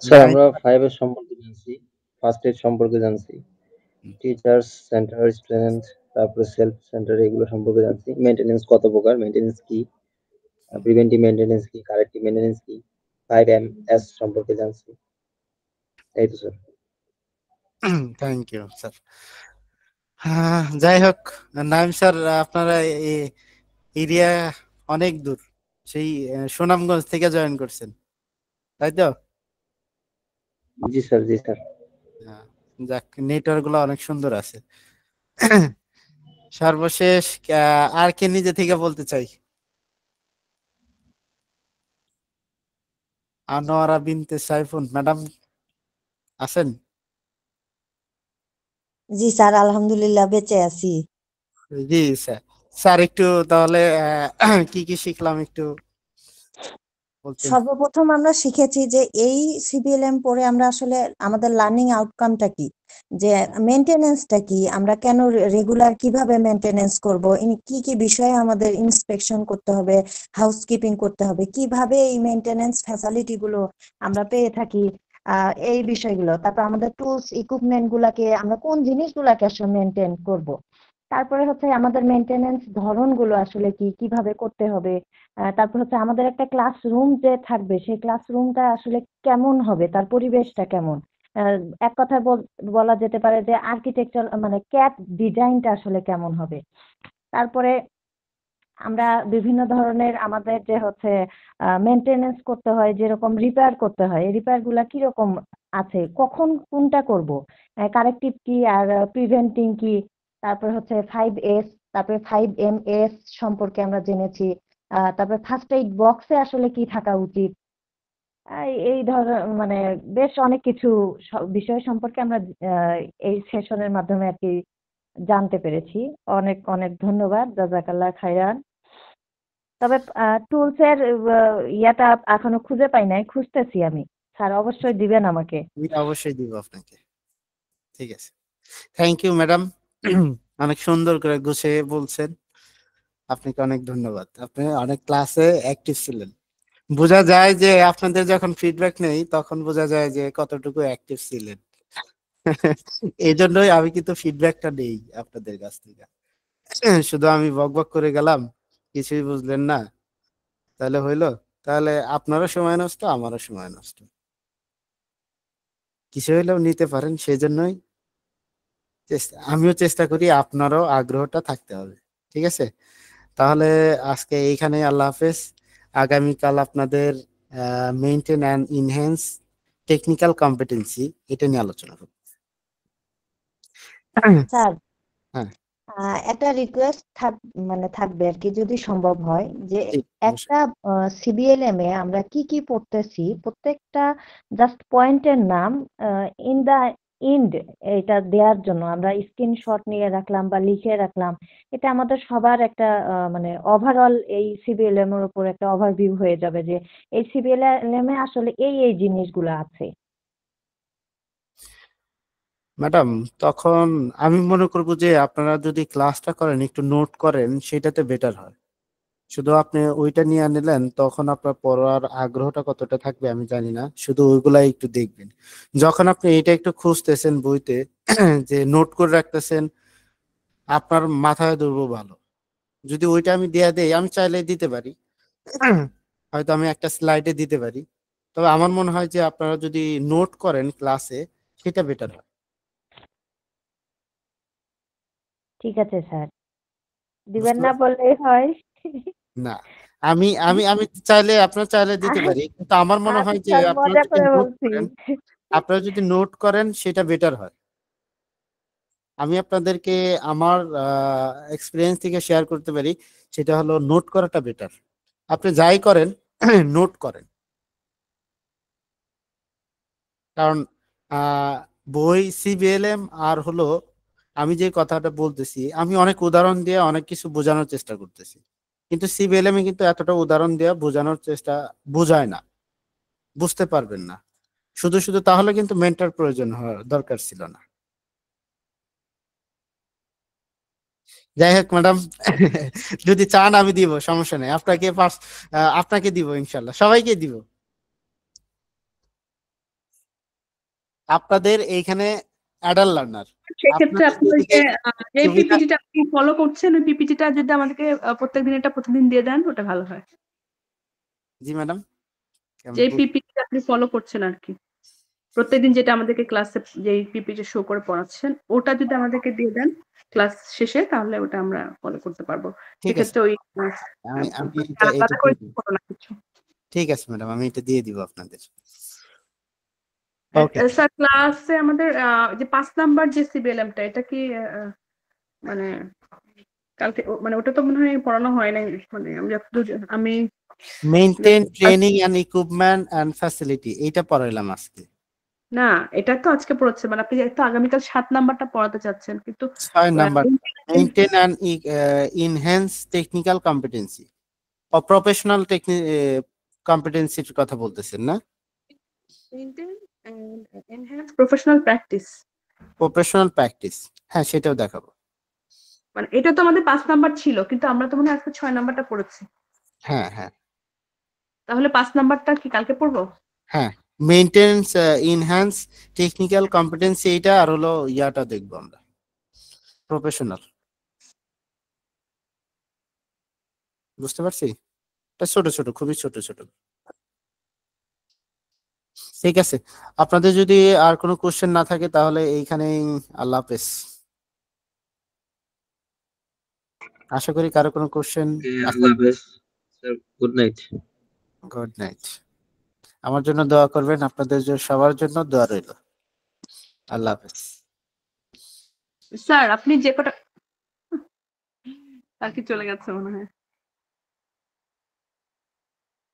স্যার আমরা 5 সম্পর্কে জানছি, ফার্স্ট এইড সম্পর্কে জানছি, টিচার্স সেন্টার, স্টুডেন্ট, তারপরে সেলফ সেন্টার, এগুলো সম্পর্কে জানছি। মেইনটেনেন্স কত প্রকার, মেইনটেনেন্স কি, প্রিভেন্টিভ মেইনটেনেন্স কি, কারেক্টিভ মেইনটেনেন্স কি, 5MS সম্পর্কে জানছি। এই তো স্যার। Thank you sir. যাই হোক নাইম স্যার, আপনারা এরিয়া অনেক দূর, সেই সুনামগঞ্জ থেকে জয়েন করছেন, তাই তো? জি স্যার, জি স্যার। হ্যাঁ, যাক, নেটওয়ার্ক গুলো অনেক সুন্দর আছে। সর্বশেষ আর কে নিজে থেকে বলতে চাই? আনোয়ারা বিনতে সাইফুন ম্যাডাম আছেন? জি স্যার, আলহামদুলিল্লাহ বেঁচে আছি। জি স্যার। স্যার একটু তাহলে কি কি শিখলাম একটু বলতেন? সর্বপ্রথম আমরা শিখেছি যে এই সিবিএলএম পড়ে আমরা আসলে আমাদের লার্নিং আউটকামটা কি, যে মেনটেনেন্সটা কি, আমরা কেন রেগুলার কিভাবে মেনটেনেন্স করব, কি কি বিষয়ে আমাদের ইন্সপেকশন করতে হবে, হাউসকিপিং করতে হবে, কিভাবে এই মেনটেনেন্স ফ্যাসিলিটি গুলো আমরা পেয়ে থাকি, এই বিষয়গুলো। তারপর আমাদের টুলস ইকুইপমেন্ট গুলাকে আমরা কোন জিনিসগুলাকে আসলে মেনটেন করব। তারপরে হচ্ছে আমাদের মেনটেনেন্স ধরনগুলো আসলে কি, কিভাবে করতে হবে। তারপর হচ্ছে আমাদের একটা ক্লাসরুম যে থাকবে, সেই ক্লাসরুমটা আসলে কেমন হবে, তার পরিবেশটা কেমন। আহ, এক কথায় বলা যেতে পারে যে আর্কিটেকচার মানে ক্যাট ডিজাইনটা আসলে কেমন হবে। তারপরে আমরা বিভিন্ন ধরনের আমাদের যে হচ্ছে মেনটেনেন্স করতে হয়, যেরকম রিপেয়ার করতে হয়, এই রিপেয়ার গুলা কিরকম আছে, কখন কোনটা করব, কারেক্টিভ কি আর প্রিভেন্টিং কি। তারপর হচ্ছে 5S, তারপরে 5MS সম্পর্কে আমরা জেনেছি। তারপরে ফার্স্ট এইড বক্সে আসলে কি থাকা উচিত। এই ধর মানে বেশ অনেক কিছু বিষয় সম্পর্কে আমরা আহ, এই সেশনের মাধ্যমে আর কি জানতে পেরেছি। অনেক অনেক ধন্যবাদ, জাজাকাল্লাহ খাইরান। তবে টুলস এর ইয়াটা এখনো খুঁজে পাই নাই, খুঁজতেছি আমি। স্যার অবশ্যই দিবেন আমাকে। আমি অবশ্যই দিব আপনাকে। ঠিক আছে, থ্যাংক ইউ ম্যাডাম। অনেক সুন্দর করে গুছিয়ে বলছেন, আপনাকে অনেক ধন্যবাদ। আপনি অনেক ক্লাসে অ্যাক্টিভ ছিলেন। বোঝা যায় যে আপনাদের যখন ফিডব্যাক নেই তখন বোঝা যায় যে কতটুকু অ্যাক্টিভ ছিলেন। এই জন্যই আমি কিন্তু ফিডব্যাকটা নেই আপনাদের কাছ থেকে। শুধু আমি বকবক করে গেলাম, কিছুই বুঝলেন না, তাহলে হইলো? তাহলে আপনারও সময় নষ্ট, আমারও সময় নষ্ট। কিছু হইলেও নিতে পারেন, সেই জন্যই আমিও চেষ্টা করি আপনারও আগ্রহটা থাকতে হবে। ঠিক আছে, তাহলে আজকে এইখানে আল্লাহ হাফেজ। আগামীকাল আপনাদের maintain and enhance technical competency, এটা নিয়ে আলোচনা করব। স্যার হ্যাঁ, একটা রিকোয়েস্ট মানে থাকবে আর কি, যদি সম্ভব হয়, যে জি, একটা সিবিএলএম এ আমরা কি কি পড়তেছি প্রত্যেকটা জাস্ট পয়েন্টের নাম ইন দা ইন্ড এটা দেওয়ার জন্য আমরা স্ক্রিনশট নিয়ে রাখলাম বা লিখে রাখলাম। এটা আমাদের সবার একটা মানে ওভারঅল এই সিবিএলএম এর উপর একটা ওভারভিউ হয়ে যাবে যে এই সিবিএলএম এ আসলে এই জিনিসগুলো আছে। ম্যাডাম, তখন আমি মনে করব যে আপনারা যদি ক্লাসটা করেন একটু নোট করেন, সেটাতে বেটার হয়। শুধু আপনি ওইটা নিয়ে নিলেন, তখন আপনার পড়ার আগ্রহটা কতটা থাকবে আমি জানি না, শুধু ওইগুলাই একটু দেখবেন। যখন আপনি এটা একটু খুঁজতেছেন বইতে, যে নোট করে রাখতেছেন, আপনার মাথায় ধরবো ভালো। যদি ওইটা আমি দেয়া দেই, আমি চাইলে দিতে পারি, হয়তো আমি একটা স্লাইডে দিতে পারি, তবে আমার মনে হয় যে আপনারা যদি নোট করেন ক্লাসে, সেটা বেটার হয়। ঠিক আছে স্যার, দিবেন বুঝতে না পারছেন? বললেই হয়। না, আমি আমি আমি চাইলে, আপনার চাইলে দিতে পারি, কিন্তু আমার মনে আমি হয় যে স্যার আপনারা মজা যদি করে নোট বলছি। করেন, আপনারা যদি নোট করেন সেটা বেটার হয়। আমি আপনাদেরকে আমার এক্সপিরিয়েন্স থেকে শেয়ার করতে পারি, সেটা হলো নোট করাটা বেটার। আপনি যাই করেন, নোট করেন। কারণ আহ, বই সিবিএলএম আর হলো, আমি যে কথাটা বলতেছি, আমি অনেক উদাহরণ দিয়ে অনেক কিছু বোঝানোর চেষ্টা করতেছি, কিন্তু সিবিএলএম এ কিন্তু এতটা উদাহরণ দিয়ে বোঝানোর চেষ্টা বোঝায় না, বুঝতে পারবেন না। শুধু শুধু তাহলে কিন্তু মেন্টর প্রয়োজন হওয়ার দরকার ছিল না। যাই হোক ম্যাডাম, যদি চান আমি দিব, সমস্যা নেই। আপনাকে দিব, ইনশাল্লাহ সবাইকে দিব। আপনাদের এইখানে অ্যাডাল্ট লার্নার, সেক্ষেত্রে আপনাদের আপনি ওই যেদিকে যে যে সুবিধা। পিপিটিটা আপনি ফলো করছেন, ওই পিপিটিটা যদি আমাদেরকে প্রত্যেকদিন এটা প্রতিদিন দিয়ে দেন, ওটা ভালো হয়। জি ম্যাডাম, যে পিপিটিটা আপনি ফলো করছেন আর কি। প্রত্যেকদিন যেটা আমাদেরকে ক্লাসে যে পিপিটি শো করে পড়াচ্ছেন ওটা যদি আমাদেরকে দিয়ে দেন ক্লাস শেষে, তাহলে ওটা আমরা ফলো করতে পারবো। ঠিক আছে, সেক্ষেত্রে ওই আমি এটা আলাদা করে করো না কিছু। ঠিক আছে ম্যাডাম, আমি এটা দিয়ে দিব আপনাদের। ওকে স্যার ক্লাসে আমাদের যে 5 নাম্বার যে সিবিএলএমটা এটা কি মানে কালকে মানে ওটা তো মনে হয় পড়ানো হয় নাই, মানে আমি maintain training and equipment and facility এইটা পড়াইলাম আজকে। না, এটা তো আজকে পড়াচ্ছে, মানে আপনি তো আগামীকাল 7 নাম্বারটা পড়াতে চাচ্ছেন, কিন্তু 6 number maintain and enhance technical competency ও প্রফেশনাল কম্পিটেন্সির কথা বলতেছেন না? Maintain and enhance professional practice. Professional practice, হ্যাঁ সেটাও দেখাবো। মানে এটা তো আমাদের 5 নাম্বার ছিল, কিন্তু আমরা তো মনে হয় আজকে 6 নাম্বারটা পড়েছি। হ্যাঁ হ্যাঁ, তাহলে 5 নাম্বারটা কি কালকে পড়বো? হ্যাঁ মেইনটেন্স ইনহ্যান্স টেকনিক্যাল কম্পিটেন্সি এইটা, আর হলো ইয়াটা দেখবো আমরা প্রফেশনাল। বুঝতে পারছি, এটা ছোট ছোট, খুবই ছোট ছোট। ঠিক আছে, আপনাদের যদি আর কোনো কোশ্চেন না থাকে তাহলে এইখানেই আল্লাহ হাফেজ। আশা করি কারো কোনো কোশ্চেন। আল্লাহ হাফেজ sir, good night. Good night. আমার জন্য দোয়া করবেন, আপনাদের সবার জন্য দোয়া রইল। আল্লাহ হাফেজ। স্যার আপনি যে কটা আর কি চলে গেছে মনে হয়।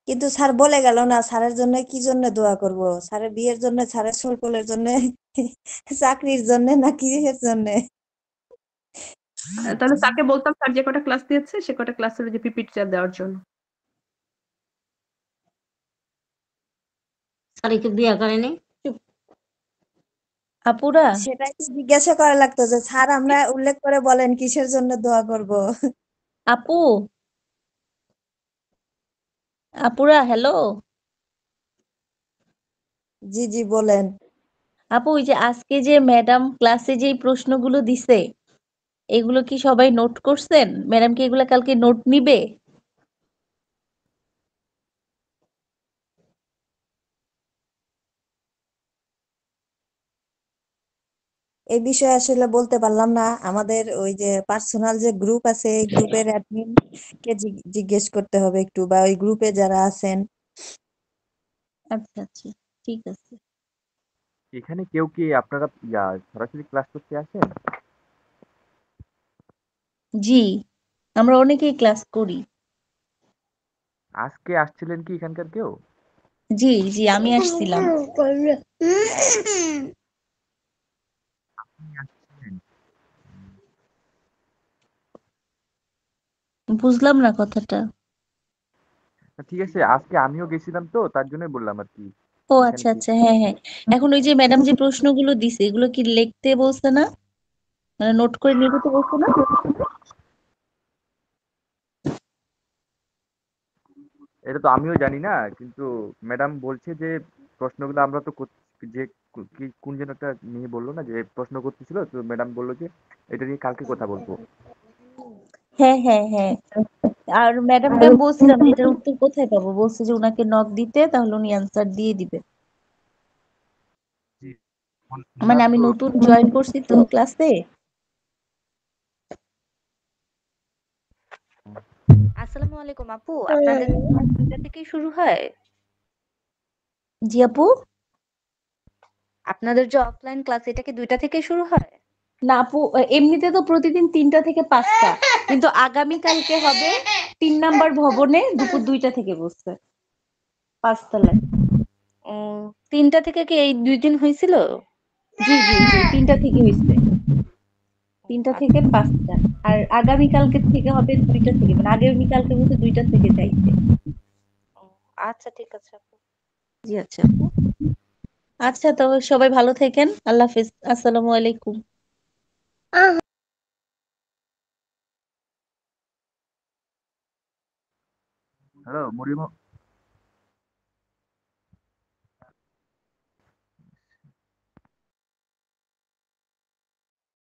কিন্তু স্যার বলে গেল না স্যারের জন্য কি জন্য দোয়া করব, স্যারের বিয়ের জন্য, স্যারের সকলের জন্য, চাকরির জন্য, না কিসের জন্য? তাহলে তাকে বলতাম স্যার যে কটা ক্লাস দিয়েছে সে কটা ক্লাসের যে পিপিটিটা দেওয়ার জন্য। স্যার কি বিয়ে করেনি? আপুরা সেটাই তো জিজ্ঞাসা করা লাগতো যে স্যার আমরা উল্লেখ করে বলেন কিসের জন্য দোয়া করব। আপু আপুরা হ্যালো জি জি বলেন। আপু, ওই যে আজকে যে ম্যাডাম ক্লাসে যে প্রশ্নগুলো দিছে এগুলো কি সবাই নোট করছেন? ম্যাডাম কি এগুলা কালকে নোট নিবে? এই বিষয়ে আসলে বলতে পারলাম না, আমাদের ওই যে পার্সোনাল যে গ্রুপ আছে এই গ্রুপের অ্যাডমিন কে জিজ্ঞেস করতে হবে একটু, বা ওই গ্রুপে যারা আছেন। আচ্ছা আচ্ছা, ঠিক আছে। এখানে কেউ কি আপনারা সরাসরি ক্লাস করতে আসেন? জি, আমরা অনেকেই ক্লাস করি। আজকে আসছিলেন কি এখানকার কেউ? জি জি, আমি আসছিলাম। আপনি আসছিলেন? বুঝলাম না কথাটা। ঠিক আছে, আজকে আমিও গেছিলাম তো তার জন্যই বললাম আর কি। ও এখানে আচ্ছা কি আচ্ছা, হ্যাঁ হ্যাঁ। এখন ওই যে ম্যাডাম যে প্রশ্নগুলো দিছে এগুলো কি লিখতে বলছে না, মানে নোট করে নিয়ে যেতে বলছে না? এটা তো আমিও জানি না, কিন্তু ম্যাডাম বলছে যে প্রশ্নগুলো আমরা তো যে কোন যেন একটা নিয়ে বললো না যে প্রশ্ন করতেছিল, তো ম্যাডাম বললো যে এটা নিয়ে কালকে কথা বলবো। হ্যাঁ হ্যাঁ হ্যাঁ। আর ম্যাডামকে আমি বলছিলাম যে এটার উত্তর কোথায় পাবো, বলছে যে উনাকে নক দিতে, তাহলে উনি অ্যান্সার দিয়ে দিবে। জি, মানে আমি নতুন জয়েন করছি তো ক্লাসে। আসসালামু আলাইকুম আপু, আপনাদের 2টা থেকেই শুরু হয়? জি আপু, আপনাদের যে অফলাইন ক্লাস এটা কি 2টা থেকে শুরু হয়? না আপু, এমনিতে তো প্রতিদিন 3টা থেকে 5টা, কিন্তু আগামী কালকে হবে 3 নাম্বার ভবনে দুপুর 2টা থেকে বসছে, 5 তলায়। 3টা থেকে কি এই 2 দিন হয়েছিল? জি জি জি, 3টা থেকে হয়েছে, 3টা থেকে 5টা। আর আগামী কালকে থেকে হবে 2টা থেকে, মানে আগামী কালকে বলতে 2টা থেকে যাইতে। আচ্ছা ঠিক আছে আপু। জি আচ্ছা আপু। আচ্ছা, তবে সবাই ভালো থাকেন। আল্লাহ হাফেজ। আসসালামু আলাইকুম। হ্যালো মরিয়ম